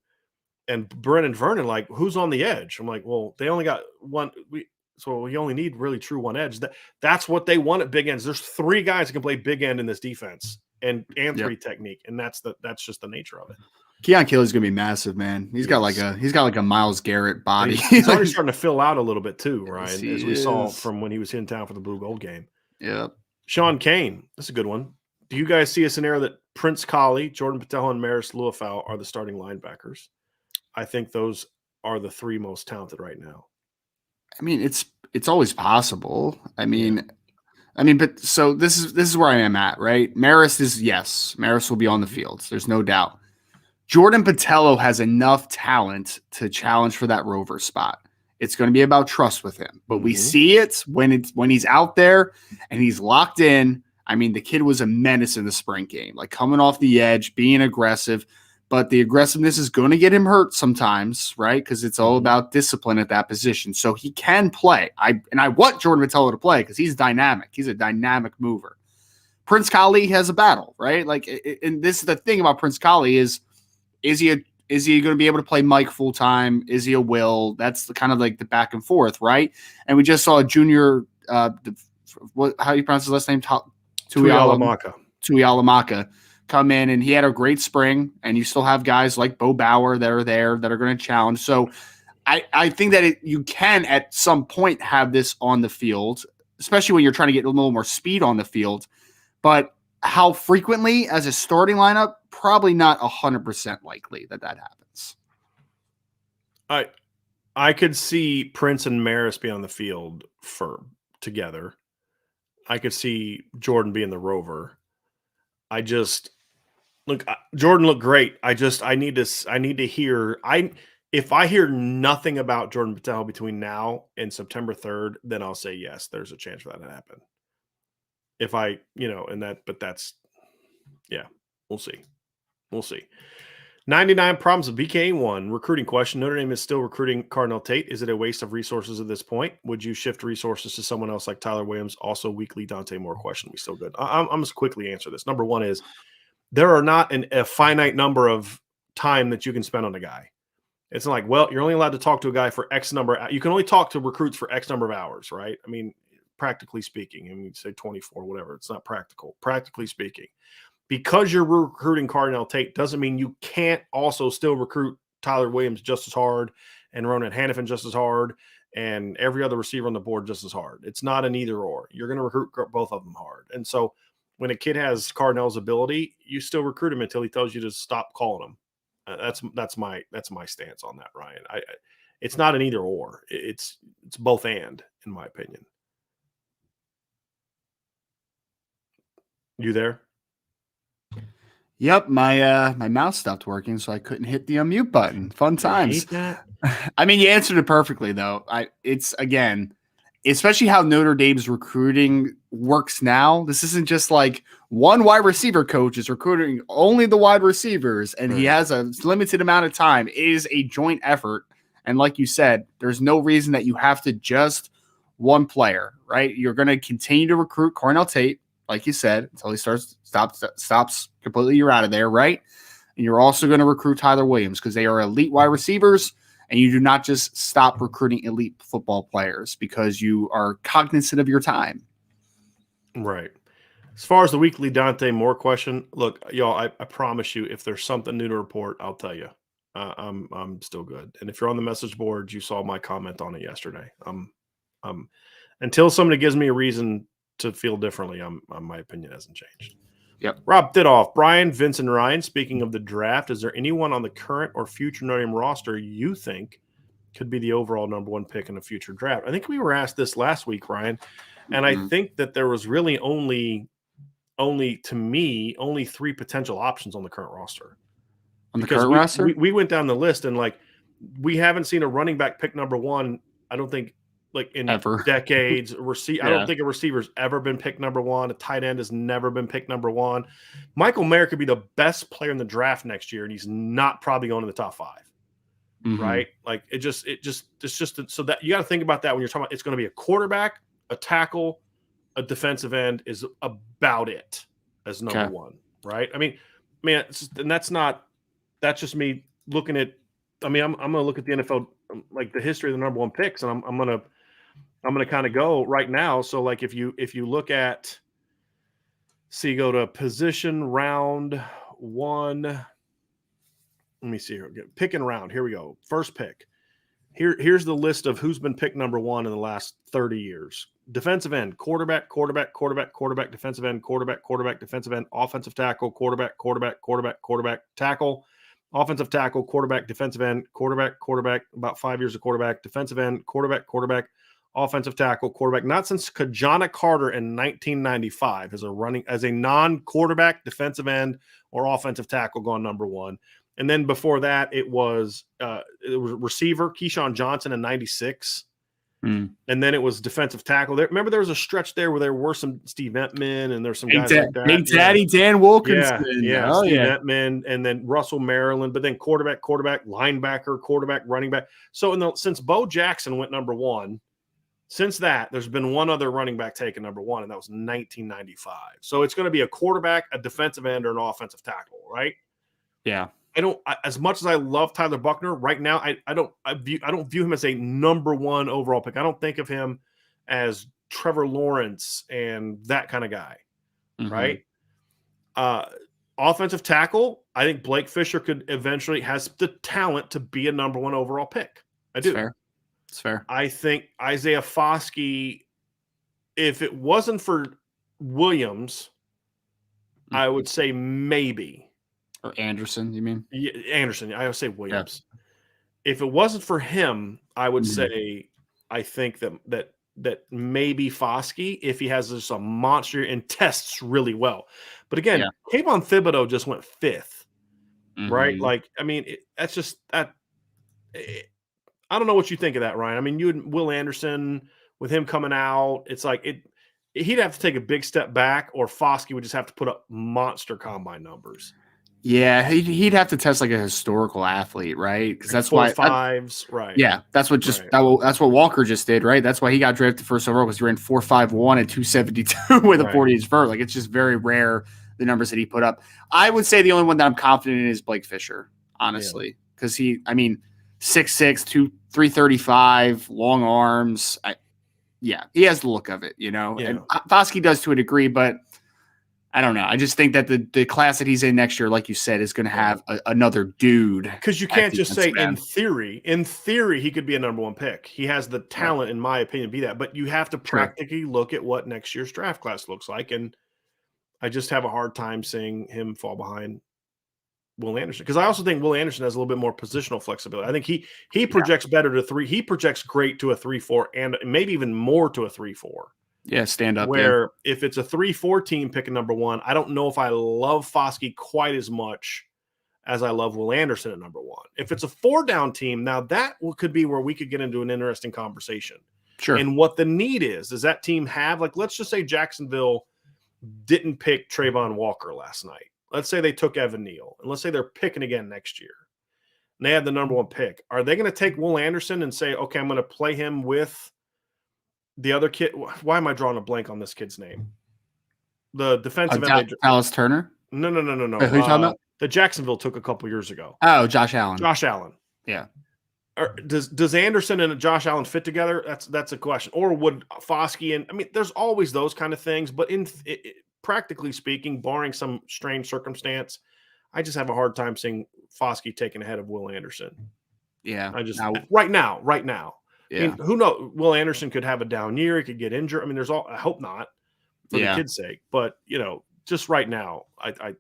Brennan Vernon. Like, who's on the edge? I'm like, well, they only got one. So we only need really true one edge. That's what they want at big ends. There's 3 guys that can play big end in this defense and 3 technique, and that's just the nature of it. Keon Kelly's gonna be massive, man. He's got like a Myles Garrett body. He's already starting to fill out a little bit too, Ryan, as we saw from when he was in town for the Blue Gold game. Yeah. Sean Kane, that's a good one. Do you guys see a scenario that Prince Colley, Jordan Patel, and Maris Luafau are the starting linebackers? I think those are the 3 most talented right now. I mean, it's always possible. But so this is where I am at, right? Maris will be on the field. There's no doubt. Jordan Patello has enough talent to challenge for that Rover spot. It's going to be about trust with him, but we see it when he's out there and he's locked in. I mean, the kid was a menace in the spring game, like coming off the edge, being aggressive, but the aggressiveness is going to get him hurt sometimes, right? Because it's all about discipline at that position. So he can play. I want Jordan Patello to play because he's dynamic. He's a dynamic mover. Prince Colley has a battle, right? Like, and this is the thing about Prince Colley is he going to be able to play Mike full time? Is he a Will? That's the kind of like the back and forth, right? And we just saw a junior, how do you pronounce his last name? Tuialamaka come in, and he had a great spring. And you still have guys like Bo Bauer that are there that are going to challenge. So I think that you can at some point have this on the field, especially when you're trying to get a little more speed on the field. But how frequently as a starting lineup? Probably not 100% likely that happens. I could see Prince and Maris be on the field together. I could see Jordan being the Rover. Jordan looked great. I need to hear. If I hear nothing about Jordan Patel between now and September 3rd, then I'll say yes, there's a chance for that to happen. We'll see. We'll see. 99 problems with BK1. Recruiting question. Notre Dame is still recruiting Cardinal Tate. Is it a waste of resources at this point? Would you shift resources to someone else like Tyler Williams? Also, weekly Dante Moore question. We still good. I'm just quickly answer this. Number one is there are not a finite number of time that you can spend on a guy. It's not like, well, you're only allowed to talk to a guy for X number. You can only talk to recruits for X number of hours, right? I mean, practically speaking, I mean, say 24, whatever. It's not practical. Practically speaking. Because you're recruiting Cardinal Tate doesn't mean you can't also still recruit Tyler Williams just as hard and Ronan Hannafin just as hard and every other receiver on the board just as hard. It's not an either or. You're going to recruit both of them hard. And so when a kid has Cardinal's ability, you still recruit him until he tells you to stop calling him. That's my stance on that, Ryan. It's not an either or. It's both and, in my opinion. You there? Yep, my mouse stopped working, so I couldn't hit the unmute button. Fun times. I mean, you answered it perfectly, though. It's again, especially how Notre Dame's recruiting works now. This isn't just like one wide receiver coach is recruiting only the wide receivers, and he has a limited amount of time. It is a joint effort, and like you said, there's no reason that you have to just one player, right? You're going to continue to recruit Cardinal Tate. like you said, until he stops completely. You're out of there, right? And you're also going to recruit Tyler Williams because they are elite wide receivers, and you do not just stop recruiting elite football players because you are cognizant of your time. Right. As far as the weekly Dante Moore question, look, y'all, I promise you, if there's something new to report, I'll tell you. I'm still good. And if you're on the message boards, you saw my comment on it yesterday. Until somebody gives me a reason to feel differently, my opinion hasn't changed. Yep. Rob Didoff, Brian, Vince, and Ryan, speaking of the draft, is there anyone on the current or future Notre Dame roster you think could be the overall number one pick in a future draft? I think we were asked this last week, Ryan, and I think that there was really only to me, only 3 potential options on the current roster. On the current roster? We went down the list, and like we haven't seen a running back pick number one, I don't think, like in decades. I don't think a receiver's ever been picked number one. A tight end has never been picked number one. Michael Mayer could be the best player in the draft next year, and he's not probably going to the top 5. Right? Like it's just so that you got to think about that when you're talking about it's going to be a quarterback, a tackle, a defensive end is about it as number one, right? I mean, and that's just me looking at. I mean, I'm going to look at the NFL, like the history of the number one picks, and I'm going to kind of go right now. So, like, if you look at, you go to position round 1. Let me see here. Pick and round. Here we go. First pick. Here's the list of who's been picked number one in the last 30 years. Defensive end, quarterback, defensive end, quarterback, defensive end, offensive tackle, quarterback, tackle, offensive tackle, quarterback, defensive end, quarterback, about 5 years of quarterback, defensive end, quarterback, offensive tackle, quarterback. Not since Kajana Carter in 1995 as a non-quarterback, defensive end, or offensive tackle gone number one. And then before that, it was receiver Keyshawn Johnson in 96. And then it was defensive tackle. Remember, there was a stretch there where there were some Steve Entman and there's some guys like that. Big Daddy Dan Wilkinson. Yeah, Steve Entman, and then Russell Maryland. But then quarterback, linebacker, quarterback, running back. So since Bo Jackson went number one, since that, there's been one other running back taken number one, and that was 1995. So it's going to be a quarterback, a defensive end, or an offensive tackle, right? Yeah. As much as I love Tyler Buckner right now, I don't view him as a number one overall pick. I don't think of him as Trevor Lawrence and that kind of guy, right? Offensive tackle, I think Blake Fisher has the talent to be a number one overall pick. I do. It's fair. I think Isaiah Foskey, if it wasn't for Williams, I would say maybe. Or Anderson, you mean? Yeah, Anderson. I would say Williams. Yeah. If it wasn't for him, I would say I think that maybe Foskey, if he has just a monster and tests really well. But again, Kayvon Thibodeau just went 5th, right? Like, I mean, that's just that. I don't know what you think of that, Ryan. I mean, you and Will Anderson with him coming out, it's like he'd have to take a big step back, or Foskey would just have to put up monster combine numbers. Yeah, he'd have to test like a historical athlete, right? Because that's why 4.5s, right? Yeah, that's what that's what Walker just did, right? That's why he got drafted first overall, because he ran 4.51 and 272 with a 40-inch vert. Like, it's just very rare the numbers that he put up. I would say the only one that I'm confident in is Blake Fisher, honestly, because 6'6", 335, long arms. He has the look of it, you know. Yeah. And Foskey does to a degree, but I don't know. I just think that the class that he's in next year, like you said, is going to have another dude. Because you can't just say in theory, he could be a number one pick. He has the talent, in my opinion, to be that. But you have to practically look at what next year's draft class looks like. And I just have a hard time seeing him fall behind Will Anderson. Because I also think Will Anderson has a little bit more positional flexibility. I think he projects better to 3. He projects great to a 3-4 and maybe even more to a 3-4. Yeah, stand up. Where if it's a 3-4 team picking number one, I don't know if I love Foskey quite as much as I love Will Anderson at number one. If it's a 4-down team, now that could be where we could get into an interesting conversation. Sure. And what the need is. Does that team have, like, let's just say Jacksonville didn't pick Trayvon Walker last night. Let's say they took Evan Neal, and let's say they're picking again next year. And they have the number one pick. Are they going to take Will Anderson and say, okay, I'm going to play him with the other kid? Why am I drawing a blank on this kid's name? the defensive end. Dallas Turner? No. Wait, who are you talking about? The Jacksonville took a couple years ago. Oh, Josh Allen. Josh Allen. Yeah. Does Anderson and Josh Allen fit together? That's a question. Or would Foskey and there's always those kind of things. But practically speaking, barring some strange circumstance, I just have a hard time seeing Foskey taken ahead of Will Anderson. Yeah. Right now. Yeah. I mean, who knows? Will Anderson could have a down year. He could get injured. I mean, I hope not for the kid's sake. But, just right now, I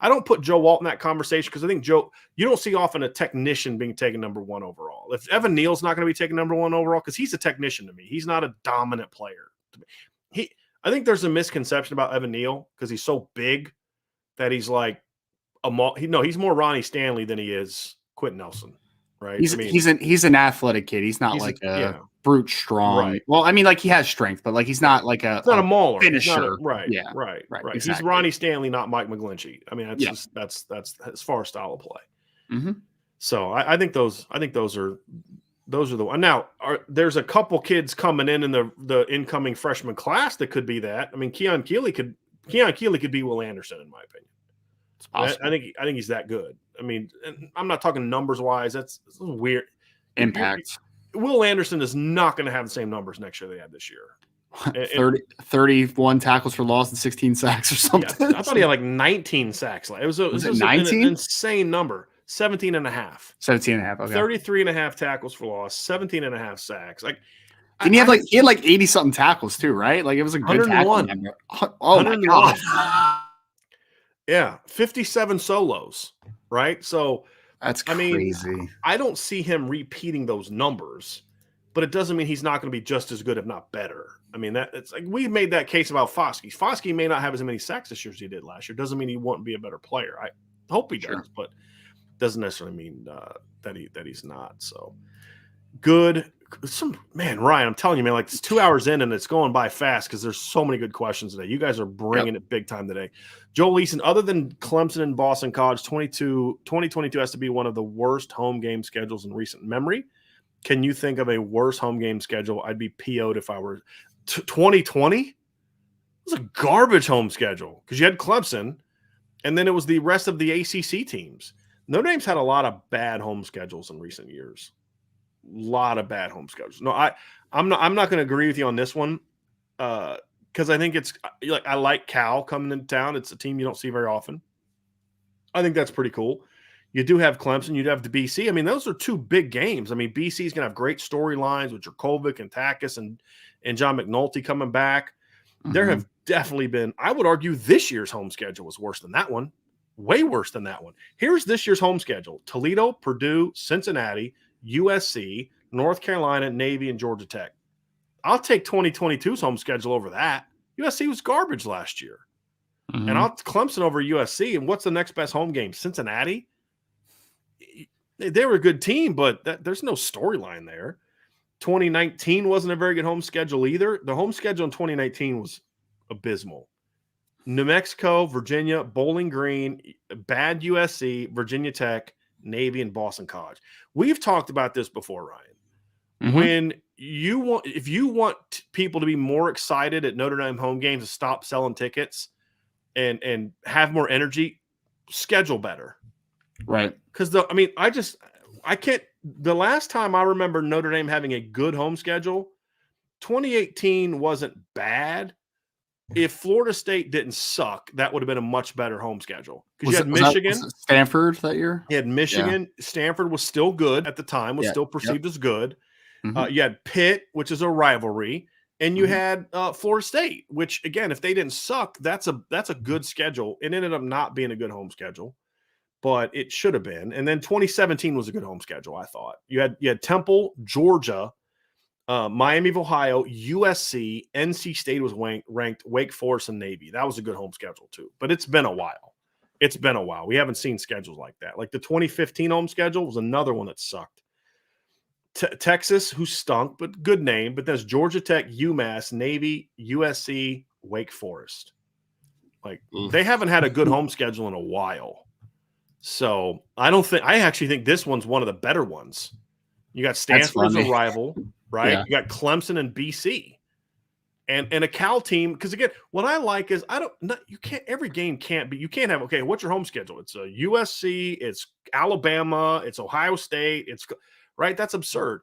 don't put Joe Walt in that conversation because I think you don't see often a technician being taken number 1 overall. If Evan Neal's not going to be taken number 1 overall, because he's a technician to me, he's not a dominant player. I think there's a misconception about Evan Neal because he's so big that he's like he's more Ronnie Stanley than he is Quentin Nelson, right? He's an athletic kid. He's not brute strong. Right. Well, I mean, like he has strength, but like he's not like he's not a mauler finisher. Right. Exactly. He's Ronnie Stanley, not Mike McGlinchey. I mean, that's as far as style of play. Mm-hmm. So I think those are the one. Now there's a couple kids coming in the incoming freshman class that could be that. I mean, Keon Keeley could be Will Anderson in my opinion. I think he's that good. I mean, I'm not talking numbers wise. That's weird. Impact. Will Anderson is not going to have the same numbers next year they had this year. 31 tackles for loss and 16 sacks or something. Yeah, I thought he had like 19 sacks. It was 19? An insane number. 17 and a half. 17 and a half. Okay. 33 and a half tackles for loss, 17 and a half sacks. And he had like 80 something tackles too, right? Like it was a good tackle number. Oh my god. Yeah, 57 solos, right? So that's crazy. I mean, I don't see him repeating those numbers, but it doesn't mean he's not going to be just as good, if not better. I mean, it's like we made that case about Foskey. Foskey may not have as many sacks this year as he did last year. Doesn't mean he won't be a better player. I hope he does, but doesn't necessarily mean that he's not. So good. Ryan, I'm telling you, man, like it's 2 hours in and it's going by fast because there's so many good questions today. You guys are bringing it big time today. Joel Eason, other than Clemson and Boston College, 2022 has to be one of the worst home game schedules in recent memory. Can you think of a worse home game schedule? I'd be PO'd if I were 2020. It was a garbage home schedule because you had Clemson and then it was the rest of the ACC teams. Notre Dame's had a lot of bad home schedules in recent years. Lot of bad home schedules. No, I'm not going to agree with you on this one because I think it's like I like Cal coming into town. It's a team you don't see very often. I think that's pretty cool. You do have Clemson. You do have the BC. I mean, those are two big games. I mean, BC is going to have great storylines with Jurkovec and Takis and John McNulty coming back. Mm-hmm. There have definitely been. I would argue this year's home schedule was worse than that one. Way worse than that one. Here's this year's home schedule: Toledo, Purdue, Cincinnati, USC, North Carolina, Navy, and Georgia Tech. I'll take 2022's home schedule over that. USC was garbage last year. Mm-hmm. And I'll Clemson over USC. And what's the next best home game? Cincinnati? They were a good team, but there's no storyline there. 2019 wasn't a very good home schedule either. The home schedule in 2019 was abysmal. New Mexico, Virginia, Bowling Green, bad USC, Virginia Tech, Navy, and Boston College. We've talked about this before, Ryan. Mm-hmm. If you want people to be more excited at Notre Dame home games, to stop selling tickets and have more energy, schedule better. Right. Because I can't. The last time I remember Notre Dame having a good home schedule, 2018 wasn't bad. If Florida State didn't suck, that would have been a much better home schedule. Because you had Michigan. Was it Stanford that year? You had Michigan. Yeah. Stanford was still good at the time, was still perceived as good. Mm-hmm. You had Pitt, which is a rivalry. And you had Florida State, which, again, if they didn't suck, that's a good schedule. It ended up not being a good home schedule, but it should have been. And then 2017 was a good home schedule, I thought. You had Temple, Georgia, Miami of Ohio, USC, NC State was ranked, Wake Forest, and Navy. That was a good home schedule too. But it's been a while. We haven't seen schedules like that. Like the 2015 home schedule was another one that sucked. Texas, who stunk, but good name. But there's Georgia Tech, UMass, Navy, USC, Wake Forest. Like they haven't had a good home schedule in a while. So I actually think this one's one of the better ones. You got Stanford as a rival. Right, yeah. You got Clemson and BC, And a Cal team, because again, what I like is you can't every game can't be, you can't have, okay, what's your home schedule? It's a USC, it's Alabama, it's Ohio State, it's right. That's absurd.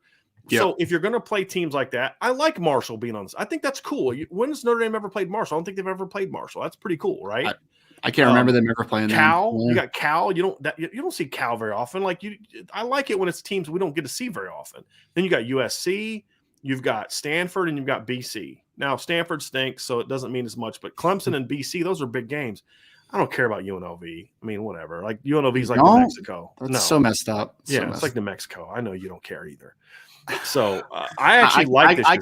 Yep. So if you're going to play teams like that, I like Marshall being on this. I think that's cool. When has Notre Dame ever played Marshall? I don't think they've ever played Marshall. That's pretty cool, right? I can't remember them ever playing Cal. them. You got Cal. You don't see Cal very often. I like it when it's teams we don't get to see very often. Then you got USC, you've got Stanford, and you've got BC. Now Stanford stinks, so it doesn't mean as much. But Clemson and BC, those are big games. I don't care about UNLV. I mean, whatever. Like UNLV is like New Mexico. That's so messed up. It's like New Mexico. I know you don't care either. So I actually like this. I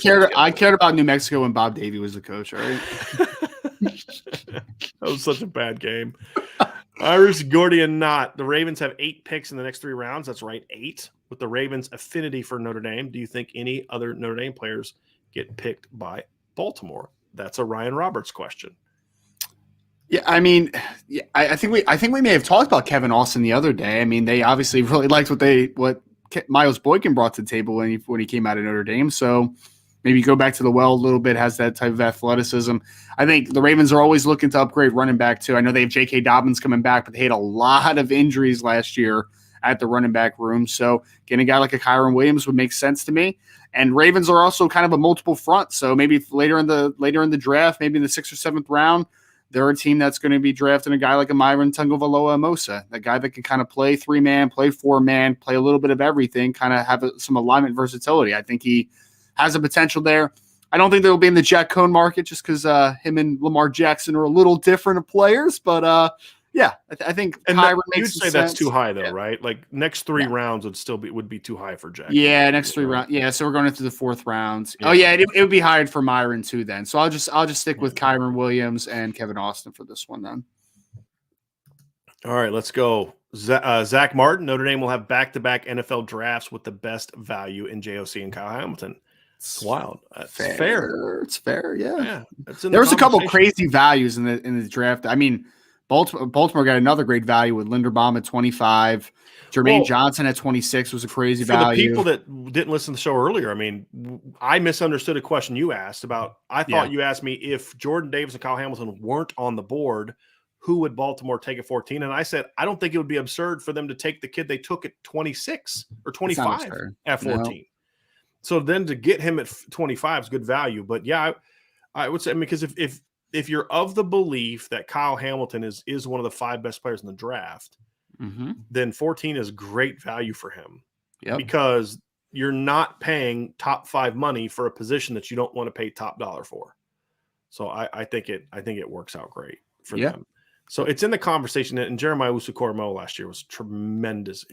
cared about New Mexico when Bob Davie was the coach. All right. That was such a bad game. Irish Gordian Knot. The Ravens have 8 picks in the next 3 rounds. That's right, 8. With the Ravens' affinity for Notre Dame, do you think any other Notre Dame players get picked by Baltimore? That's a Ryan Roberts question. Yeah, I mean, I think we may have talked about Kevin Austin the other day. I mean, they obviously really liked what Miles Boykin brought to the table when he came out of Notre Dame. So maybe go back to the well a little bit, has that type of athleticism. I think the Ravens are always looking to upgrade running back too. I know they have J.K. Dobbins coming back, but they had a lot of injuries last year at the running back room. So getting a guy like a Kyron Williams would make sense to me. And Ravens are also kind of a multiple front. So maybe later in the draft, maybe in the 6th or 7th round, they're a team that's going to be drafting a guy like a Myron Tungavaloa-Amosa, a guy that can kind of play 3-man, play 4-man, play a little bit of everything, kind of have some alignment versatility. I think he has a potential there. I don't think they'll be in the Jack Cohn market just because him and Lamar Jackson are a little different of players. But yeah, I think Kyron makes you'd say that's too high though, right? Like next 3 rounds would be too high for Jack. Yeah, next 3 rounds. Yeah, so we're going into the 4th round. Yeah. Oh yeah, it would be high for Myron too. Then, so I'll just stick with Kyron Williams and Kevin Austin for this one. Then. All right, let's go. Zach Martin. Notre Dame will have back-to-back NFL drafts with the best value in JOC and Kyle Hamilton. It's wild. That's fair. It's fair. Yeah. There was a couple crazy values in the draft. I mean, Baltimore got another great value with Linderbaum at 25. Jermaine Johnson at 26 was a crazy value. For the people that didn't listen to the show earlier, I mean, I misunderstood a question you asked about. I thought you asked me if Jordan Davis and Kyle Hamilton weren't on the board, who would Baltimore take at 14? And I said, I don't think it would be absurd for them to take the kid they took at 26 or 25 at 14. No. So then to get him at 25 is good value. But yeah, I would say, because if you're of the belief that Kyle Hamilton is one of the 5 best players in the draft, then 14 is great value for him. Yep. Because you're not paying top 5 money for a position that you don't want to pay top dollar for. So I think it works out great for them. So it's in the conversation, and Jeremiah Usu-Koromo last year was tremendous.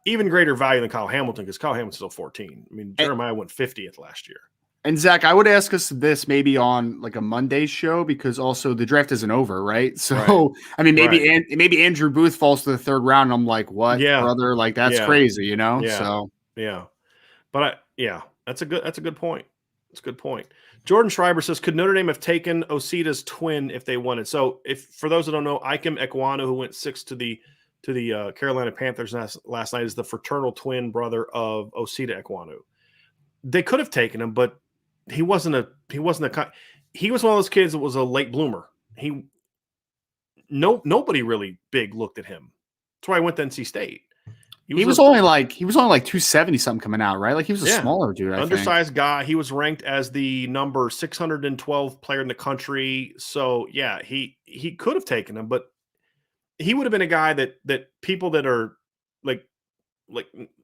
Even greater value than Kyle Hamilton, because Kyle Hamilton's still 14. I mean, Jeremiah went 50th last year. And Zach, I would ask us this maybe on like a Monday show, because also the draft isn't over, right? So I mean, maybe Andrew Booth falls to the 3rd round. And I'm like, what, brother? Like that's crazy, you know? Yeah. So but that's a good point. That's a good point. Jordan Schreiber says, could Notre Dame have taken Osita's twin if they wanted? So if for those that don't know, Ikem Ekwonu, who went 6th to the Carolina Panthers last night, is the fraternal twin brother of Osita Ekwonu. They could have taken him, but he was one of those kids that was a late bloomer. Nobody really big looked at him. That's why I went to NC State. He was only like 270 something coming out, right? Like he was a smaller dude. Undersized guy. He was ranked as the number 612 player in the country. So yeah, he could have taken him, but he would have been a guy that people that are like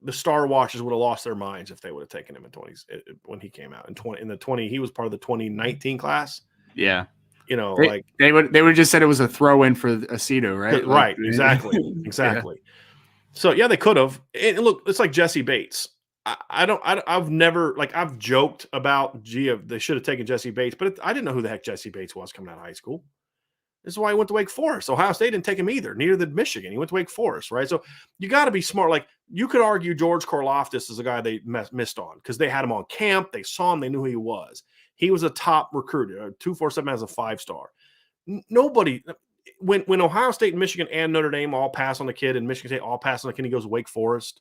the Star Watchers would have lost their minds if they would have taken him in 20s when he came out in the 20. He was part of the 2019 class. Yeah. You know, they would have just said it was a throw in for Aceto, right? Right. Exactly. Exactly. Yeah. So yeah, they could have. And look, it's like Jesse Bates. I've never, like, I've joked about, they should have taken Jesse Bates, but I didn't know who the heck Jesse Bates was coming out of high school. This is why he went to Wake Forest. Ohio State didn't take him either. Neither did Michigan. He went to Wake Forest, right? So you got to be smart. Like, you could argue George Karlaftis is a guy they missed on because they had him on camp. They saw him. They knew who he was. He was a top recruiter. 247 as a 5-star. Nobody. When Ohio State and Michigan and Notre Dame all pass on the kid and Michigan State all pass on the kid and he goes to Wake Forest,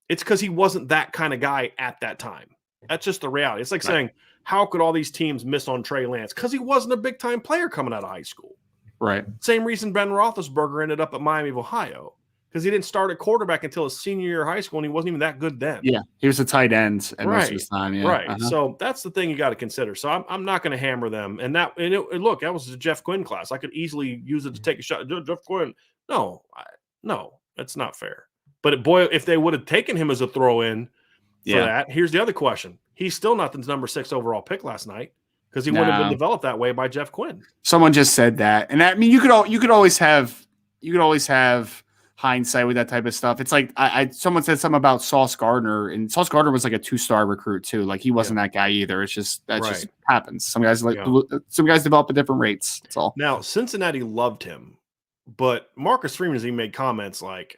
it's because he wasn't that kind of guy at that time. That's just the reality. It's like saying how could all these teams miss on Trey Lance? Because he wasn't a big-time player coming out of high school. Right. Same reason Ben Roethlisberger ended up at Miami of Ohio, because he didn't start at quarterback until his senior year of high school, and he wasn't even that good then. Yeah, he was a tight end at most of his time. Yeah, right. So that's the thing you got to consider. So I'm not going to hammer them. And look, that was a Jeff Quinn class. I could easily use it to take a shot. Jeff Quinn. No, that's not fair. But if they would have taken him as a throw-in for that, here's the other question. He's still not the number 6 overall pick last night, because he wouldn't have been developed that way by Jeff Quinn. Someone just said that, and I mean, you could always have hindsight with that type of stuff. It's like someone said something about Sauce Gardner, and Sauce Gardner was like a 2-star recruit too. Like he wasn't that guy either. It's just just happens. Some guys develop at different rates. That's all. Now Cincinnati loved him, but Marcus Freeman, he made comments like,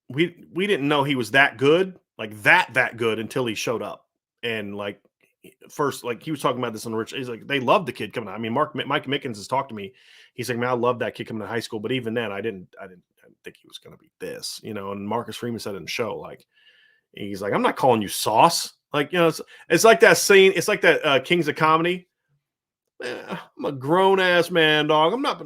we didn't know he was that good, like that good until he showed up. And like first, like he was talking about this on the Rich. He's like, they loved the kid coming out. I mean, Mike Mickens has talked to me. He's like, man, I love that kid coming to high school, but even then, I didn't think he was going to be this, And Marcus Freeman said in the show, like, he's like, I'm not calling you Sauce. Like, it's like that scene. It's like that Kings of Comedy. Man, I'm a grown ass man, dog. I'm not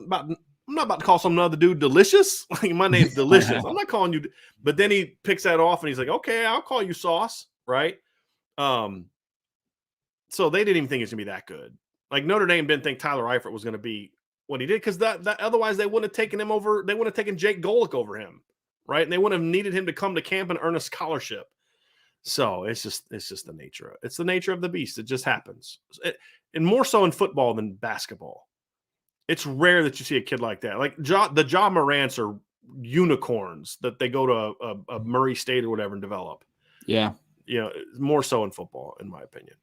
about to call some other dude Delicious. Like, my name's Delicious. I'm not calling you. But then he picks that off and he's like, okay, I'll call you Sauce. Right. So they didn't even think it's going to be that good. Like Notre Dame didn't think Tyler Eifert was going to be what he did, because that otherwise they wouldn't have taken him over. They wouldn't have taken Jake Golick over him, right? And they wouldn't have needed him to come to camp and earn a scholarship. So it's just the nature. It's the nature of the beast. It just happens, and more so in football than basketball. It's rare that you see a kid like that. Like the Ja Morants are unicorns that they go to a Murray State or whatever and develop. Yeah, more so in football, in my opinion.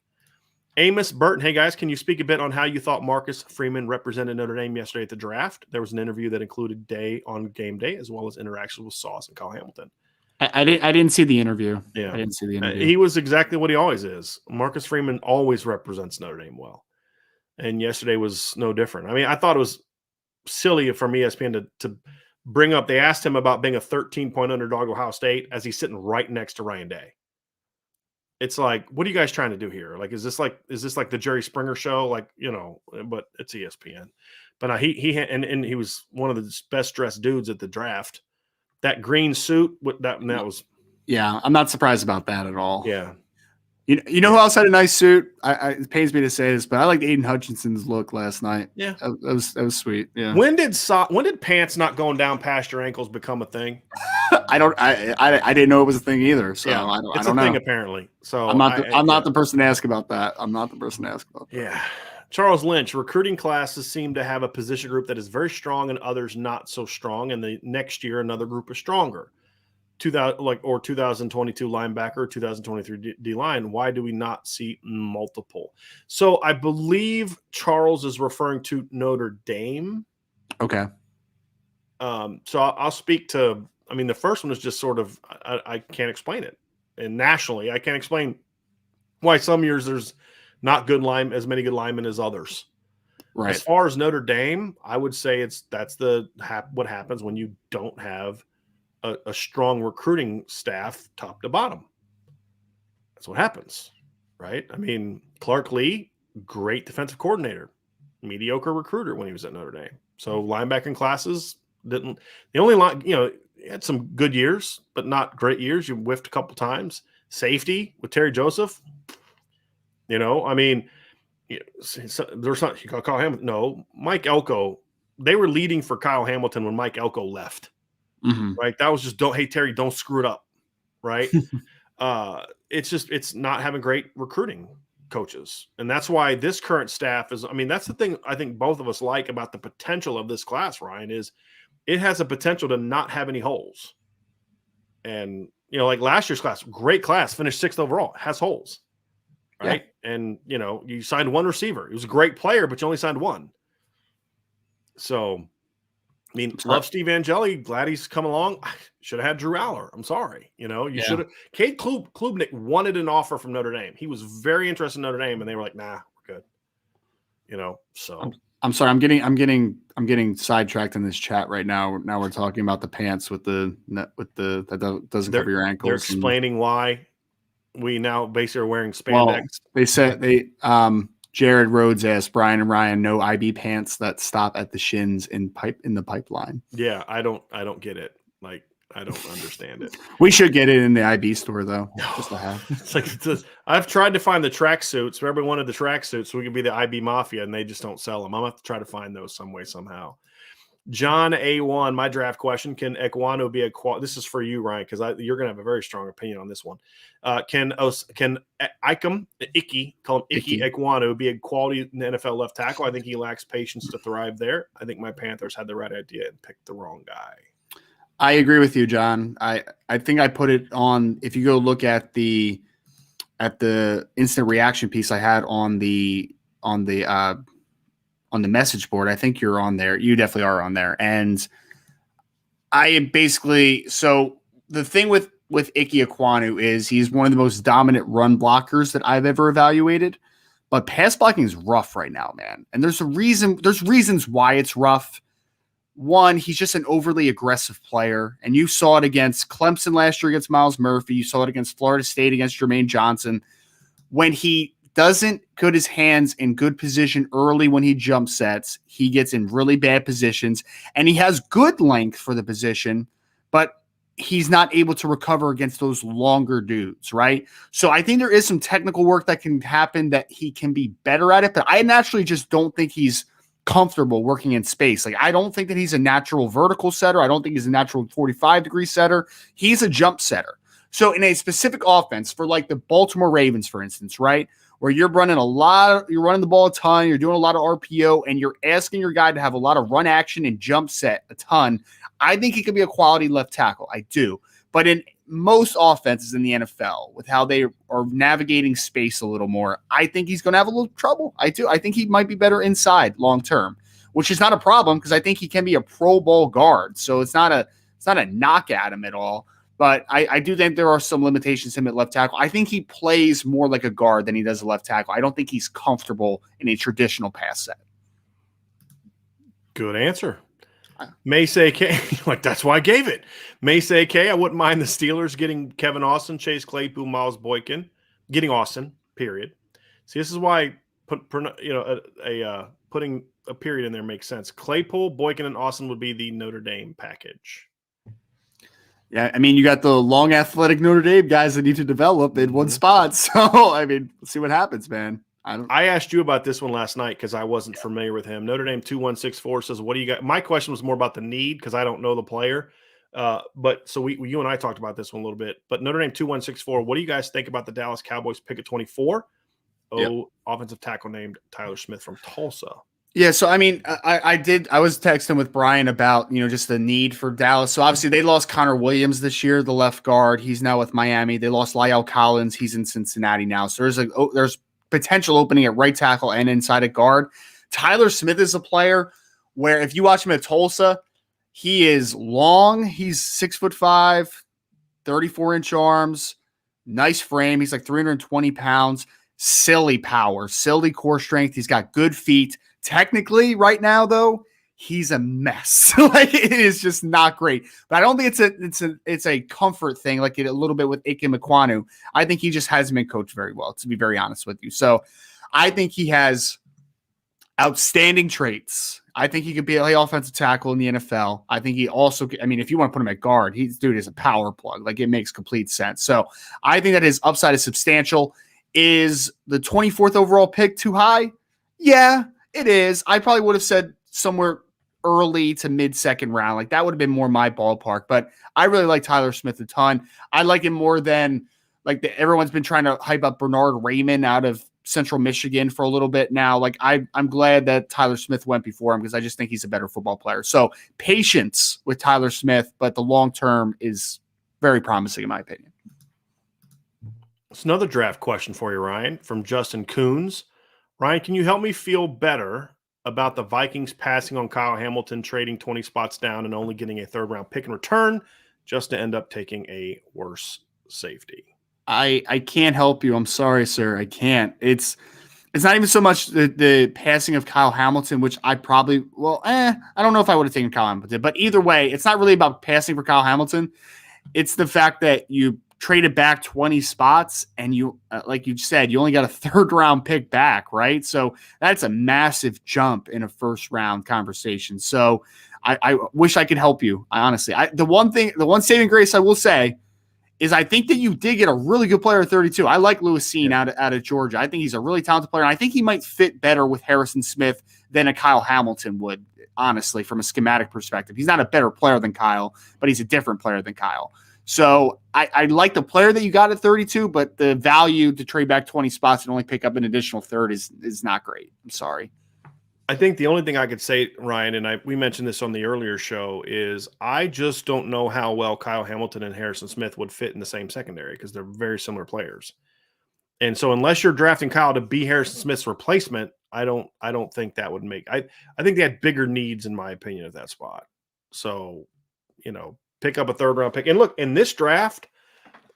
Amos Burton, hey guys, can you speak a bit on how you thought Marcus Freeman represented Notre Dame yesterday at the draft? There was an interview that included Day on game day, as well as interactions with Sauce and Kyle Hamilton. I didn't see the interview. Yeah, I didn't see the interview. He was exactly what he always is. Marcus Freeman always represents Notre Dame well, and yesterday was no different. I mean, I thought it was silly from ESPN to bring up. They asked him about being a 13-point underdog Ohio State as he's sitting right next to Ryan Day. It's like, what are you guys trying to do here? Like, is this like the Jerry Springer show? Like, but it's ESPN. But he was one of the best dressed dudes at the draft. That green suit, that was. Yeah, I'm not surprised about that at all. Yeah. You know who else had a nice suit? It pains me to say this, but I liked Aiden Hutchinson's look last night. Yeah, that was sweet. Yeah. When did pants not going down past your ankles become a thing? I didn't know it was a thing either. So I don't know. Thing apparently. So I'm not the person to ask about that. I'm not the person to ask about that. Yeah. Charles Lynch, recruiting classes seem to have a position group that is very strong and others not so strong, and the next year another group is stronger. 2022 linebacker, 2023 D line. Why do we not see multiple? So I believe Charles is referring to Notre Dame. Okay. So I'll speak to. I mean, the first one is just sort of I can't explain it, and nationally I can't explain why some years there's not as many good linemen as others. Right. As far as Notre Dame, I would say that's what happens when you don't have a strong recruiting staff top to bottom. That's what happens, right? I mean, Clark Lee, great defensive coordinator, mediocre recruiter when he was at Notre Dame. So linebacking classes had some good years, but not great years. You whiffed a couple times. Safety with Terry Joseph, I mean, there's not Kyle Hamilton. No, Mike Elko. They were leading for Kyle Hamilton when Mike Elko left. Mm-hmm. Right. That was just Terry, don't screw it up. Right. It's not having great recruiting coaches. And that's why this current staff that's the thing I think both of us like about the potential of this class, Ryan, is it has a potential to not have any holes. And, like last year's class, great class, finished 6th overall, has holes. Right. Yeah. And, you signed one receiver. He was a great player, but you only signed one. So, I mean, love Steve Angeli. Glad he's come along. Should have had Drew Aller. I'm sorry. You should have. Cade Klubnik wanted an offer from Notre Dame. He was very interested in Notre Dame, and they were like, "Nah, we're good." So I'm sorry. I'm getting sidetracked in this chat right now. Now we're talking about the pants that doesn't cover your ankles. They're explaining why we now basically are wearing spandex. Well, they said Jared Rhodes asked Brian and Ryan, no IB pants that stop at the shins in the pipeline. Yeah, I don't get it. Like, I don't understand it. We should get it in the IB store though. Just to have. It's like I've tried to find the tracksuits. Everybody wanted the tracksuits so we could be the IB Mafia, and they just don't sell them. I'm gonna have to try to find those some way somehow. John A1, my draft question: can Ekwonu be a this is for you, Ryan, because you're gonna have a very strong opinion on this one. Can Icky Ekwonu be a quality NFL left tackle? I think he lacks patience to thrive there. I think my Panthers had the right idea and picked the wrong guy. I agree with you, John. I think I put it on. If you go look at the instant reaction piece I had on the message board, I think you're on there. You definitely are on there. And I basically, so the thing with Icky Ekwonu is he's one of the most dominant run blockers that I've ever evaluated, but pass blocking is rough right now, man. And there's reasons why it's rough. One, he's just an overly aggressive player. And you saw it against Clemson last year against Miles Murphy. You saw it against Florida State against Jermaine Johnson. When he doesn't put his hands in good position early when he jump sets, he gets in really bad positions. And he has good length for the position, but he's not able to recover against those longer dudes, right? So I think there is some technical work that can happen that he can be better at it, but I naturally just don't think he's comfortable working in space. Like, I don't think that he's a natural vertical setter. I don't think he's a natural 45-degree setter. He's a jump setter. So in a specific offense for like the Baltimore Ravens, for instance, right, where you're running the ball a ton, you're doing a lot of RPO, and you're asking your guy to have a lot of run action and jump set a ton, I think he could be a quality left tackle. I do. But in most offenses in the NFL, with how they are navigating space a little more, I think he's going to have a little trouble. I do. I think he might be better inside long term, which is not a problem because I think he can be a Pro Bowl guard. So it's not a knock at him at all. But I do think there are some limitations to him at left tackle. I think he plays more like a guard than he does a left tackle. I don't think he's comfortable in a traditional pass set. Good answer. May say K, like that's why I gave it. May say K, I wouldn't mind the Steelers getting Kevin Austin, Chase Claypool, Miles Boykin, getting Austin. Period. See, this is why putting a period in there makes sense. Claypool, Boykin, and Austin would be the Notre Dame package. Yeah, I mean, you got the long athletic Notre Dame guys that need to develop in one spot. So, I mean, let's see what happens, man. I asked you about this one last night because I wasn't familiar with him. Notre Dame 2164 says, "What do you got?" My question was more about the need because I don't know the player. But so you and I talked about this one a little bit. But Notre Dame 2164, what do you guys think about the Dallas Cowboys pick at 24? Offensive tackle named Tyler Smith from Tulsa. Yeah, so I mean, I was texting with Brian about, just the need for Dallas. So obviously they lost Connor Williams this year, the left guard. He's now with Miami. They lost Lyle Collins. He's in Cincinnati now. So there's potential opening at right tackle and inside at guard. Tyler Smith is a player where if you watch him at Tulsa, he is long. He's 6'5", 34-inch arms, nice frame. He's like 320 pounds, silly power, silly core strength. He's got good feet. Technically, right now, though, he's a mess. Like, it is just not great. But I don't think it's a comfort thing, like a little bit with Ikem Ekwonu. I think he just hasn't been coached very well, to be very honest with you. So I think he has outstanding traits. I think he could be an offensive tackle in the NFL. I think he also, if you want to put him at guard, dude is a power plug. Like, it makes complete sense. So I think that his upside is substantial. Is the 24th overall pick too high? Yeah. It is. I probably would have said somewhere early to mid-second round. Like, that would have been more my ballpark. But I really like Tyler Smith a ton. I like him more than everyone's been trying to hype up Bernard Raymond out of Central Michigan for a little bit now. Like, I'm glad that Tyler Smith went before him because I just think he's a better football player. So patience with Tyler Smith, but the long term is very promising in my opinion. It's another draft question for you, Ryan, from Justin Coons. Ryan, can you help me feel better about the Vikings passing on Kyle Hamilton, trading 20 spots down, and only getting a third-round pick in return just to end up taking a worse safety? I can't help you. I'm sorry, sir. I can't. It's not even so much the passing of Kyle Hamilton, which I probably I don't know if I would have taken Kyle Hamilton, but either way, it's not really about passing for Kyle Hamilton. It's the fact that you traded back 20 spots, and you, like you said, you only got a 3rd round pick back, right? So that's a massive jump in a 1st round conversation. So I wish I could help you. The one saving grace I will say is I think that you did get a really good player at 32. I like Lewisine out of Georgia. I think he's a really talented player, and I think he might fit better with Harrison Smith than a Kyle Hamilton would, honestly, from a schematic perspective. He's not a better player than Kyle, but he's a different player than Kyle. So I like the player that you got at 32, but the value to trade back 20 spots and only pick up an additional 3rd is not great. I'm sorry. I think the only thing I could say, Ryan, and we mentioned this on the earlier show, is I just don't know how well Kyle Hamilton and Harrison Smith would fit in the same secondary because they're very similar players. And so unless you're drafting Kyle to be Harrison Smith's replacement, I don't think that would make – I think they had bigger needs, in my opinion, at that spot. So, pick up a 3rd round pick. And look, in this draft,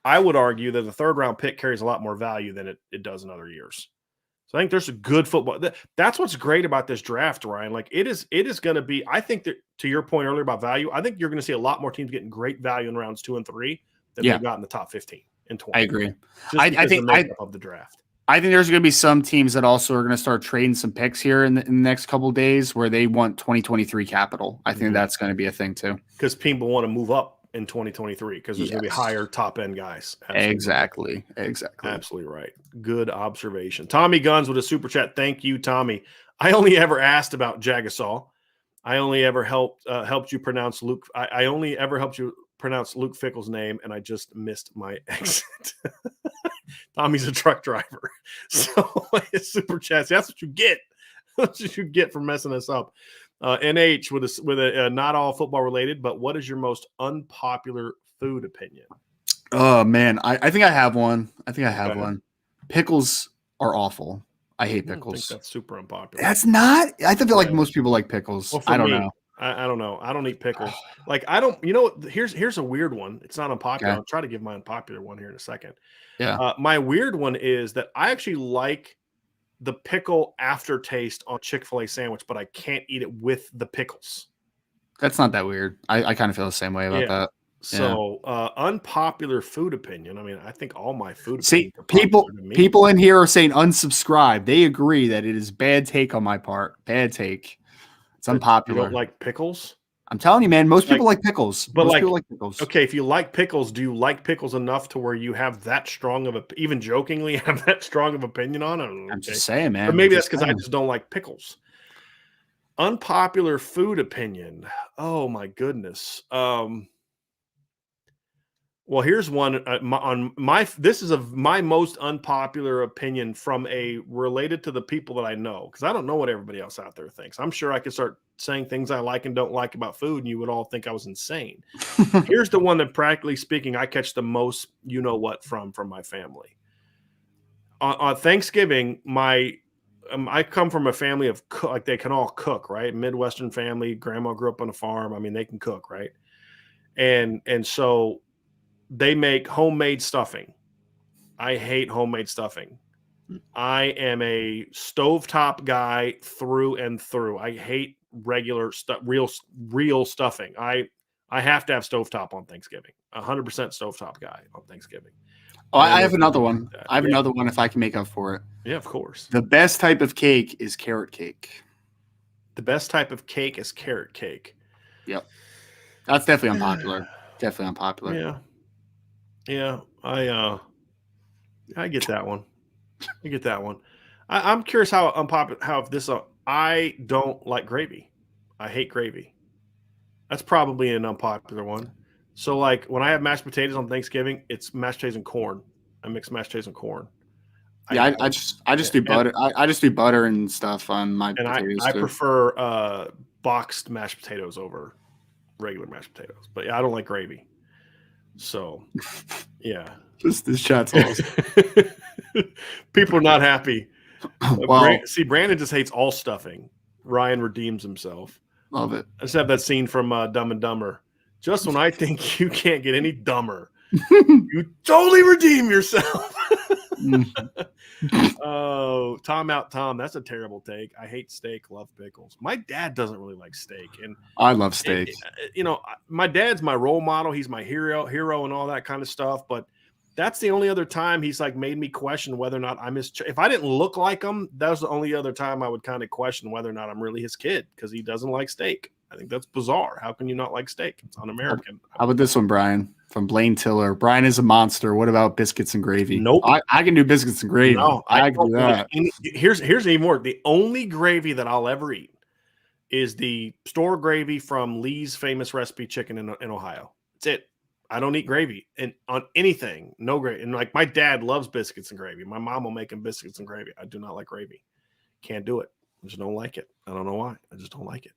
I would argue that the 3rd round pick carries a lot more value than it does in other years. So I think there's a good football. That's what's great about this draft, Ryan. Like it is going to be, I think that to your point earlier about value, I think you're going to see a lot more teams getting great value in rounds 2 and 3 than they got in the top 15 and 20. I agree. I think the makeup of the draft. I think there's going to be some teams that also are going to start trading some picks here in the next couple of days where they want 2023 capital. I think that's going to be a thing too. Because people want to move up in 2023 because there's going to be higher top end guys. Absolutely. Exactly. Absolutely right. Good observation. Tommy Guns with a super chat. Thank you, Tommy. I only ever asked about Jagasol. I only ever helped you pronounce Luke. I only ever helped you pronounce Luke Fickle's name, and I just missed my exit. Tommy's a truck driver, so his super chats. That's what you get. That's what you get for messing us up. NH with a not all football related, but what is your most unpopular food opinion? Oh man, I think I have one. One. Pickles are awful. I hate pickles. I think that's super unpopular. That's not. I feel like most people like pickles. Well, I don't know. I don't know. I don't eat pickles. Like I don't. Here's a weird one. It's not unpopular. I'll try to give my unpopular one here in a second. Yeah. My weird one is that I actually like the pickle aftertaste on Chick-fil-A sandwich, but I can't eat it with the pickles. That's not that weird. I kind of feel the same way about that. So unpopular food opinion. I mean, I think all my food. See, people in here are saying unsubscribe. They agree that it is bad take on my part. Bad take. It's unpopular. You don't like pickles? I'm telling you, man. Most people like pickles. But most people like pickles. Okay, if you like pickles, do you like pickles enough to where you have that strong of even jokingly have that strong of opinion on it? I'm just saying, man. But maybe that's because I just don't like pickles. Unpopular food opinion. Oh my goodness. Well, here's one this is my most unpopular opinion from related to the people that I know, because I don't know what everybody else out there thinks. I'm sure I could start saying things I like and don't like about food, and you would all think I was insane. Here's the one that, practically speaking, I catch the most from my family. On Thanksgiving, I come from a family of like they can all cook, right? Midwestern family. Grandma grew up on a farm. I mean, they can cook, right? And so they make homemade stuffing. I hate homemade stuffing. I am a stovetop guy through and through. I hate regular stuff, real stuffing. I have to have stovetop on Thanksgiving. 100% stovetop guy on Thanksgiving. Oh, I have another one. I have another one if I can make up for it. Yeah, of course. The best type of cake is carrot cake. The best type of cake is carrot cake. Yep. That's definitely unpopular. Definitely unpopular. Yeah. Yeah, I get that one. I'm curious how unpopular. I don't like gravy. I hate gravy. That's probably an unpopular one. So, like when I have mashed potatoes on Thanksgiving, it's mashed potatoes and corn. I mix mashed potatoes and corn. Yeah, I just do butter. I just do butter and stuff on my potatoes. I prefer boxed mashed potatoes over regular mashed potatoes. But yeah, I don't like gravy. So, yeah. This chat's awesome. People are not happy. Well, Brandon just hates all stuffing. Ryan redeems himself. Love it. I just have that scene from Dumb and Dumber. Just when I think you can't get any dumber, you totally redeem yourself. Oh, Tom out, Tom. That's a terrible take. I hate steak, love pickles. My dad doesn't really like steak, and I love steak. My dad's my role model. He's my hero, and all that kind of stuff. But That's the only other time he's like made me question whether or not I'm his. If I didn't look like him, that was the only other time I would kind of question whether or not I'm really his kid because he doesn't like steak. I think that's bizarre. How can you not like steak? It's un-American. How about this one, Brian? From Blaine Tiller. Brian is a monster. What about biscuits and gravy? Nope. I can do biscuits and gravy. No, I can do that. Here's even more. The only gravy that I'll ever eat is the store gravy from Lee's famous recipe chicken in Ohio. That's it. I don't eat gravy and on anything. No gravy. And like my dad loves biscuits and gravy. My mom will make him biscuits and gravy. I do not like gravy. Can't do it. I just don't like it. I don't know why. I just don't like it.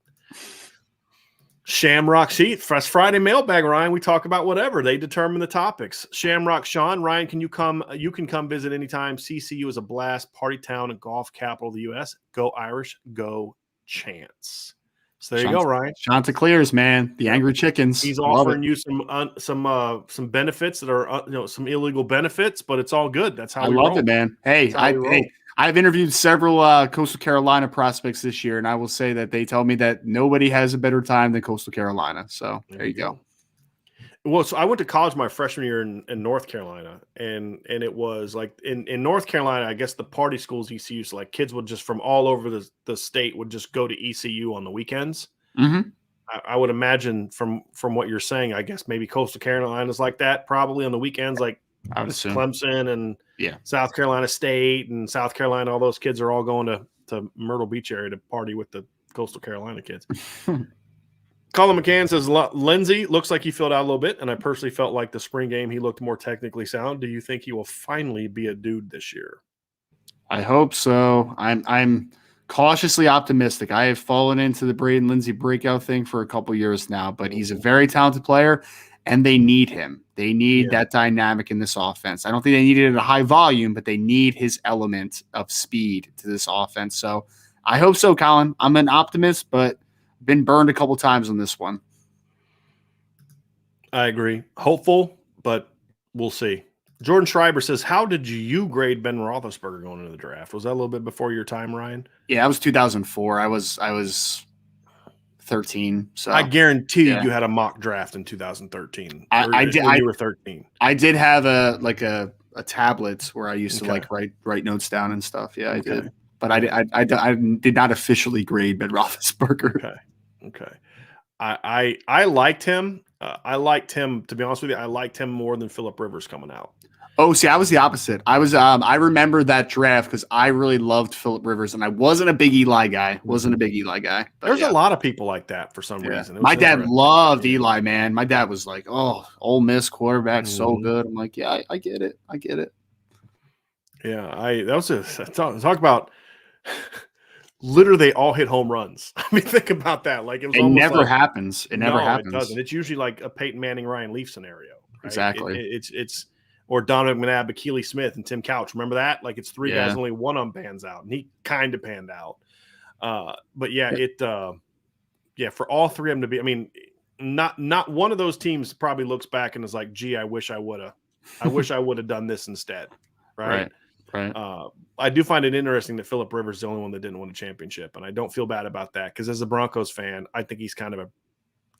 Shamrock Sheet, Fresh Friday mailbag, Ryan. We talk about whatever. They determine the topics. Shamrock Sean, Ryan, can you come? You can come visit anytime. CCU is a blast. Party town and golf capital of the U.S. Go Irish. Go Chance. So there you go, Ryan. Chanticleers, man. The Angry Chickens. He's offering you some benefits that are some illegal benefits, but it's all good. That's how I love it, man. Hey, I've interviewed several Coastal Carolina prospects this year, and I will say that they tell me that nobody has a better time than Coastal Carolina. So there you go. Well, so I went to college my freshman year in North Carolina, and it was like in North Carolina, I guess the party schools ECU, so like kids would just from all over the state would just go to ECU on the weekends. Mm-hmm. I would imagine from what you're saying, I guess maybe Coastal Carolina is like that probably on the weekends, like I would assume. Clemson and South Carolina State and South Carolina. All those kids are all going to Myrtle Beach area to party with the Coastal Carolina kids. Colin McCann says, Lindsey looks like he filled out a little bit, and I personally felt like the spring game he looked more technically sound. Do you think he will finally be a dude this year? I hope so. I'm cautiously optimistic. I have fallen into the Braden Lindsey breakout thing for a couple years now, but he's a very talented player, and they need him. They need that dynamic in this offense. I don't think they need it at a high volume, but they need his element of speed to this offense. So I hope so, Colin. I'm an optimist, but been burned a couple times on this one. I agree. Hopeful, but we'll see. Jordan Schreiber says, how did you grade Ben Roethlisberger going into the draft? Was that a little bit before your time, Ryan? Yeah, that was 2004. I was 13. So I guarantee you had a mock draft in 2013. I did. You were 13. I did have a tablet where I used to write notes down and stuff. Yeah, I did. But I did not officially grade Ben Roethlisberger. Okay. I liked him. To be honest with you, I liked him more than Phillip Rivers coming out. Oh, see, I was the opposite. I was I remember that draft because I really loved Phillip Rivers, and I wasn't a big Eli guy. There's a lot of people like that for some reason. My dad loved Eli, man. My dad was like, "Oh, Ole Miss quarterback, so good." I'm like, "Yeah, I get it. Yeah, talk about. Literally, they all hit home runs. I mean, think about that. Like it never happens. It never happens. It doesn't. It's usually like a Peyton Manning, Ryan Leaf scenario. Right? Exactly. It's or Donovan McNabb, Akili Smith, and Tim Couch. Remember that? Like it's three guys, only one of them pans out, and he kind of panned out. For all three of them to be. I mean, not one of those teams probably looks back and is like, "Gee, I wish I would have done this instead." Right. I do find it interesting that Phillip Rivers is the only one that didn't win a championship, and I don't feel bad about that because as a Broncos fan, I think he's kind of a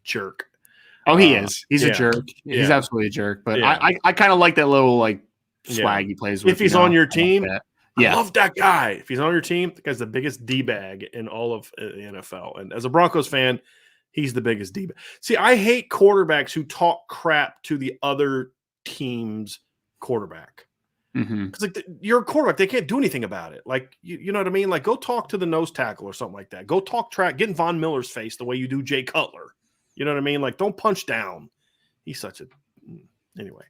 jerk. Oh, he is. He's a jerk. He's absolutely a jerk. But I kind of like that little swag he plays with. If he's on your team, I love that guy. If he's on your team, the guy's the biggest D-bag in all of the NFL. And as a Broncos fan, he's the biggest D-bag. See, I hate quarterbacks who talk crap to the other team's quarterback. Because you're a quarterback, they can't do anything about it. Like you know what I mean? Like go talk to the nose tackle or something like that. Go talk track, get in Von Miller's face the way you do Jay Cutler. You know what I mean? Like don't punch down. He's such a anyway.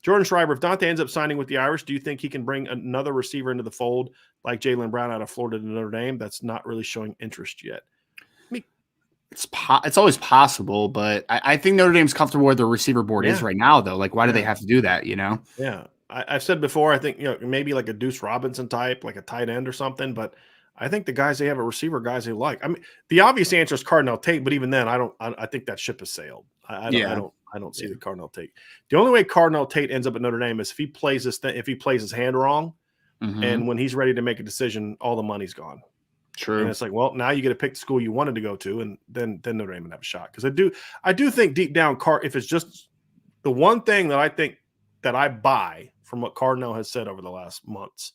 Jordan Schreiber, if Dante ends up signing with the Irish, do you think he can bring another receiver into the fold like Jaylen Brown out of Florida to Notre Dame? That's not really showing interest yet. I mean, it's always possible, but I think Notre Dame's comfortable where the receiver board is right now, though. Like, why do they have to do that? You know? Yeah. I've said before, I think, maybe like a Deuce Robinson type, like a tight end or something, but I think the guys they have at receiver guys they like. I mean, the obvious answer is Cardinal Tate, but even then, I think that ship has sailed. I don't see the Cardinal Tate. The only way Cardinal Tate ends up at Notre Dame is if he plays his hand wrong, and when he's ready to make a decision, all the money's gone. True. And it's like, well, now you get to pick the school you wanted to go to, and then Notre Dame would have a shot. Because I do think deep down, if it's just the one thing that I think that I buy from what Cardinal has said over the last months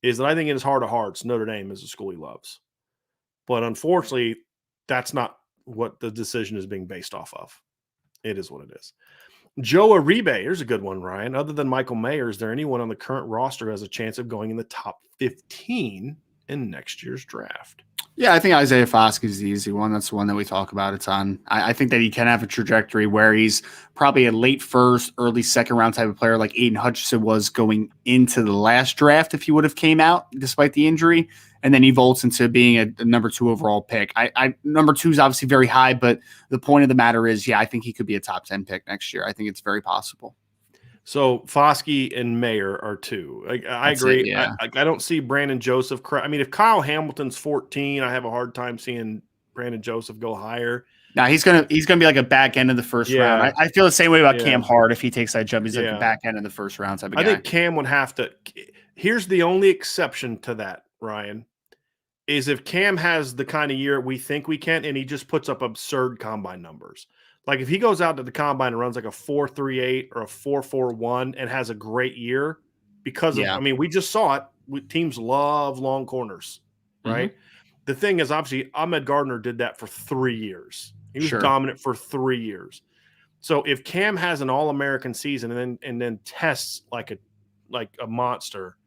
is that I think in his heart of hearts, Notre Dame is a school he loves. But unfortunately, that's not what the decision is being based off of. It is what it is. Joe Aribe, here's a good one, Ryan. Other than Michael Mayer, is there anyone on the current roster who has a chance of going in the top 15 in next year's draft? Yeah, I think Isaiah Foskey is the easy one. That's the one that we talk about a ton. I think that he can have a trajectory where he's probably a late first, early second round type of player like Aiden Hutchinson was going into the last draft if he would have came out despite the injury. And then he vaults into being a number 2 overall pick. Number 2 is obviously very high, but the point of the matter is, I think he could be a top 10 pick next year. I think it's very possible. So Foskey and Mayer are 2. I agree. It, yeah. I don't see Brandon Joseph. I mean, if Kyle Hamilton's 14, I have a hard time seeing Brandon Joseph go higher. Now he's gonna be like a back end of the first round. I feel the same way about Cam Hart if he takes that jump. He's like the back end of the first round type of guy. I think Cam would have to. Here's the only exception to that, Ryan, is if Cam has the kind of year we think we can, and he just puts up absurd combine numbers. Like if he goes out to the combine and runs like a 4.38 or a 4.41 and has a great year because of, I mean, we just saw it. Teams love long corners, right? Mm-hmm. The thing is, obviously, Ahmed Gardner did that for 3 years. He was dominant for 3 years. So if Cam has an All-American season and then tests like a monster,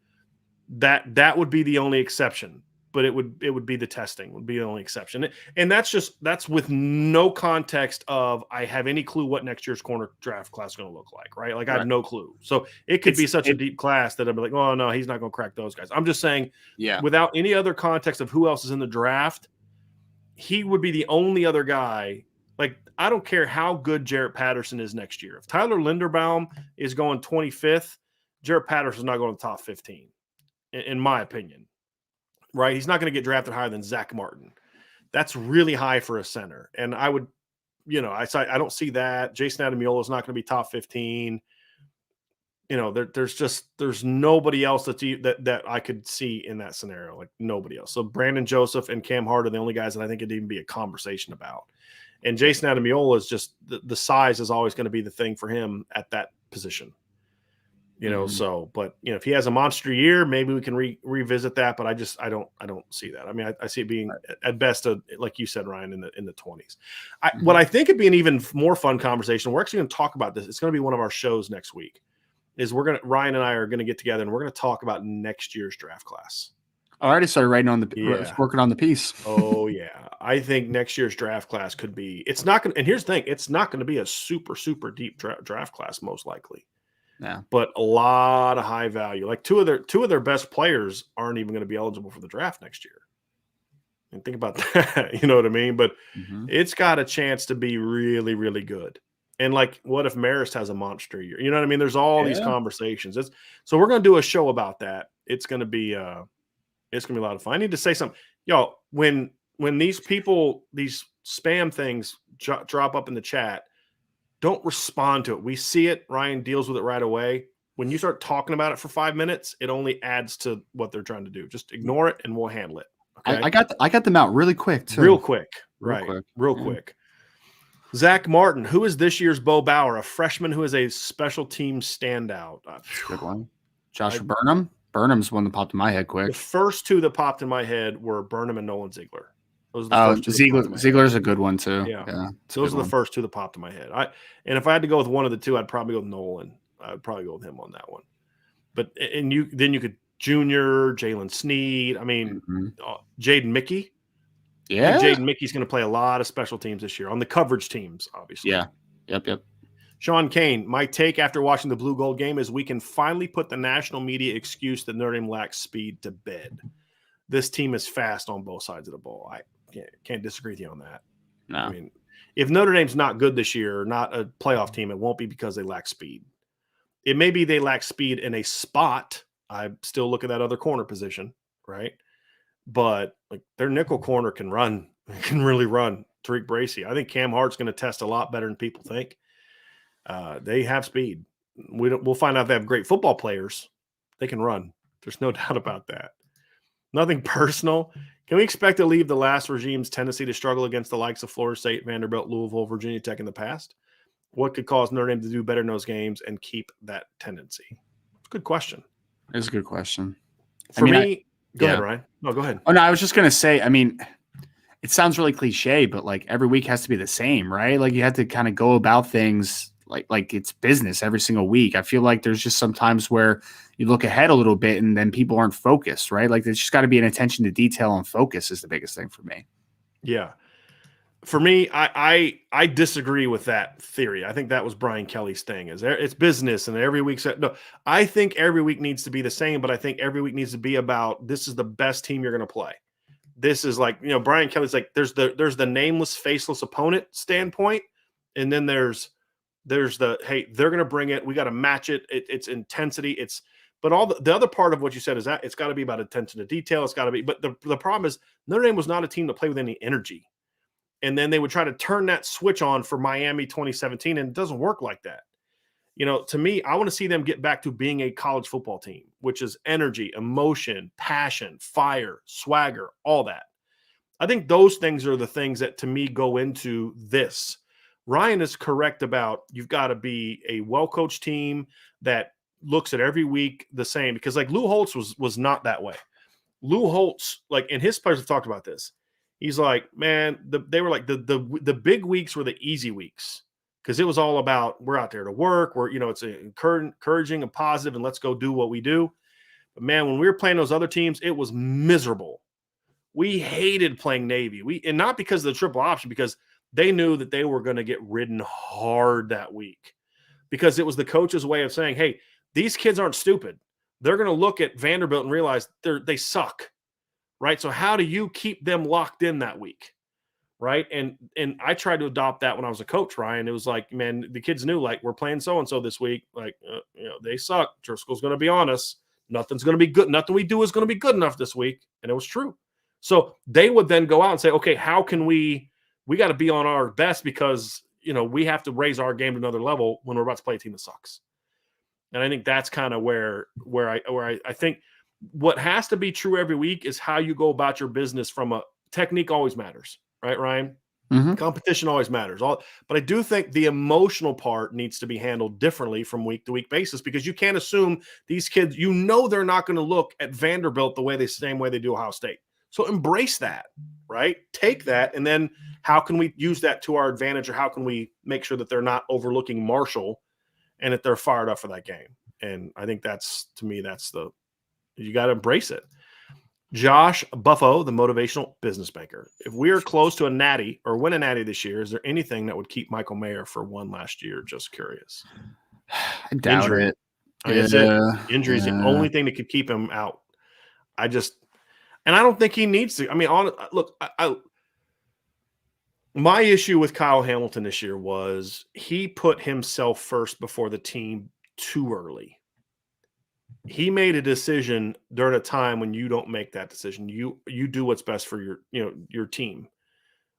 that would be the only exception. But it would be the testing would be the only exception. And that's with no context of I have any clue what next year's corner draft class is going to look like, right? Like I have no clue. So it could be such a deep class that I'd be like, oh no, he's not going to crack those guys. I'm just saying, without any other context of who else is in the draft, he would be the only other guy. Like, I don't care how good Jarrett Patterson is next year. If Tyler Linderbaum is going 25th, Jarrett Patterson's not going to the top 15, in my opinion. Right, he's not going to get drafted higher than Zach Martin. That's really high for a center, and I would, I don't see that. Jason Ademiolo is not going to be top 15. There's nobody else that I could see in that scenario, like nobody else. So Brandon Joseph and Cam Hart are the only guys that I think it'd even be a conversation about. And Jason Ademiolo is just the size is always going to be the thing for him at that position. So, but if he has a monster year, maybe we can revisit that. But I don't see that. I mean, I see it being at best, like you said, Ryan, in the 20s. What I think would be an even more fun conversation. We're actually going to talk about this. It's going to be one of our shows next week. Ryan and I are going to get together and we're going to talk about next year's draft class. I already started working on the piece. Oh yeah, I think next year's draft class could be. It's not going. And here's the thing: it's not going to be a super deep draft class, most likely. Yeah, but a lot of high value. Like two of their best players aren't even going to be eligible for the draft next year. And think about that. You know what I mean? But it's got a chance to be really, really good. And like, what if Marist has a monster year? You know what I mean? There's all these conversations. So we're going to do a show about that. It's going to be a lot of fun. I need to say something, y'all. When these spam things drop up in the chat, don't respond to it. We see it. Ryan deals with it right away. When you start talking about it for 5 minutes, it only adds to what they're trying to do. Just ignore it and we'll handle it. Okay? I got them out really quick too. Real quick. Real quick. Zach Martin, who is this year's Bo Bauer, a freshman who is a special team standout. Good one. Joshua Burnham. Burnham's one that popped in my head quick. The first two that popped in my head were Burnham and Nolan Ziegler. Ziegler's a good one too. Yeah. Those are the first two that popped in my head. And if I had to go with one of the two, I'd probably go with Nolan. I'd probably go with him on that one. But you could Junior, Jalen Sneed. I mean, Jaden Mickey. Yeah, Jaden Mickey's going to play a lot of special teams this year on the coverage teams, obviously. Yeah. Yep. Sean Kane, my take after watching the Blue Gold game is we can finally put the national media excuse that Notre Dame lacks speed to bed. This team is fast on both sides of the ball. I can't disagree with you on that. No. I mean, if Notre Dame's not good this year, not a playoff team, it won't be because they lack speed. It may be they lack speed in a spot. I still look at that other corner position, right? But like their nickel corner can run, can really run. Tariq Bracy. I think Cam Hart's going to test a lot better than people think. They have speed. We'll find out if they have great football players. They can run. There's no doubt about that. Nothing personal. Can we expect to leave the last regime's tendency to struggle against the likes of Florida State, Vanderbilt, Louisville, Virginia Tech in the past? What could cause Notre Dame to do better in those games and keep that tendency? It's a good question. It's a good question. For me, go ahead, Ryan. No, go ahead. Oh, no, I was just going to say, I mean, it sounds really cliche, but like every week has to be the same, right? Like you have to kind of go about things like it's business every single week. I feel like there's just some times where you look ahead a little bit and then people aren't focused, right? Like there's just got to be an attention to detail and focus is the biggest thing for me. Yeah. For me, I disagree with that theory. I think that was Brian Kelly's thing. It's business, and every week. No, I think every week needs to be the same, but I think every week needs to be about this is the best team you're going to play. This is like, Brian Kelly's like there's the nameless, faceless opponent standpoint, and then there's the hey, they're going to bring it. We got to match it. It's intensity. But all the other part of what you said is that it's got to be about attention to detail. It's got to be. But the problem is Notre Dame was not a team to play with any energy. And then they would try to turn that switch on for Miami 2017, and it doesn't work like that. To me, I want to see them get back to being a college football team, which is energy, emotion, passion, fire, swagger, all that. I think those things are the things that, to me, go into this. Ryan is correct about you've got to be a well-coached team that looks at every week the same, because like Lou Holtz was not that way. Lou Holtz, like, and his players have talked about this. He's like, man, they were like the big weeks were the easy weeks because it was all about we're out there to work. It's encouraging and positive, and let's go do what we do. But man, when we were playing those other teams, it was miserable. We hated playing Navy. And not because of the triple option, because they knew that they were going to get ridden hard that week, because it was the coach's way of saying, hey, these kids aren't stupid. They're going to look at Vanderbilt and realize they suck. Right. So how do you keep them locked in that week? Right. And I tried to adopt that when I was a coach, Ryan. It was like, man, the kids knew, like, we're playing so-and-so this week. Like, they suck. Driscoll's going to be on us. Nothing's going to be good. Nothing we do is going to be good enough this week. And it was true. So they would then go out and say, okay, how can we got to be on our best because, we have to raise our game to another level when we're about to play a team that sucks. And I think that's kind of where I think what has to be true every week is how you go about your business. From a technique always matters, right, Ryan? Mm-hmm. Competition always matters. But I do think the emotional part needs to be handled differently from week to week basis, because you can't assume these kids, they're not going to look at Vanderbilt the same way they do Ohio State. So embrace that, right? Take that, and then how can we use that to our advantage, or how can we make sure that they're not overlooking Marshall and that they're fired up for that game? And I think you got to embrace it. Josh Buffo, the motivational business banker. If we are close to a natty or win a natty this year, is there anything that would keep Michael Mayer for one last year? Just curious. I doubt it. That's it. Injury is the only thing that could keep him out. And I don't think he needs to. I mean, my issue with Kyle Hamilton this year was he put himself first before the team too early. He made a decision during a time when you don't make that decision. You do what's best for your team.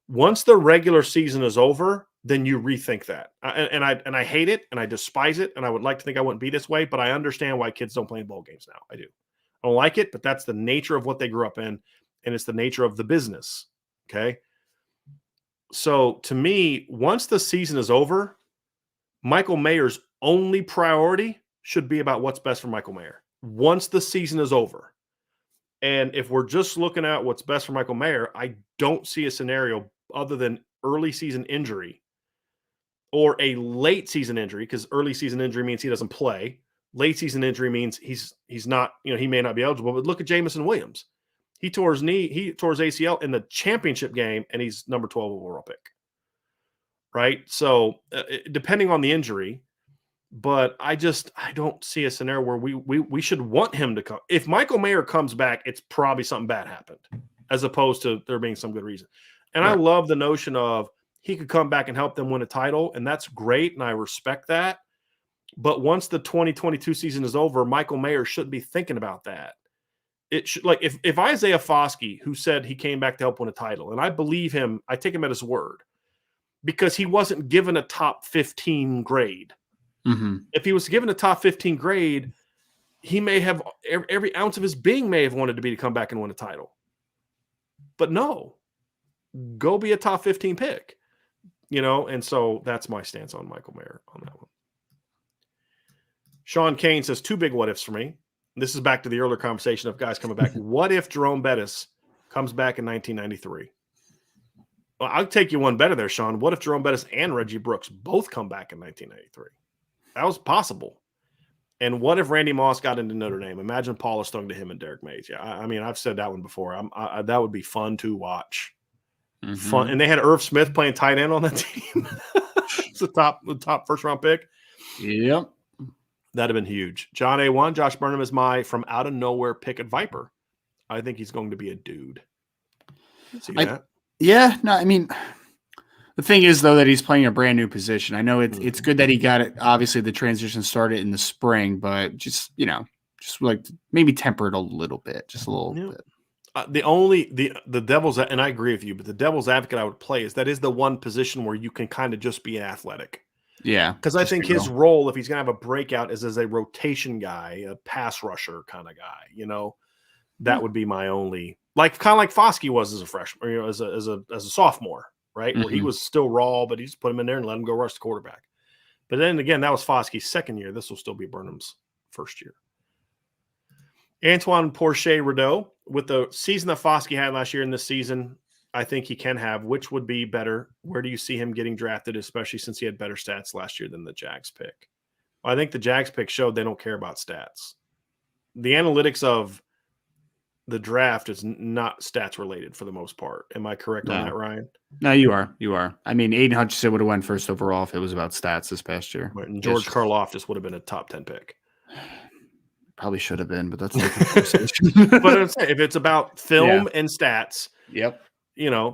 Once the regular season is over, then you rethink that. And I hate it, and I despise it, and I would like to think I wouldn't be this way, but I understand why kids don't play in bowl games now. I do. I don't like it, but that's the nature of what they grew up in, and it's the nature of the business. Okay. So to me, once the season is over, Michael Mayer's only priority should be about what's best for Michael Mayer once the season is over. And if we're just looking at what's best for Michael Mayer, I don't see a scenario other than early season injury or a late season injury, because early season injury means he doesn't play. Late season injury means he's not, he may not be eligible. But look at Jamison Williams. He tore his ACL in the championship game, and he's number 12 overall pick. Right? So depending on the injury, but I don't see a scenario where we should want him to come. If Michael Mayer comes back, it's probably something bad happened, as opposed to there being some good reason. And right. I love the notion of he could come back and help them win a title, and that's great, and I respect that. But once the 2022 season is over, Michael Mayer shouldn't be thinking about that. It should, like, if Isaiah Foskey, who said he came back to help win a title, and I believe him, I take him at his word, because he wasn't given a top 15 grade. Mm-hmm. If he was given a top 15 grade, he may have every ounce of his being may have wanted to come back and win a title. But no, go be a top 15 pick. And so that's my stance on Michael Mayer on that one. Sean Kane says 2 big what ifs for me. This is back to the earlier conversation of guys coming back. What if Jerome Bettis comes back in 1993? Well, I'll take you one better there, Sean. What if Jerome Bettis and Reggie Brooks both come back in 1993? That was possible. And what if Randy Moss got into Notre Dame? Imagine Paulus throwing to him and Derek Mays. Yeah, I mean, I've said that one before. That would be fun to watch. Mm-hmm. Fun, and they had Irv Smith playing tight end on that team. It's the top first round pick. Yep, that'd have been huge. John A1, Josh Burnham is my from out of nowhere pick at Viper. I think he's going to be a dude. See that? Yeah, no, I mean, the thing is though that he's playing a brand new position. I know it's good that he got it. Obviously, the transition started in the spring, but just like maybe temper it a little bit, just a little bit. The devil's, and I agree with you, but the devil's advocate I would play is that is the one position where you can kind of just be athletic. Yeah. Because I think his role, if he's going to have a breakout, is as a rotation guy, a pass rusher kind of guy, that would be my only, kind of like Foskey was as a freshman, or, as a sophomore, right? Where he was still raw, but he just put him in there and let him go rush the quarterback. But then again, that was Foskey's second year. This will still be Burnham's first year. Antoine Porcher-Rideau, with the season that Foskey had last year and this season, I think he can have. Which would be better? Where do you see him getting drafted, especially since he had better stats last year than the Jags pick? Well, I think the Jags pick showed they don't care about stats. The analytics of the draft is not stats related for the most part. Am I correct on that, Ryan? No, you are. You are. I mean, Aiden Hutchinson would have went first overall if it was about stats this past year. Right, and George Karlaftis would have been a top 10 pick. Probably should have been, but that's a different conversation. But I'm saying, if it's about film and stats,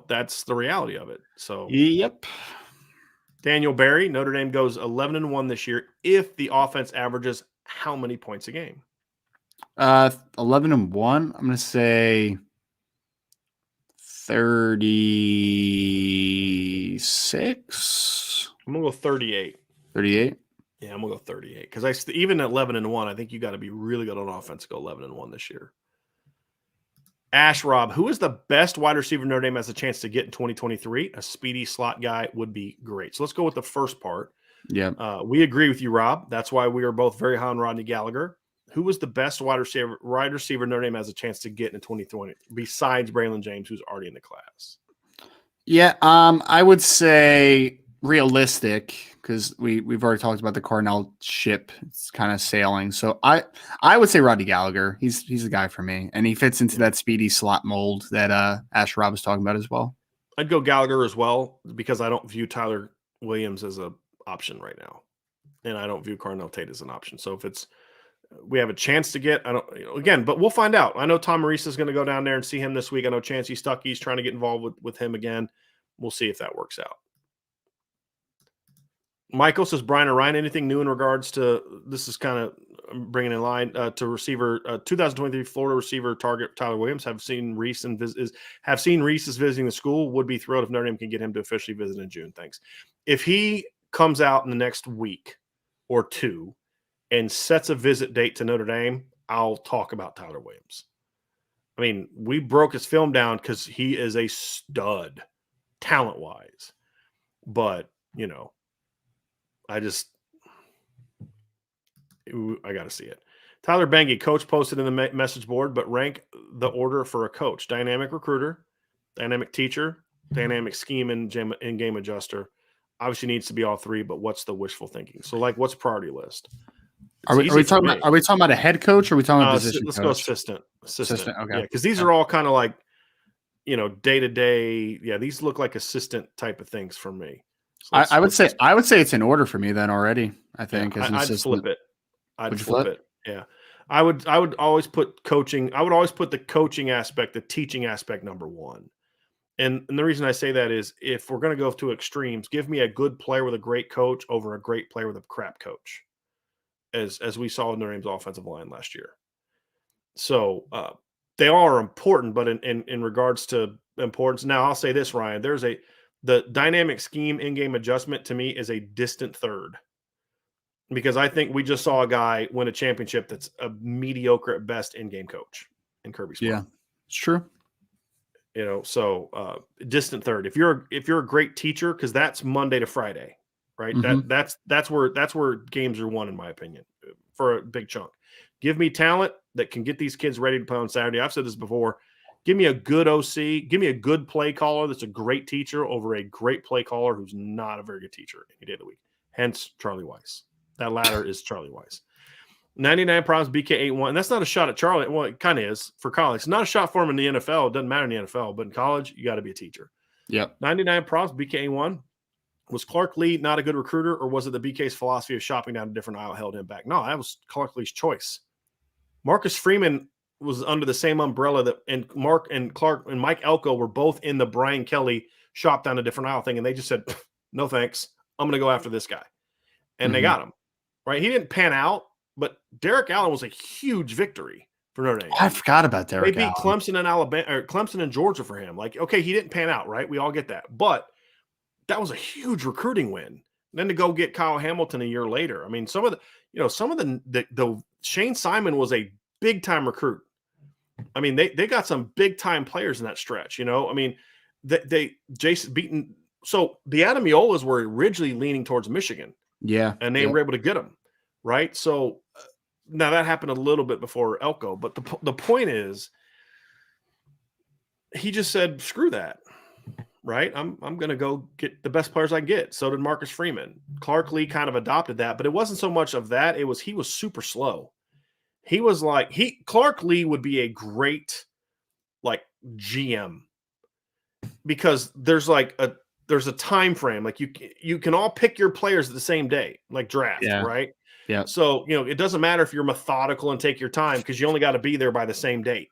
that's the reality of it. So, Daniel Barry, Notre Dame goes 11-1 this year. If the offense averages how many points a game? 11-1. I'm going to say 36. I'm going to go 38. 38. Yeah, I'm going to go 38 because even at 11-1, I think you got to be really good on offense to go 11-1 this year. Ash Rob, who is the best wide receiver Notre Dame has a chance to get in 2023? A speedy slot guy would be great. So let's go with the first part. Yeah. We agree with you, Rob. That's why we are both very high on Rodney Gallagher. Who was the best wide receiver Notre Dame has a chance to get in 2020 besides Braylon James, who's already in the class? Yeah, I would say realistic because we've already talked about the Cornell ship. It's kind of sailing. So I would say Rodney Gallagher. He's the guy for me, and he fits into that speedy slot mold that Ash Rob was talking about as well. I'd go Gallagher as well because I don't view Tyler Williams as an option right now, and I don't view Cornell Tate as an option. So if we have a chance to get, but we'll find out. I know Tom Maurice is going to go down there and see him this week. I know Chansey Stuckey's trying to get involved with him again. We'll see if that works out. Michael says, Brian or Ryan, anything new in regards to, this is kind of bringing in line to receiver, 2023 Florida receiver target Tyler Williams. Have seen Reese is visiting the school. Would be thrilled if Notre Dame can get him to officially visit in June. Thanks. If he comes out in the next week or two and sets a visit date to Notre Dame, I'll talk about Tyler Williams. I mean, we broke his film down because he is a stud talent-wise. But, I got to see it. Tyler Benge, coach posted in the message board, but rank the order for a coach. Dynamic recruiter, dynamic teacher, dynamic scheme and in-game adjuster. Obviously needs to be all three, but what's the wishful thinking? So, what's priority list? Are we talking about a head coach or are we talking about position let's coach? go assistant. Okay. Yeah, because these are all kind of like, day-to-day. Yeah, these look like assistant type of things for me. So I would say it's in order for me then already. I think I'd flip it. I'd flip it. Yeah. I would always put coaching. I would always put the coaching aspect, the teaching aspect number one. And the reason I say that is if we're going to go to extremes, give me a good player with a great coach over a great player with a crap coach, as we saw in Notre Dame's offensive line last year. So they are important, but in regards to importance, now I'll say this, Ryan, the dynamic scheme in-game adjustment to me is a distant third because I think we just saw a guy win a championship that's a mediocre at best in-game coach in Kirby Smart. Yeah, it's true. Distant third. If you're a great teacher, because that's Monday to Friday, right? Mhm. That's where games are won, in my opinion, for a big chunk. Give me talent that can get these kids ready to play on Saturday. I've said this before. Give me a good OC. Give me a good play caller that's a great teacher over a great play caller who's not a very good teacher any day of the week. Hence Charlie Weiss. That latter is Charlie Weiss. 99 problems, BK81. And that's not a shot at Charlie. Well, it kind of is for college. It's not a shot for him in the NFL. It doesn't matter in the NFL, but in college, you got to be a teacher. Yep. 99 problems, BK81. Was Clark Lee not a good recruiter, or was it the BK's philosophy of shopping down a different aisle held him back? No, that was Clark Lee's choice. Marcus Freeman was under the same umbrella that, and Mark and Clark and Mike Elko were both in the Brian Kelly shop down a different aisle thing, and they just said, no thanks. I'm going to go after this guy. And they got him. Right? He didn't pan out. But Derek Allen was a huge victory for Notre Dame. I forgot about Derek Allen. They beat Clemson and Alabama, or Clemson and Georgia for him. Like, okay, he didn't pan out, right? We all get that. But that was a huge recruiting win. And then to go get Kyle Hamilton a year later. I mean, some of the Shane Simon was a big time recruit. I mean, they got some big time players in that stretch. I mean, Jason beaten. So the Adamiolas were originally leaning towards Michigan. Yeah, and they were able to get them. Right. So now that happened a little bit before Elko, but the point is he just said, screw that. Right. I'm going to go get the best players I can get. So did Marcus Freeman. Clark Lee kind of adopted that, but it wasn't so much of that. It was, he was super slow. He was like, Clark Lee would be a great like GM because there's a time frame. Like you can all pick your players the same day, like draft. Yeah. Right. Yeah. So, it doesn't matter if you're methodical and take your time because you only got to be there by the same date.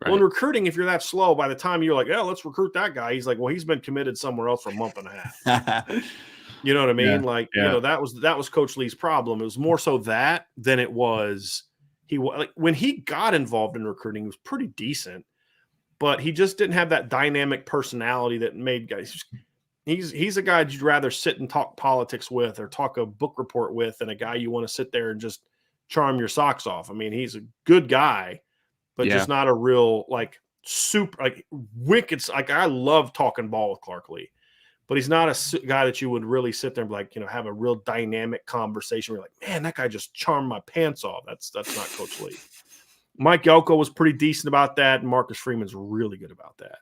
Right. Well, in recruiting, if you're that slow, by the time you're like, yeah, let's recruit that guy, he's like, well, he's been committed somewhere else for a month and a half. You know what I mean? That was Coach Lee's problem. It was more so that than it was when he got involved in recruiting, he was pretty decent, but he just didn't have that dynamic personality that made guys. He's a guy you'd rather sit and talk politics with or talk a book report with than a guy you want to sit there and just charm your socks off. I mean, he's a good guy, but just not a real super wicked. Like I love talking ball with Clark Lee, but he's not a guy that you would really sit there and have a real dynamic conversation. Where you're like, man, that guy just charmed my pants off. That's not Coach Lee. Mike Elko was pretty decent about that, and Marcus Freeman's really good about that.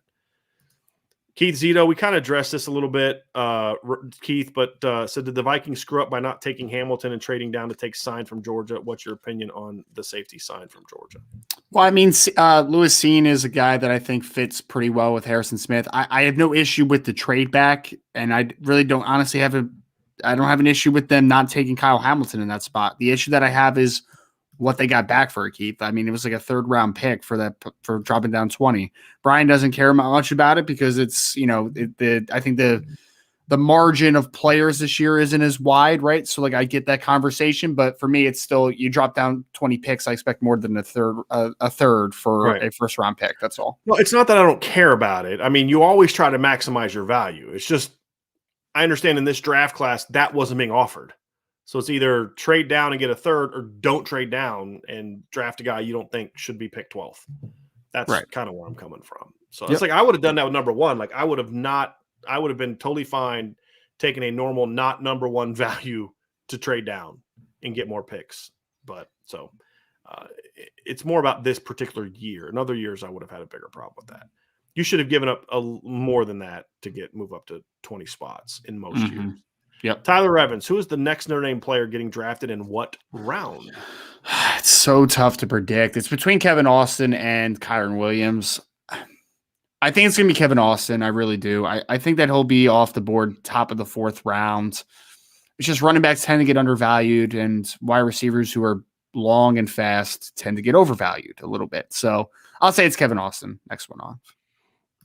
Keith Zito, we kind of addressed this a little bit, Keith, but said, did the Vikings screw up by not taking Hamilton and trading down to take Sign from Georgia? What's your opinion on the safety Sign from Georgia? Well, I mean, Lewis Cine is a guy that I think fits pretty well with Harrison Smith. I have no issue with the trade back, and I really don't honestly I don't have an issue with them not taking Kyle Hamilton in that spot. The issue that I have is what they got back for it, Keith. I mean, it was like a 3rd round pick for dropping down 20. Brian doesn't care much about it because it's, I think the margin of players this year isn't as wide, right? So I get that conversation, but for me, it's still, you drop down 20 picks. I expect more than a third for a 1st round pick. That's all. Well, it's not that I don't care about it. I mean, you always try to maximize your value. It's just, I understand in this draft class, that wasn't being offered. So it's either trade down and get a 3rd or don't trade down and draft a guy you don't think should be picked 12th. That's kind of where I'm coming from. So it's like, I would have done that with number 1. Like I would have been totally fine taking a normal, not number 1 value to trade down and get more picks. But so it's more about this particular year. In other years, I would have had a bigger problem with that. You should have given up more than that to move up to 20 spots in most years. Yep. Tyler Evans, who is the next Notre Dame player getting drafted in what round? It's so tough to predict. It's between Kevin Austin and Kyron Williams. I think it's going to be Kevin Austin. I really do. I think that he'll be off the board, top of the 4th round. It's just running backs tend to get undervalued, and wide receivers who are long and fast tend to get overvalued a little bit. So I'll say it's Kevin Austin. Next one off.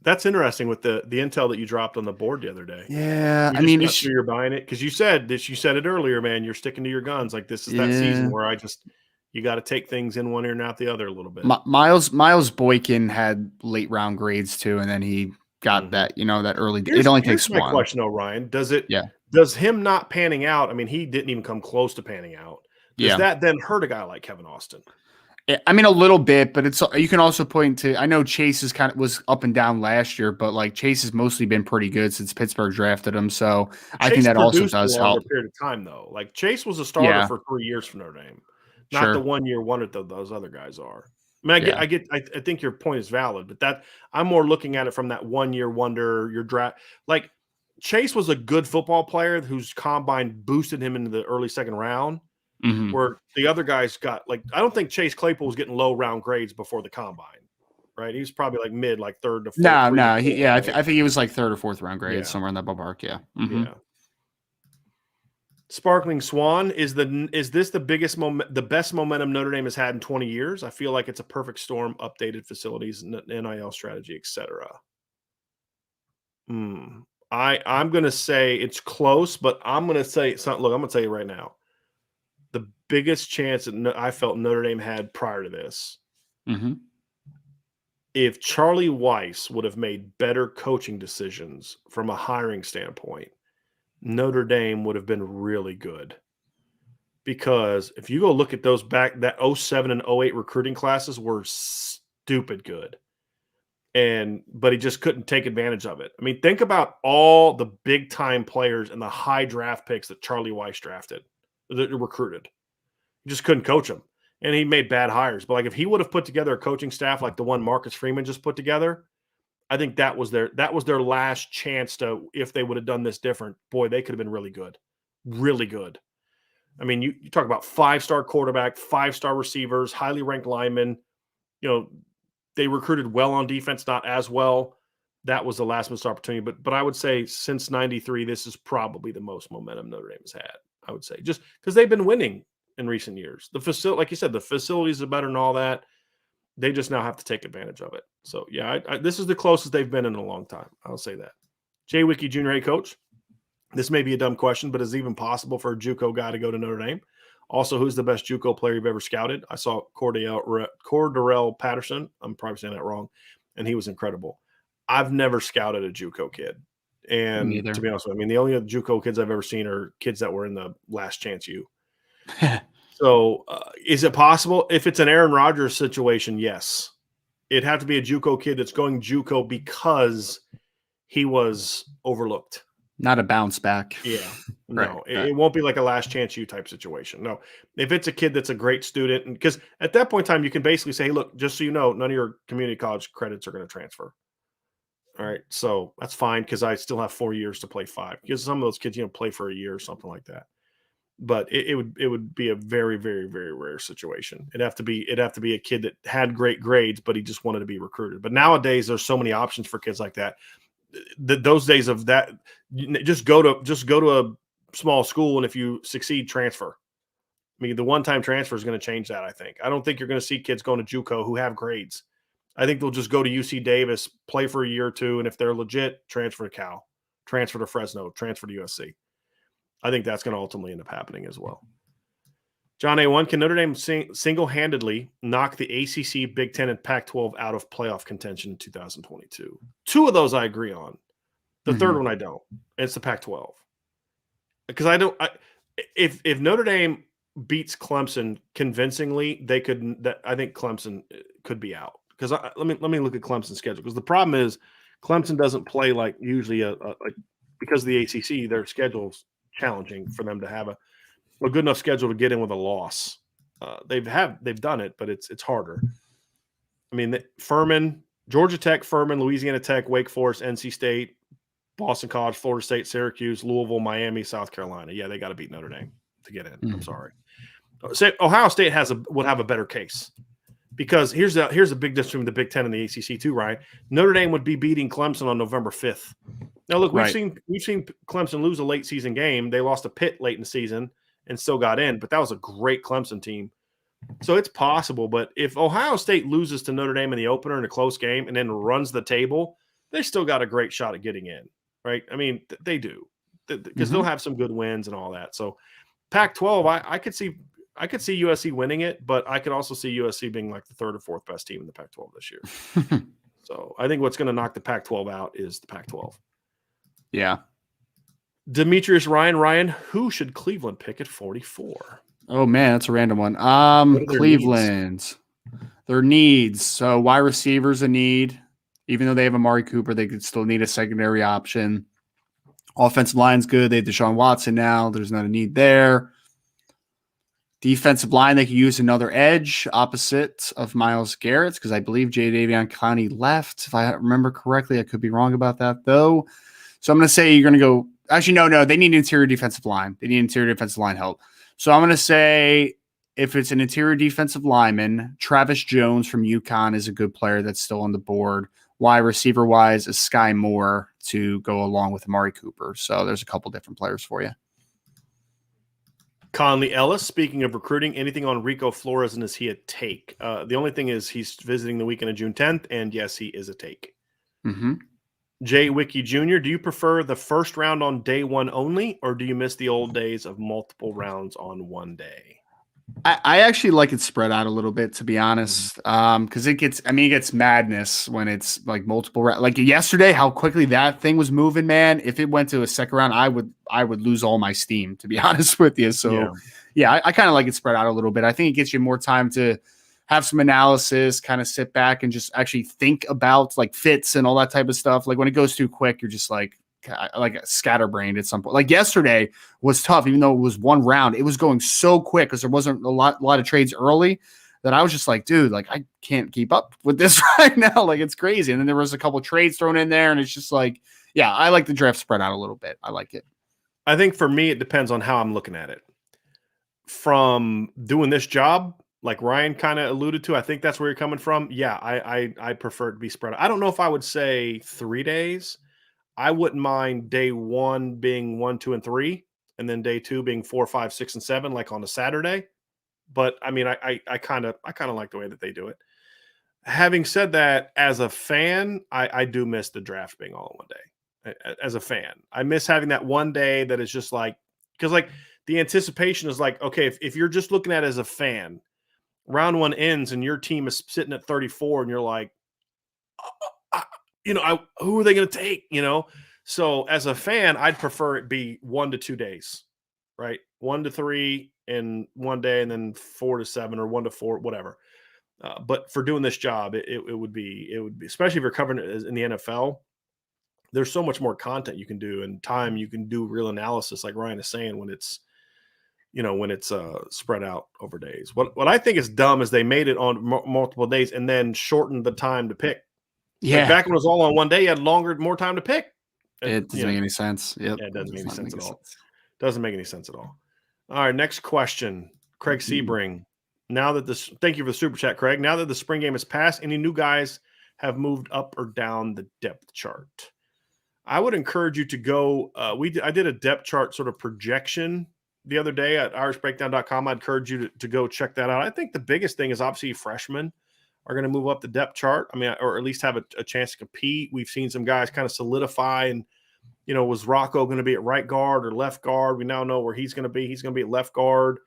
That's interesting with the intel that you dropped on the board the other day. Yeah, I mean, sure you're buying it because you said it earlier, man. You're sticking to your guns. Like this is that season where you got to take things in one ear and out the other a little bit. Miles Boykin had late round grades too, and then he got that that early. It only takes one. My question, though, Ryan, does him not panning out? I mean, he didn't even come close to panning out. Does that then hurt a guy like Kevin Austin? I mean, a little bit, but you can also point to. I know Chase was up and down last year, but like Chase has mostly been pretty good since Pittsburgh drafted him. So I think Chase that also produced does a longer help. period of time, though. Like Chase was a starter Yeah. for 3 years for Notre Dame, not Sure. the 1 year wonder that those other guys are. I mean, I think your point is valid, but that I'm more looking at it from that 1 year wonder. Your draft, like Chase was a good football player whose combine boosted him into the early second round. Mhm. Where the other guys got I don't think Chase Claypool was getting low round grades before the combine, right? He was probably like mid, like third to fourth. No. Right? I think he was like 3rd or 4th round grade, somewhere in that ballpark. Yeah. Mm-hmm. Yeah. Sparkling Swan is this the best momentum Notre Dame has had in 20 years? I feel like it's a perfect storm, updated facilities, NIL strategy, etc. I'm going to say it's close, but I'm going to say something. Look, I'm going to tell you right now. The biggest chance that I felt Notre Dame had prior to this, if Charlie Weiss would have made better coaching decisions from a hiring standpoint, Notre Dame would have been really good. Because if you go look at those that 07 and 08 recruiting classes were stupid good. But he just couldn't take advantage of it. I mean, think about all the big time players and the high draft picks that Charlie Weiss recruited. He just couldn't coach them. And he made bad hires. But like if he would have put together a coaching staff like the one Marcus Freeman just put together, I think that was their last chance to, if they would have done this different, boy, they could have been really good. Really good. I mean, you talk about 5-star quarterback, 5-star receivers, highly ranked linemen. They recruited well on defense, not as well. That was the last missed opportunity. But I would say since 93, this is probably the most momentum Notre Dame has had, I would say. Just because they've been winning in recent years. The facility, like you said, the facilities are better and all that. They just now have to take advantage of it. So, yeah, this is the closest they've been in a long time. I'll say that. Jay Wiki, junior head coach. This may be a dumb question, but is it even possible for a JUCO guy to go to Notre Dame? Also, who's the best JUCO player you've ever scouted? I saw Cordarrelle Patterson. I'm probably saying that wrong, and he was incredible. I've never scouted a JUCO kid, and to be honest with you, I mean, the only other JUCO kids I've ever seen are kids that were in the Last Chance U. So, is it possible? If it's an Aaron Rodgers situation, yes. It'd have to be a JUCO kid that's going JUCO because he was overlooked. Not a bounce back. Yeah. No, it won't be like a Last Chance U type situation. No. If it's a kid that's a great student, and because at that point in time, you can basically say, hey, look, just so you know, none of your community college credits are going to transfer. All right. So that's fine because I still have 4 years to play 5. Because some of those kids, play for a year or something like that. But it would be a very, very, very rare situation. It'd have to be a kid that had great grades, but he just wanted to be recruited. But nowadays, there's so many options for kids like that. Those days of that, just go to a small school, and if you succeed, transfer. I mean, the one-time transfer is going to change that. I think. I don't think you're going to see kids going to JUCO who have grades. I think they'll just go to UC Davis, play for a year or two, and if they're legit, transfer to Cal, transfer to Fresno, transfer to USC. I think that's going to ultimately end up happening as well. John A1, can Notre Dame single-handedly knock the ACC, Big Ten, and Pac-12 out of playoff contention in 2022? 2 of those I agree on. The third one I don't. It's the Pac-12. Because if Notre Dame beats Clemson convincingly, they could. I think Clemson could be out. Because let me look at Clemson's schedule. Because the problem is Clemson doesn't play like usually because of the ACC. Their schedule's challenging for them to have a good enough schedule to get in with a loss. They've done it, but it's harder. I mean, Furman, Georgia Tech, Furman, Louisiana Tech, Wake Forest, NC State, Boston College, Florida State, Syracuse, Louisville, Miami, South Carolina. Yeah, they got to beat Notre Dame to get in. I'm sorry. Ohio State would have a better case because here's a big difference between the Big Ten and the ACC too, right? Notre Dame would be beating Clemson on November 5th. Now, look, we've seen Clemson lose a late season game. They lost to Pitt late in the season and still got in, but that was a great Clemson team. So it's possible, but if Ohio State loses to Notre Dame in the opener in a close game and then runs the table, they still got a great shot at getting in, right? I mean, they do because they'll have some good wins and all that. So Pac-12, I could see USC winning it, but I could also see USC being like the 3rd or 4th best team in the Pac-12 this year. So I think what's going to knock the Pac-12 out is the Pac-12. Yeah. Demetrius Ryan, who should Cleveland pick at 44? Oh man, that's a random one. Cleveland. Their needs. So wide receivers a need. Even though they have Amari Cooper, they could still need a secondary option. Offensive line's good. They have Deshaun Watson now. There's not a need there. Defensive line, they could use another edge opposite of Myles Garrett because I believe Jadeveon Clowney left. If I remember correctly, I could be wrong about that though. So I'm going to say you're going to go. Actually, no. They need interior defensive line. They need interior defensive line help. So I'm going to say if it's an interior defensive lineman, Travis Jones from UConn is a good player that's still on the board. Wide receiver wise is Sky Moore to go along with Amari Cooper. So there's a couple different players for you. Conley Ellis, speaking of recruiting, anything on Rico Flores, and is he a take? The only thing is he's visiting the weekend of June 10th, and yes, he is a take. Mm-hmm. Jay Wiki Jr., do you prefer the first round on day one only, or do you miss the old days of multiple rounds on one day? I actually like it spread out a little bit, to be honest, because it gets madness when it's like multiple rounds. Like yesterday, how quickly that thing was moving, man. If it went to a second round, I would lose all my steam, to be honest with you. So, yeah, I kind of like it spread out a little bit. I think it gets you more time to have some analysis, kind of sit back and just actually think about like fits and all that type of stuff. Like when it goes too quick, you're just like scatterbrained at some point. Like yesterday was tough, even though it was one round. It was going so quick because there wasn't a lot of trades early that I was just like, dude, like I can't keep up with this right now. Like it's crazy. And then there was a couple trades thrown in there, and it's just like, yeah, I like the draft spread out a little bit. I like it. I think for me, it depends on how I'm looking at it. From doing this job, like Ryan kind of alluded to, I think that's where you're coming from. Yeah, I prefer it to be spread out. I don't know if I would say 3 days. I wouldn't mind day one being 1, 2, and 3, and then day 2 being 4, 5, 6, and 7, like on a Saturday. But I mean, I kind of like the way that they do it. Having said that, as a fan, I do miss the draft being all in one day. As a fan, I miss having that one day that is just like, because like the anticipation is like, okay, if you're just looking at it as a fan, round one ends and your team is sitting at 34, and you're like, who are they going to take? So as a fan, I'd prefer it be 1 to 2 days, right? 1 to 3 in one day, and then 4 to 7 or 1 to 4, whatever. But for doing this job, it would be, especially if you're covering it in the NFL, there's so much more content you can do and time you can do real analysis, like Ryan is saying, when it's spread out over days. What I think is dumb is they made it on multiple days and then shortened the time to pick. Yeah. Like back when it was all on one day, you had more time to pick. It doesn't make any sense. Yep. Yeah, it doesn't make any sense at all. Doesn't make any sense at all. All right, next question. Craig Sebring. Thank you for the super chat, Craig. Now that the spring game has passed, any new guys have moved up or down the depth chart? I would encourage you to go. I did a depth chart sort of projection the other day at irishbreakdown.com. I'd encourage you to go check that out. I think the biggest thing is obviously freshmen are going to move up the depth chart. I mean, or at least have a chance to compete. We've seen some guys kind of solidify, and was Rocco going to be at right guard or left guard? We now know where he's going to be. He's going to be at left guard.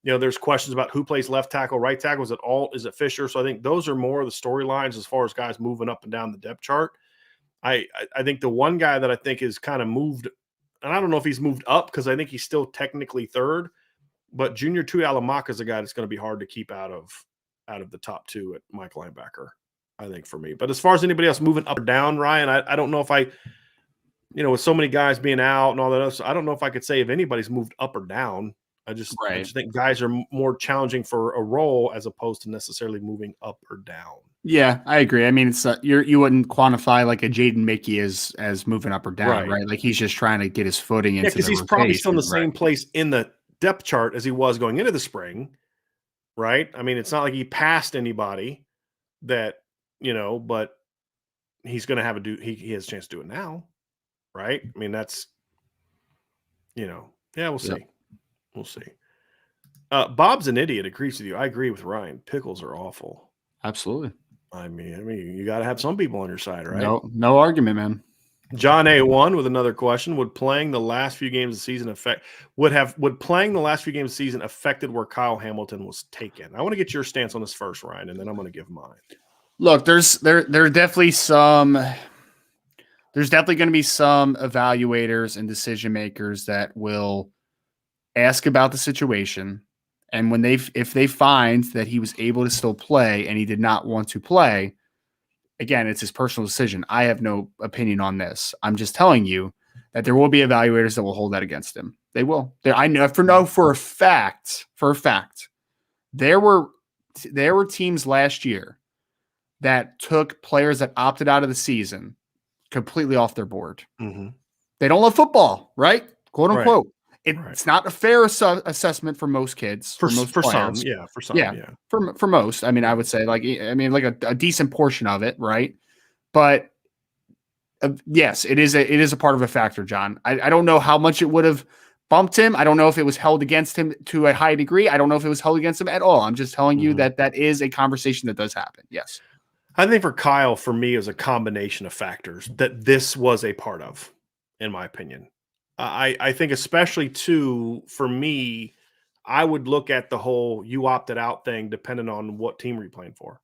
There's questions about who plays left tackle, right tackle. Is it Alt? Is it Fisher? So I think those are more of the storylines as far as guys moving up and down the depth chart. I think the one guy that I think is kind of moved, and I don't know if he's moved up because I think he's still technically third, but Junior Tuihalamaka is a guy that's going to be hard to keep out of the top 2 at Mike linebacker, I think, for me. But as far as anybody else moving up or down, Ryan, I don't know if with so many guys being out and all that else, I don't know if I could say if anybody's moved up or down. I just think guys are more challenging for a role as opposed to necessarily moving up or down. Yeah, I agree. I mean, it's you wouldn't quantify like a Jaden Mickey as moving up or down, right? Like he's just trying to get his footing into because he's probably still in the same place in the depth chart as he was going into the spring, right? I mean, it's not like he passed anybody that, but he's going to have he has a chance to do it now, right? I mean, that's, yeah, we'll see. Yep. We'll see. Bob's an idiot. Agrees with you. I agree with Ryan. Pickles are awful. Absolutely. I mean, you got to have some people on your side, right? No argument, man. John A1 with another question: Would playing the last few games of the season affected where Kyle Hamilton was taken? I want to get your stance on this first, Ryan, and then I'm going to give mine. Look, there's definitely going to be some evaluators and decision makers that will ask about the situation And if they find that he was able to still play and he did not want to play, again, it's his personal decision. I have no opinion on this. I'm just telling you that there will be evaluators that will hold that against him. They will. I know for a fact. There were teams last year that took players that opted out of the season completely off their board. Mm-hmm. They don't love football, right? Quote unquote. Right. It's not a fair assessment for most kids. For most some, players. yeah. For some, yeah. For most, I mean, I would say like a decent portion of it, right? But yes, it is a part of a factor, John. I don't know how much it would have bumped him. I don't know if it was held against him to a high degree. I don't know if it was held against him at all. I'm just telling you that is a conversation that does happen. Yes. I think for Kyle, for me, is a combination of factors that this was a part of, in my opinion. I think especially too, for me, I would look at the whole you opted out thing depending on what team you're playing for.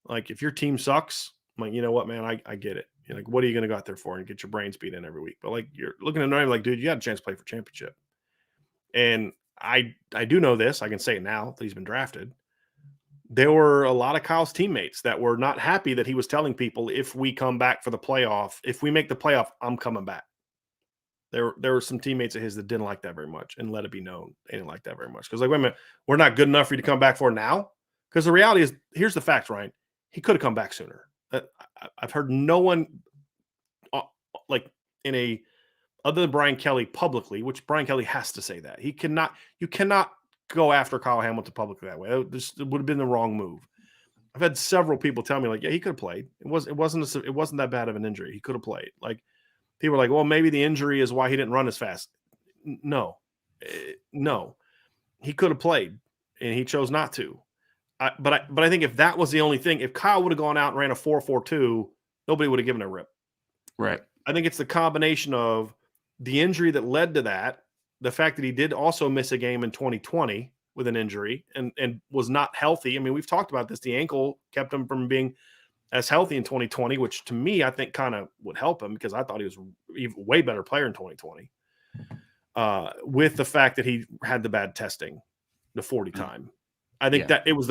Like if your team sucks, I'm like, you know what, man, I get it. You're like, what are you going to go out there for and get your brains beat in every week? But like you're looking at Notre, like, dude, you got a chance to play for championship. And I do know this. I can say it now that he's been drafted. There were a lot of Kyle's teammates that were not happy that he was telling people, if we come back for the playoff, if we make the playoff, I'm coming back. There were some teammates of his that didn't like that very much and let it be known they didn't like that very much. Because like, wait a minute, we're not good enough for you to come back for now? Because the reality is, here's the fact, Ryan. He could have come back sooner. I've heard no one like other than Brian Kelly publicly, which Brian Kelly has to say that. You cannot go after Kyle Hamilton publicly that way. It would have been the wrong move. I've had several people tell me like, yeah, he could have played. It wasn't that bad of an injury. He could have played. Like people are like, well, maybe the injury is why he didn't run as fast. No, he could have played and he chose not to. But I think if that was the only thing, if Kyle would have gone out and ran a 4.42, nobody would have given a rip. Right. I think it's the combination of the injury that led to that, the fact that he did also miss a game in 2020 with an injury and was not healthy. I mean, we've talked about this. The ankle kept him from being as healthy in 2020, which to me, I think kind of would help him because I thought he was a way better player in 2020 with the fact that he had the bad testing, the 40 time. I think that it was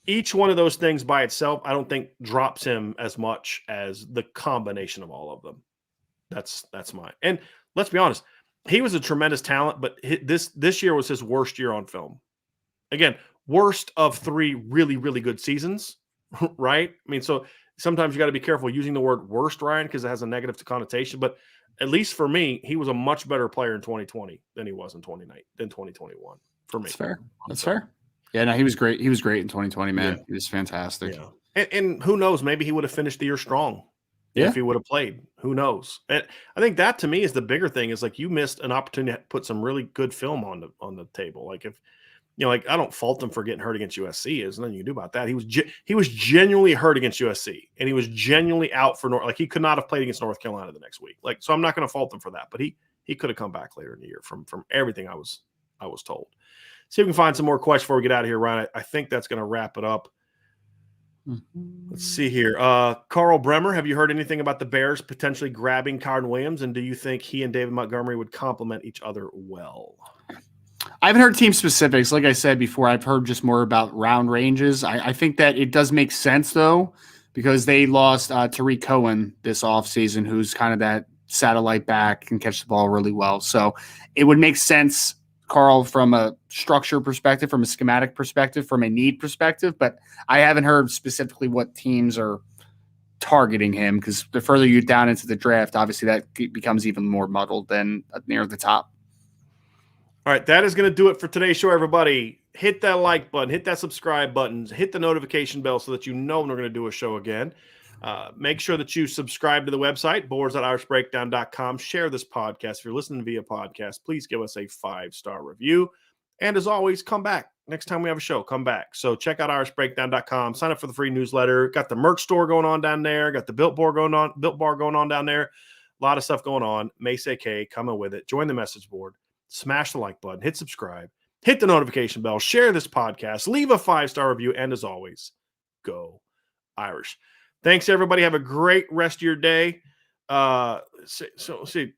each one of those things by itself, I don't think drops him as much as the combination of all of them. That's mine. And let's be honest, he was a tremendous talent, but this year was his worst year on film. Again, worst of 3 really, really good seasons, right? I mean, so sometimes you got to be careful using the word worst, Ryan, because it has a negative connotation. But at least for me, he was a much better player in 2020 than he was in 2021 for me. That's fair. Yeah, no, he was great. He was great in 2020, man. Yeah. He was fantastic. Yeah. And who knows? Maybe he would have finished the year strong if he would have played. Who knows? And I think that to me is the bigger thing is like you missed an opportunity to put some really good film on the table. Like if like I don't fault him for getting hurt against USC. There's nothing you can do about that. He was genuinely hurt against USC, and he was genuinely out for like he could not have played against North Carolina the next week. Like so, I'm not going to fault him for that. But he could have come back later in the year from everything I was told. See if we can find some more questions before we get out of here, Ryan. I think that's going to wrap it up. Let's see here. Carl Bremer, have you heard anything about the Bears potentially grabbing Kyren Williams? And do you think he and David Montgomery would complement each other well? I haven't heard team specifics. Like I said before, I've heard just more about round ranges. I think that it does make sense, though, because they lost Tyree Cohen this offseason, who's kind of that satellite back, can catch the ball really well. So it would make sense, Carl, from a structure perspective, from a schematic perspective, from a need perspective, but I haven't heard specifically what teams are targeting him because the further you down into the draft, obviously that becomes even more muddled than near the top. All right, that is going to do it for today's show, everybody. Hit that like button, hit that subscribe button, hit the notification bell so that you know when we're going to do a show again. Make sure that you subscribe to the website, boards.irishbreakdown.com. Share this podcast. If you're listening via podcast, please give us a 5-star review. And as always, come back. Next time we have a show, come back. So check out irishbreakdown.com. Sign up for the free newsletter. Got the merch store going on down there. Got the Built Bar going on down there. A lot of stuff going on. Mace AK coming with it. Join the message board. Smash the like button. Hit subscribe. Hit the notification bell. Share this podcast. Leave a 5-star review. And as always, go Irish. Thanks, everybody. Have a great rest of your day. So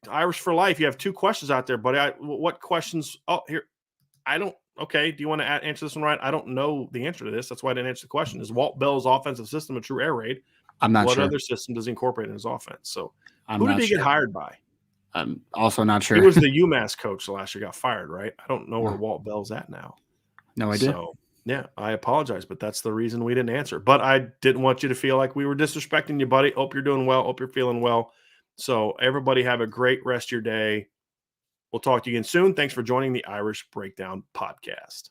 Irish for life. You have 2 questions out there, buddy. What questions? Oh, here. I don't. Okay, do you want to answer this one right? I don't know the answer to this. That's why I didn't answer the question. Is Walt Bell's offensive system a true air raid? I'm not what sure. other system does he incorporate in his offense? So I'm who did not he sure. get hired by? I'm also not sure. He was the UMass coach last year, got fired, right? I don't know where No. Walt Bell's at now. No idea. So, yeah, I apologize, but that's the reason we didn't answer. But I didn't want you to feel like we were disrespecting you, buddy. Hope you're doing well. Hope you're feeling well. So, everybody have a great rest of your day. We'll talk to you again soon. Thanks for joining the Irish Breakdown podcast.